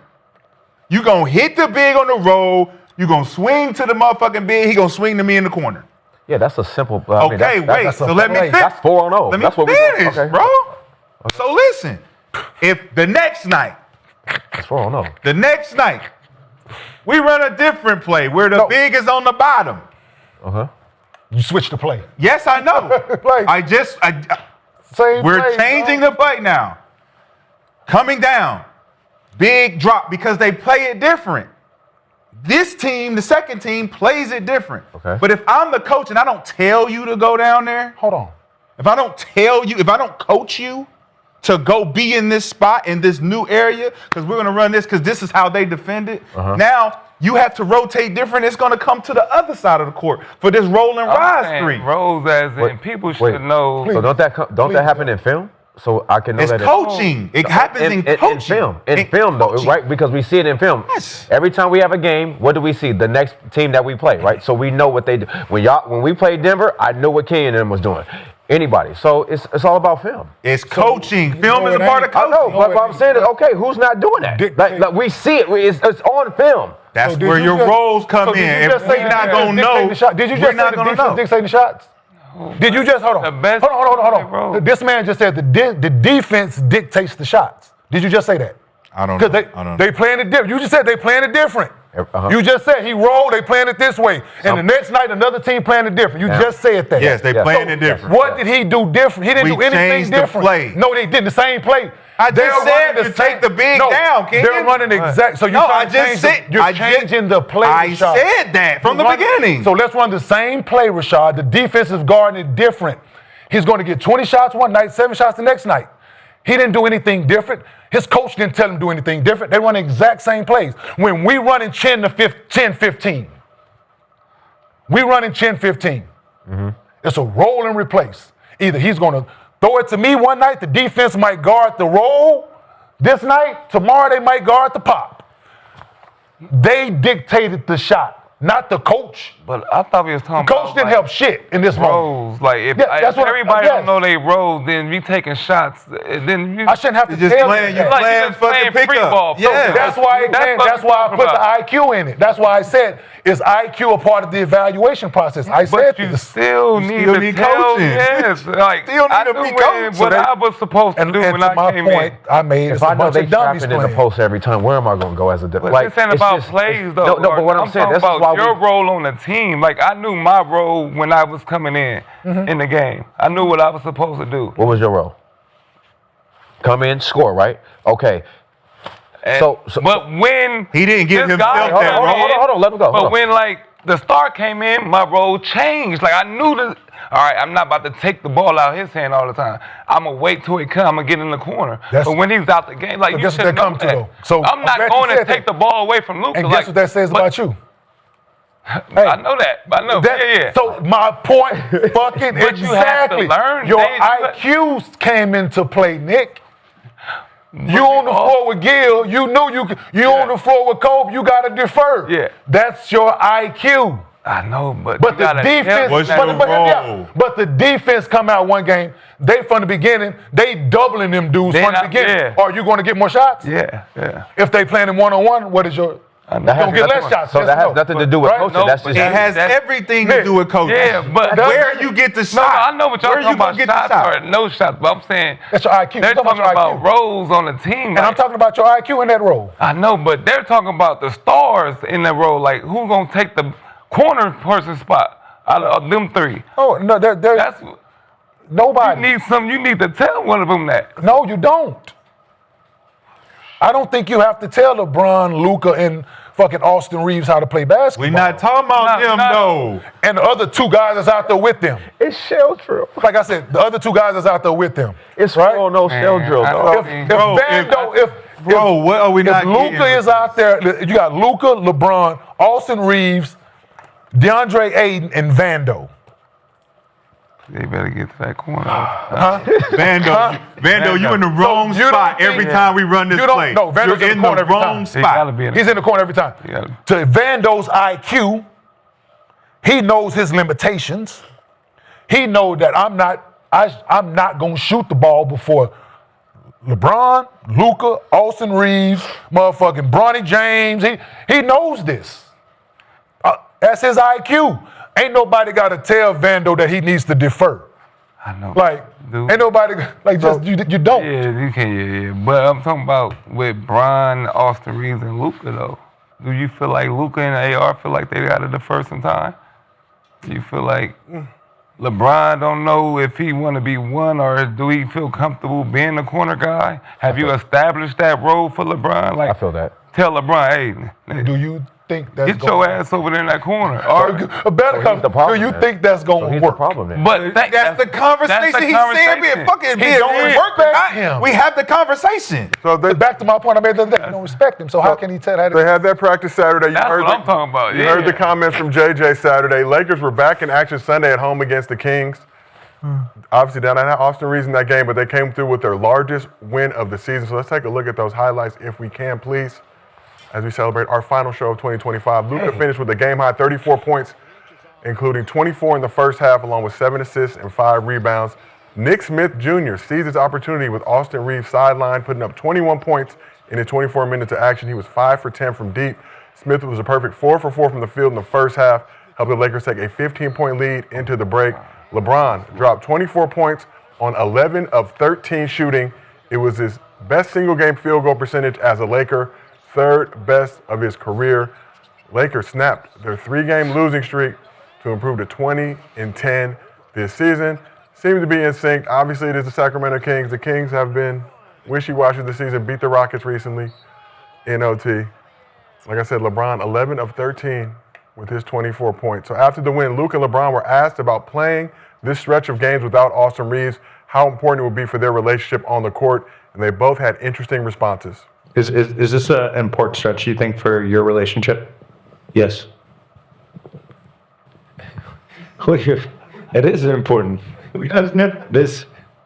you going to hit the big on the roll, you going to swing to the motherfucking big, he going to swing to me in the corner. Yeah, that's a simple. Okay, wait. So let me finish. That's 4-0. Let me That's what finish, okay. bro. So listen, if the next night, That's 4-0. the next night, we run a different play where the big is on the bottom. You switched the play. Yes, I know. Like, same We're play, changing bro. the play now. Coming down, big drop because they play it different. This team, the second team, plays it different. Okay. But if I'm the coach and I don't tell you to go down there, Hold on. if I don't tell you, if I don't coach you to go be in this spot, in this new area, because we're going to run this because this is how they defend it, now you have to rotate different. It's going to come to the other side of the court for this roll and rise three. Rolls as in people should know. So don't that happen in film? So I can know It's that coaching. It happens in coaching. film. In film, though, coaching. right? Because we see it in film. Yes. Every time we have a game, what do we see? The next team that we play, right? So we know what they do. When we played Denver, I know what Kenyon and them was doing. Anybody. So it's all about film. It's coaching. Film is a part of I coaching. know, but what I'm saying is, okay, who's not doing that? Like we see it. It's on film. That's where your roles come in. If we're not going to know, Did you we're just say not the going to defense know. dictating the shots? Did you just, hold on. Hold on. This man just said the defense dictates the shots. Did you just say that? I don't know. Because they playing it different. You just said they playing it different. You just said he rolled, they playing it this way. And the next night, another team playing it different. You just said that. Yes, they playing it different. What did he do different? He didn't do anything changed the different. play. No, they did the same play. I just said to take the big down, Kenyon. They're running exact. So you're changing the play, Rashad. I said that from the beginning. So let's run the same play, Rashad. The defensive guard is different. He's going to get 20 shots one night, 7 shots the next night. He didn't do anything different. His coach didn't tell him to do anything different. They run the exact same plays. When we run in 10-15, we run in 10-15. It's a roll and replace. Either he's going to throw it to me one night, the defense might guard the roll. This night, tomorrow they might guard the pop. They dictated the shot, not the coach. But I thought we was talking The coach about didn't help shit in this moment. roles. Like if, that's if what everybody yes. don't know they roles, then we taking shots. Then you, I shouldn't have to just tell playing, you. you that. playing fucking free pickup. ball. Yeah. That's why I put the IQ in it. That's why I said, is IQ a part of the evaluation process? I said But you this. still need to need tell, coaching. yes. Like, Still need I to knew be when- coached. what I was supposed to And do when to I my came point, in. I made it's If I a know bunch they of dummies trapping in the playing. post every time, where am I going to go as a But like? this ain't it's about just- plays, though. No, but what I'm saying, talking this is about why your role on the team. Like, I knew my role when I was coming in the game. I knew what I was supposed to do. What was your role? Come in, score, right? Okay. And- So- but when He didn't give this himself guy that come role. in- Hold on, let him go. But Hold on. when like the star came in, my role changed. Like I knew that. All right, I'm not about to take the ball out of his hand all the time. I'm gonna wait till he come. I'm gonna get in the corner. That's- But when he's out the game, like So you guess what should that know come to, that. though? So I'm I'm not glad you going to said take that. the ball away from Luka. And guess what that says about you? I know that. I know. Yeah. So my point, fucking But you have to exactly. learn, Your Dave. IQs came into play, Nick. You on the floor with Gil. You knew you on the floor with Kobe. You gotta defer. Yeah. That's your IQ. I know, but But you the gotta defense, help that. but the defense come out one game. They from the beginning, they doubling them dudes They from the not- beginning. yeah. Are you going to get more shots? Yeah. If they playing in 1-on-1, what is your? know. That has Don't get less nothing- shots. So yes that or has no? nothing to do with Right? coaching. No, That's but just It has That's- everything to do with coaching. Yeah, but where you get the No, shot. I know what y'all Where talking you gonna about get the shots shot? or no shots, but I'm saying That's your IQ. they're I'm talking talking about about your IQ. roles on the team. And I'm like- talking about your IQ in that role. I know, but they're talking about the stars in that role. Like, who's gonna take the corner person spot out of them three? Oh no, there That's you nobody. You need to tell one of them that. No, you don't. I don't think you have to tell LeBron, Luka, and fucking Austin Reeves how to play basketball. We're not talking about them, though. And the other two guys that's out there with them. it's shell drill. Like I said, the other two guys that's out there with them. It's right. full no shell Man, drill, I dog. thought- Bro, what are we not If Luka getting? is out there, you got Luka, LeBron, Austin Reeves, DeAndre Ayton, and Vando. They better get to that corner. Vando, you in the wrong you don't spot think- every time we run this You don't- play. no, Vando's You're in the corner every wrong time. He gotta spot. be in He's in the corner every time. Yeah. To Vando's IQ, he knows his limitations. He knows that I'm not gonna shoot the ball before LeBron, Luka, Austin Reeves, motherfucking Bronny James. He knows this. That's his IQ. Ain't nobody got to tell Vando that he needs to defer. I know. Like, Dude. ain't nobody like just you don't. Yeah, you can. Yeah. But I'm talking about with Bron, Austin Reeves, and Luka though. Do you feel like Luka and AR feel like they got to defer some time? Do you feel like LeBron don't know if he want to be one, or do he feel comfortable being the corner guy? Have you established that role for LeBron? Like, I feel that. tell LeBron, hey, Do you think that's get your ass over there in that corner. Or, a better So he's the do problem you then. think that's So gonna he's the work? problem then. but That's the conversation he's saying. It fucking He be don't work or not. respect him. We have the conversation. So they, Back to my point I made the other day. You don't respect him, so how can he tell that? they had that practice Saturday. You That's heard what I'm talking about. You Yeah. heard the comments from JJ Saturday. Lakers were back in action Sunday at home against the Kings. Obviously, down at Austin Reeves in that game, but they came through with their largest win of the season. So let's take a look at those highlights if we can, please, as we celebrate our final show of 2025. Luka finished with a game-high 34 points, including 24 in the first half, along with 7 assists and 5 rebounds. Nick Smith Jr. seized his opportunity with Austin Reeves sideline, putting up 21 points in his 24 minutes of action. He was 5 for 10 from deep. Smith was a perfect 4 for 4 from the field in the first half, helped the Lakers take a 15-point lead into the break. LeBron dropped 24 points on 11 of 13 shooting. It was his best single-game field goal percentage as a Laker, third best of his career. Lakers snapped their 3-game losing streak to improve to 20-10 this season. Seems to be in sync. Obviously, it is the Sacramento Kings. The Kings have been wishy-washy this season. Beat the Rockets recently in OT. Like I said, LeBron 11 of 13 with his 24 points. So after the win, Luka and LeBron were asked about playing this stretch of games without Austin Reeves, how important it would be for their relationship on the court, and they both had interesting responses. Is this an important stretch, you think, for your relationship? Yes. It is important. This.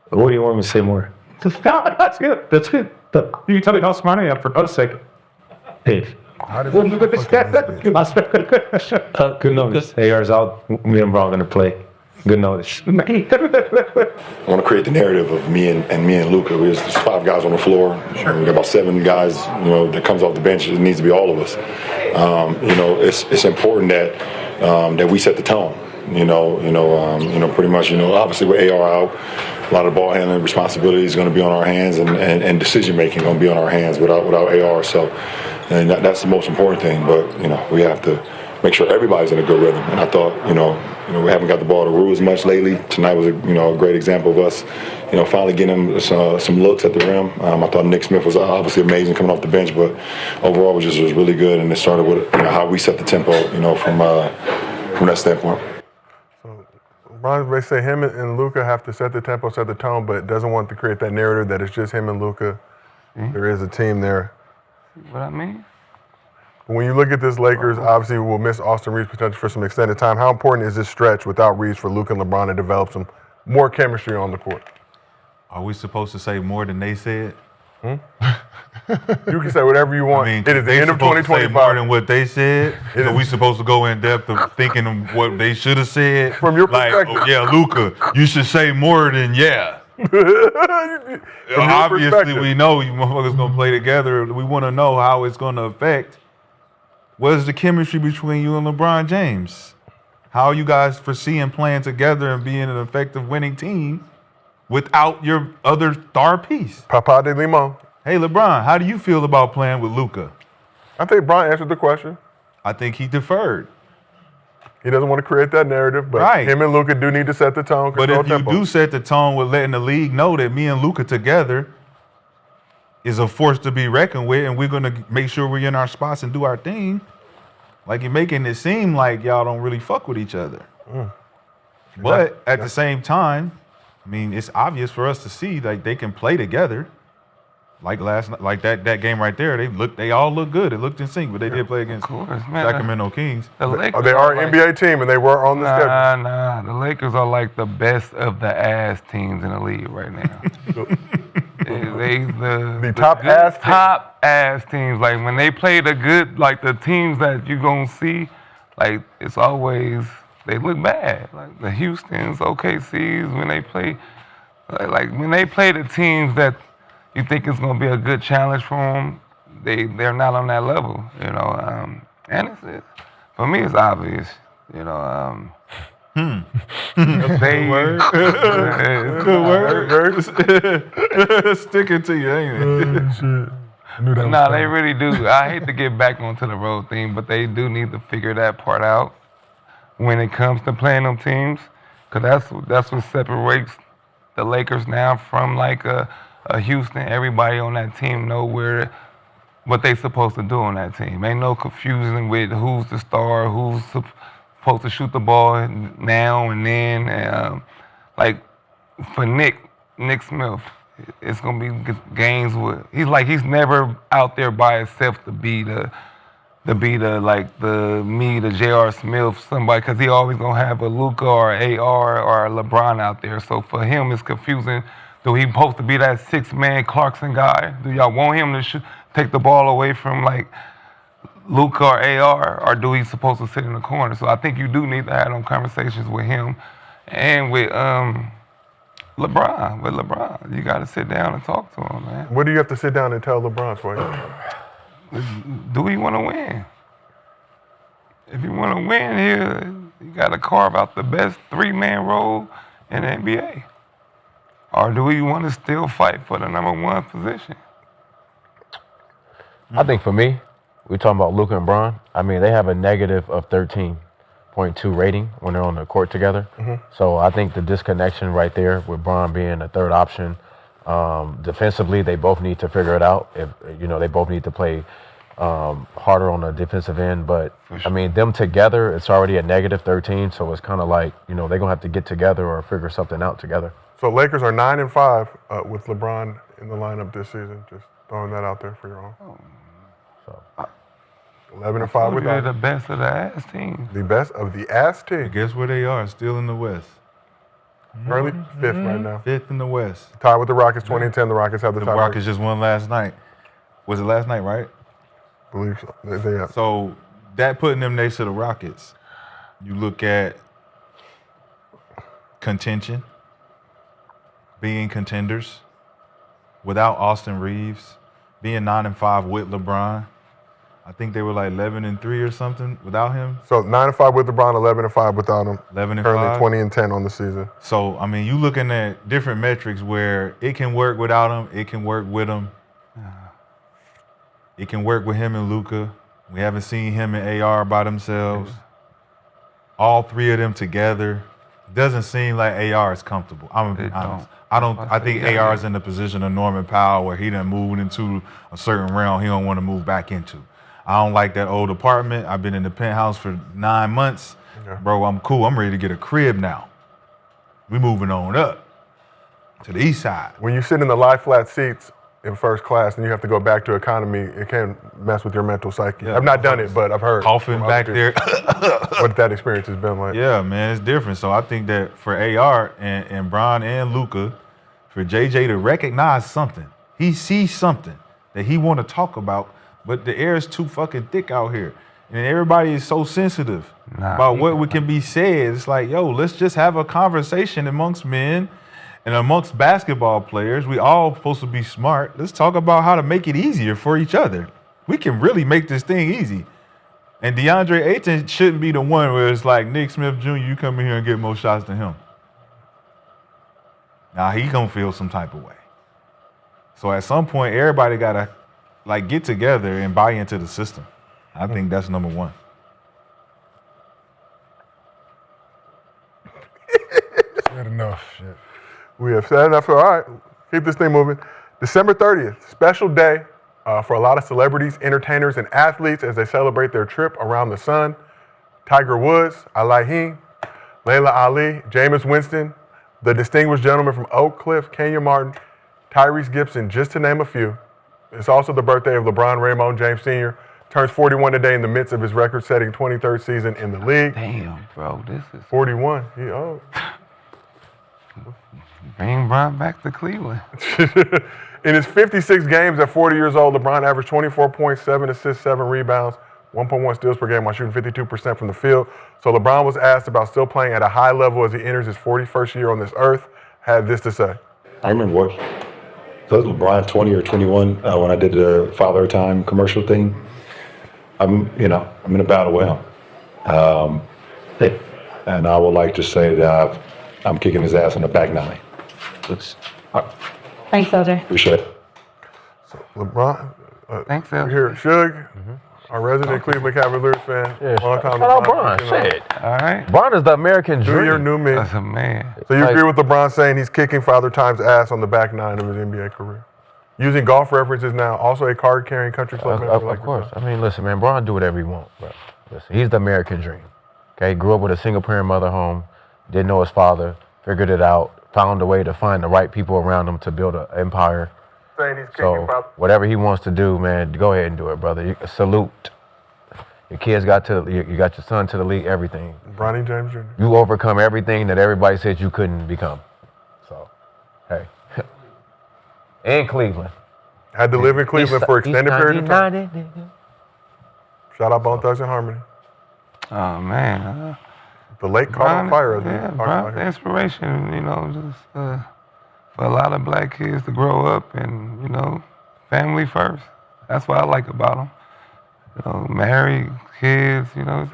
What do you want me to say more? That's good. That's good. You tell me how smart I am, for God's sake. Hey. Good notice. AR's out. Me and Bron gonna play. Good notice. I want to create the narrative of me and Luka. There's 5 guys on the floor. Sure. We got about 7 guys, that comes off the bench. It needs to be all of us. It's important that we set the tone. Pretty much. Obviously with AR out, a lot of ball handling responsibility is going to be on our hands, and decision making going to be on our hands without AR. So, and that's the most important thing. But we have to make sure everybody's in a good rhythm. And I thought, we haven't got the ball to Rue as much lately. Tonight was a great example of us, finally getting some looks at the rim. I thought Nick Smith was obviously amazing coming off the bench, but overall was really good. And it started with how we set the tempo, from that standpoint. So, Ron, they say him and Luka have to set the tempo, set the tone, but doesn't want to create that narrative that it's just him and Luka. Mm-hmm. There is a team there. What I mean? When you look at this Lakers, obviously we'll miss Austin Reeves potentially for some extended time. How important is this stretch without Reeves for Luka and LeBron to develop some more chemistry on the court? Are we supposed to say more than they said? You can say whatever you want. It is the end of 2025. Say more than what they said. Are we supposed to go in depth of thinking of what they should have said? From your perspective. Oh, yeah, Luka, you should say more than yeah. Obviously, we know you motherfuckers gonna play together. We want to know how it's gonna affect. What is the chemistry between you and LeBron James? How you guys foreseeing playing together and being an effective winning team without your other star piece? Papa de Limon. Hey, LeBron, how do you feel about playing with Luka? I think Bron answered the question. I think he deferred. He doesn't want to create that narrative, but him and Luka do need to set the tone. But if you do set the tone with letting the league know that me and Luka together is a force to be reckoned with, and we're going to make sure we're in our spots and do our thing, like you're making it seem like y'all don't really fuck with each other. But at the same time, it's obvious for us to see like they can play together. Like last night, like that game right there, they all look good. It looked in sync, but they did play against Sacramento Kings. The Lakers they are an NBA team, and they were on the schedule. Nah. The Lakers are like the best of the ass teams in the league right now. the top ass teams. Like when they play the good, like the teams that you gonna see, like it's always they look bad. Like the Houston's, OKC's when they play, like when they play the teams that you think it's gonna be a good challenge for them, they're not on that level, And it's for me, it's obvious, Good word. Sticking to you, ain't it? Shit. Nah, they really do. I hate to get back onto the road thing, but they do need to figure that part out when it comes to playing them teams, because that's what separates the Lakers now from like a Houston. Everybody on that team know what they supposed to do on that team. Ain't no confusion with who's the star, who's supposed to shoot the ball now and then. Like for Nick Smith, it's gonna be games with he's never out there by himself to be the J.R. Smith, somebody, because he always gonna have a Luka or AR or a LeBron out there. So for him, it's confusing. Do he supposed to be that 6-man Clarkson guy? Do y'all want him to take the ball away from like Luka or AR, or do he supposed to sit in the corner? So I think you do need to have them conversations with him and with LeBron. With LeBron, you got to sit down and talk to him, man. What do you have to sit down and tell LeBron for? Do we want to win? If you want to win here, you got to carve out the best 3-man role in the NBA. Or do we want to still fight for the number 1 position? I think for me, we're talking about Luka and Bron. They have a negative of 13.2 rating when they're on the court together. Mm-hmm. So I think the disconnection right there with Bron being a third option, Defensively, they both need to figure it out. If they both need to play harder on the defensive end. But I mean, them together, it's already a -13. So it's kind of like they're gonna have to get together or figure something out together. So Lakers are 9-5 with LeBron in the lineup this season. Just throwing that out there for your own. So 11-5 with They're the best of the ass team. the best of the ass team. Guess where they are? Still in the West. Currently 5th right now. 5th in the West. Tied with the Rockets, 20-10. The Rockets have the The tie. Rockets just won last night. Was it last night, right? I believe so. They have. So that putting them next to the Rockets. You look at contention, being contenders, without Austin Reeves, being 9-5 with LeBron. I think they were like 11-3 or something without him. So 9-5 with LeBron, 11-5 without him. 11-5. Currently 20-10 on the season. So I mean, you looking at different metrics where it can work without him, it can work with him. It can work with him and Luka. We haven't seen him and AR by themselves. All three of them together. Doesn't seem like AR is comfortable. I'm gonna be honest. I think AR is in the position of Norman Powell where he done moved into a certain realm he don't want to move back into. I don't like that old apartment. I've been in the penthouse for 9 months. Okay. Bro, I'm cool. I'm ready to get a crib now. We moving on up to the east side. When you sit in the lie flat seats in first class and you have to go back to economy, it can mess with your mental psyche. Yeah, I've not done it, but I've heard. Coughing from other back people there. what that experience has been like. Yeah, man, it's different. So I think that for AR and Bron and Luka, for JJ to recognize something, he sees something that he want to talk about, but the air is too fucking thick out here. And everybody is so sensitive about what can be said. It's like, yo, let's just have a conversation amongst men and amongst basketball players. We all supposed to be smart. Let's talk about how to make it easier for each other. We can really make this thing easy. And DeAndre Ayton shouldn't be the one where it's like, Nick Smith Jr., you come in here and get more shots than him. Now he gonna feel some type of way. So at some point, everybody gotta get together and buy into the system. I think that's number one. Said enough. Shit. We have said enough. All right, keep this thing moving. December 30th, special day for a lot of celebrities, entertainers, and athletes as they celebrate their trip around the sun. Tiger Woods, Alain, Layla Ali, Jameis Winston, the distinguished gentleman from Oak Cliff, Kenyon Martin, Tyrese Gibson, just to name a few. It's also the birthday of LeBron Raymond James Sr., turns 41 today in the midst of his record-setting 23rd season in the league. Damn, bro, this is 41, he old. Bring Bron back to Cleveland. In his 56 games at 40 years old, LeBron averaged 24 points, 7 assists, 7 rebounds, 1.1 steals per game while shooting 52% from the field. So LeBron was asked about still playing at a high level as he enters his 41st year on this earth. Had this to say. I remember what, so it was LeBron 20 or 21 when I did the Father Time commercial thing. I'm in a battle with him. And I would like to say that I'm kicking his ass in the back nine. Thanks, LJ. Appreciate it. So LeBron, Thanks, we're LJ. here, Suge, our resident Cleveland Cavaliers fan. Yeah, long time shout out Bron. Shit. All right. Bron is the American New year, dream. new me. That's a man. So you Like- agree with LeBron saying he's kicking Father Time's ass on the back nine of his NBA career? Using golf references now, also a card-carrying country club member like Of course. yourself. I mean, listen, man, Bron do whatever he wants, bro. Listen, he's the American dream. Okay, grew up with a single-parent mother home, didn't know his father, figured it out, found a way to find the right people around him to build an empire. Saying he's kicking So Father. whatever he wants to do, man, go ahead and do it, brother. Salute. Your kids you got your son to the league, everything. Bronny James Jr. You overcome everything that everybody said you couldn't become. So, hey. And Cleveland. Had to live in Cleveland for an extended period of time. United. Shout out Bone Thugs and Harmony. Oh, man. The lake caught on fire. As we Yeah, talked about Bron, the here. inspiration, just for a lot of black kids to grow up and, family first. That's what I like about them. Married, kids, you don't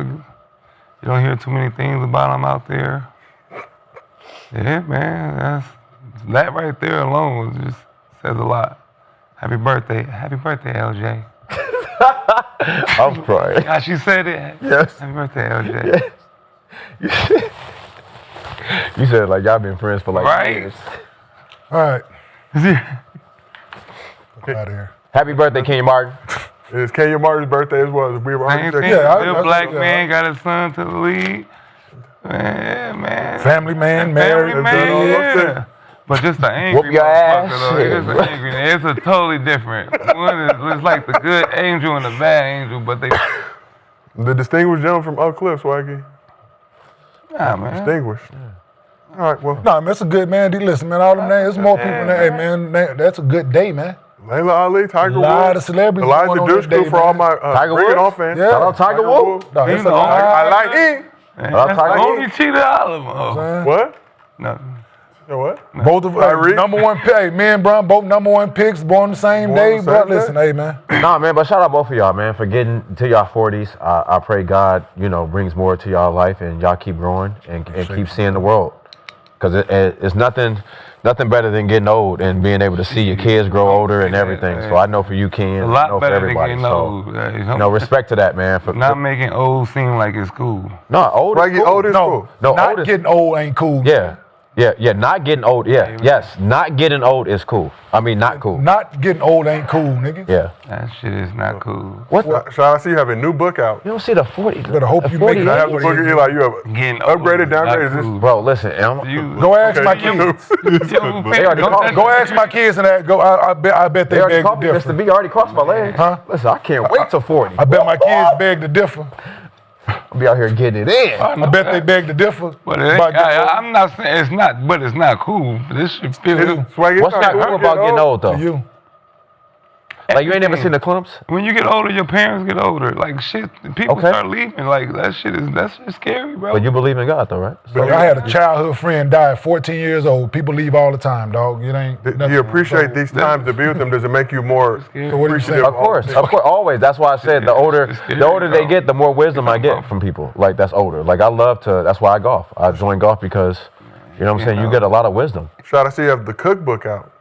hear too many things about them out there. Yeah, man, that right there alone just says a lot. Happy birthday, LJ. I'm crying. Yeah, she said it. Yes. Happy birthday, LJ. You said like y'all been friends for like Right. years. All right. Fuck out of here. Happy birthday, Kenyon Martin. It's Kenyon Martin's birthday as well. We were already Same checking. thing. Yeah, Real black man got his son to the league. Man. Family man, married. Family man, yeah. But just the angry Whoop your ass. motherfucker, though. It is an angry. It's a totally different. One is it's like the good angel and the bad angel, but they. The distinguished gentleman from Oak Cliff, Swaggy. Nah, man. Distinguished. All right, well, Nah, man, that's a good man. Listen, man, all them names, there's more people than that. Hey, man, that's a good day, man. Layla Ali, Tiger A lot Woods, of celebrities Elijah going on Dushku that day, for all man. my Tiger Bring It Woods? On fans. Yeah. Shout out Tiger Woods. No, it's He's a the lot. I like him. Man, I'll that's tell the you. only cheater out of them. What? No. You know what? Both of us, Kyrie? number one pick. Hey, me and Bron, both number one picks, born the same Born day, the bro. same day? Listen, hey, man. Nah, man, but shout out both of y'all, man, for getting to y'all 40s. I pray God, brings more to y'all life and y'all keep growing and keep seeing the world. Because it's nothing better than getting old and being able to see your kids grow older and everything. So I know for you, Ken. A I lot know for better than everybody. getting So, old. respect to that, man. Not making old seem like it's cool. No, old is Swaggy, cool. old is No, cool. No, not old is- getting old ain't cool. Yeah, not getting old. Yeah, yes, not getting old is cool. I mean, not cool. Not getting old ain't cool, nigga. Yeah. That shit is not cool. What the? Shall I see you have a new book out? You don't see the 40. Better hope you make it. I have the book of Eli. You have Getting old upgraded, is not downgraded. Is this? cool. Bro, listen. Go ask my Okay, kids. They already called Go ask my kids and that. Go. I bet they They already beg to called me. Mr. differ. B already crossed my legs. Huh? Listen, I can't wait till 40. I bet my kids beg to differ. I'll be out here getting it in. I bet they beg to differ. But it ain't, about getting old. I'm not saying it's not, but it's not cool. This shit feel. Swaggy, What's not cool about getting old, though? To you. Like, you ain't never seen the clumps? When you get older, your parents get older. Like shit, people Okay. start leaving. Like that shit scary, bro. But you believe in God, though, right? But I had a childhood friend die at 14 years old. People leave all the time, dog. It ain't. Do nothing. you appreciate these times to be with them? Does it make you more So what are you saying? appreciative? Of course, always. That's why I said the older they bro. get, the more wisdom I get from people. Like, that's older. Like, I love to, that's why I golf. I joined golf because, you know what I'm saying, you get a lot of wisdom. Shout out to you have the cookbook out.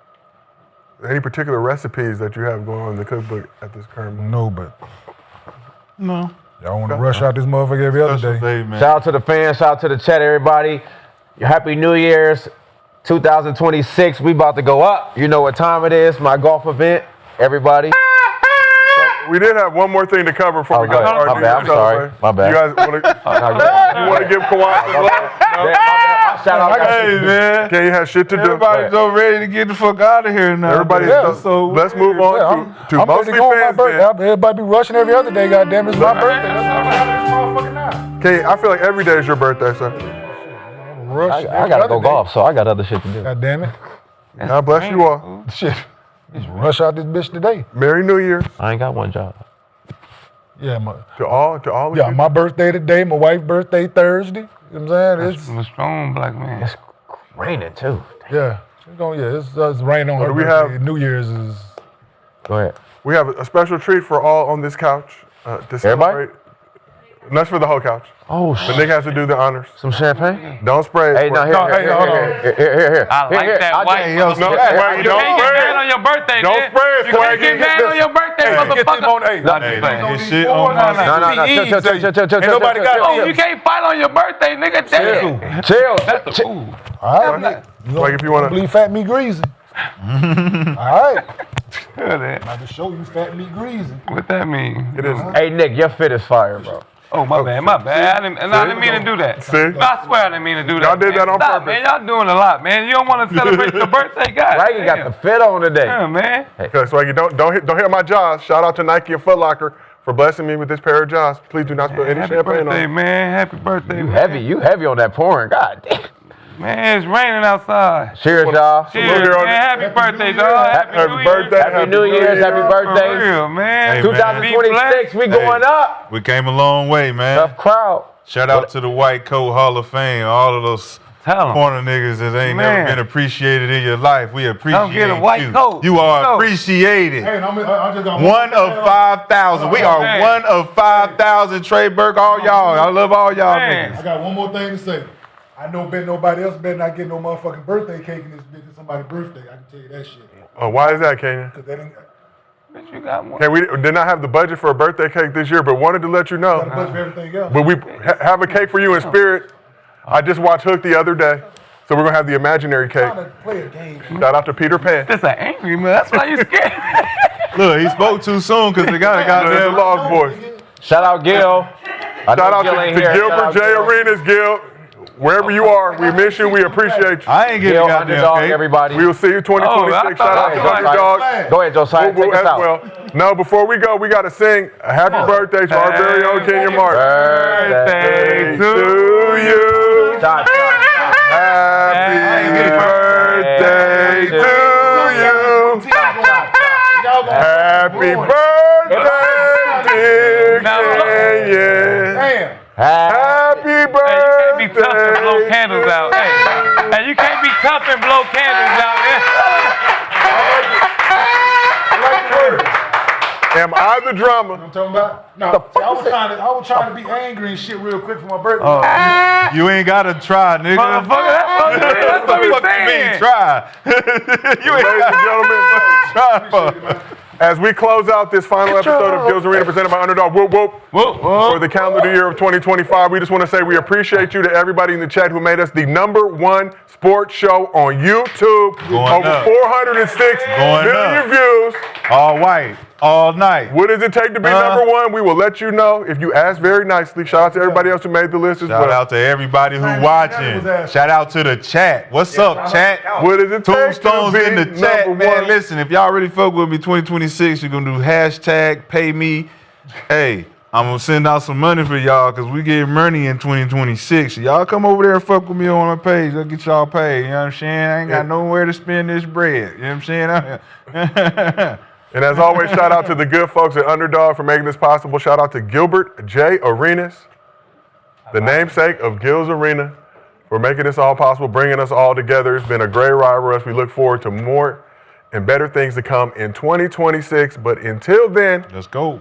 Any particular recipes that you have going on in the cookbook at this current moment? No, but No. y'all want to rush out this motherfucker every other Special day. day, man. Shout out to the fans, shout out to the chat, everybody. Happy New Year's 2026. We about to go up. You know what time it is, my golf event, everybody. We did have one more thing to cover before we go got ahead. started. My bad, I'm sorry. My bad. You guys want to give Kawhi some love? Shout out, Hey, man. Can you have shit to do? Everybody's so ready to get the fuck out of here now. Everybody, man. So let's move on to I'm ready to Mostly go on my Fans. birthday. Man. Everybody be rushing every other day, goddamn. It's my birthday. That's why I'm having this motherfucker now. Kenny, I feel like every day is your birthday, sir. Rush I gotta go golf, so I got other shit to do. God damn it. God bless you all. Shit. Just rush out this bitch today. Merry New Year I ain't got one job. Yeah, to all of yeah, you. my birthday today, my wife's birthday Thursday. You know what I'm saying? I'm a strong black man. It's raining, too. It's raining on her do we birthday. have? New Year's is... Go ahead. We have a special treat for all on this couch to Everybody? celebrate. And that's for the whole couch. Oh, But Nick has to do the honors. some champagne? Don't spray it. Hey, no, here. I like that white. No, Swaggy, You don't can't get spray mad on it. your birthday, Don't man. spray it, You can't Swaggy. get mad on your birthday, Get them motherfucker. on, hey, Not Hey, just playing. man, get shit on my Ain't nobody got Oh, these. you can't fight on your birthday, nigga. Damn. Chill. That's the ooh. All right. Like if you want to. Believe fat meat greasy. All right. What I just show you fat meat greasy. that mean? It is. Hey, Nick, your fit is fire, bro. Oh, my bad, my bad. I didn't mean to do that. See? I swear I didn't mean to do that. Y'all did that on Stop, purpose. man. Y'all doing a lot, man. You don't want to celebrate your birthday, guy. Raggy got the fit on today. Yeah, man. Okay, Swaggy, don't hit my jaws. Shout out to Nike and Foot Locker for blessing me with this pair of jaws. Please do not spill any Happy champagne birthday, on. man. Happy birthday, You man. heavy on that pouring. God damn. Man, it's raining outside. Cheers, y'all. Cheers, here on man. Happy birthday, dog. Happy birthday. Happy New Year's. Happy For birthday. real, man. Hey, 2026, we going up. We came a long way, man. Tough crowd. Shout out to the White Coat Hall of Fame, all of those Tell 'em. corner niggas that ain't Man. never been appreciated in your life. We appreciate get a white you. coat. You are No. appreciated. Hey, I just got One of 5,000. We are Man. one of 5,000. Trey Burke, all y'all. I love all y'all Man. I niggas. got one more thing to say. I know nobody else better not get no motherfucking birthday cake in this bitch. It's somebody's birthday. I can tell you that shit. Why is that, Kenyon? Cause that ain't Bitch, you got one. Okay, we did not have the budget for a birthday cake this year, but wanted to let you got a know. bunch of everything else. But we have a cake for you in spirit. I just watched Hook the other day. So we're gonna have the imaginary cake. Play a game. Shout out to Peter Pan. That's an angry man. That's why you scared. Look, he spoke too soon because they got a The goddamn. Lost Boys. Shout out Gil. Shout out to Gilbert J. Arenas, Gil. Wherever you are, we miss you. We appreciate you. I ain't getting Gil, goddamn underdog, cake. everybody. We will see you 2026. Shout out to Underdog. Go ahead, Josiah. Take us As out. well. No, before we go, we got to sing a happy birthday to our very own Kenyon Martin. Birthday to you. Shot, shot, shot. Happy birthday to you. Happy birthday, dear Kenyon. Happy birthday. Be tough and blow candles out. Hey, you can't be tough and blow candles out, man. Am I the drummer? I'm talking about? No, see, I was trying to be angry and shit real quick for my birthday. You ain't gotta try, nigga. Motherfucker, that's what we What you mean, saying. try? You ain't Ladies and gentlemen, try for. as we close out this final episode of Gil's Arena presented by Underdog, whoop, whoop, for the calendar year of 2025, we just want to say we appreciate you to everybody in the chat who made us the #1 sports show on YouTube. Going Over up. 406 Going million up. views. All white, all night. What does it take to be #1? We will let you know if you ask very nicely. Shout out to everybody else who made the list as Shout well. out to everybody who watching. Shout out to the chat. What's up, chat? What does it take Tombstones to be in the chat, man. #1? Listen, if y'all really fuck with me 2026, you're gonna do hashtag pay me. Hey, I'm gonna send out some money for y'all because we get money in 2026. So y'all come over there and fuck with me on my page. I'll get y'all paid. You know what I'm saying? I ain't got nowhere to spend this bread. You know what I'm saying? And as always, shout out to the good folks at Underdog for making this possible. Shout out to Gilbert J. Arenas, the namesake of Gil's Arena, for making this all possible, bringing us all together. It's been a great ride for us. We look forward to more and better things to come in 2026. But until then, Let's go.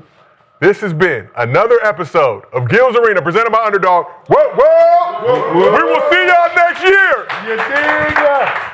this has been another episode of Gil's Arena presented by Underdog. Whoa, whoa! We will see y'all next year. You dig?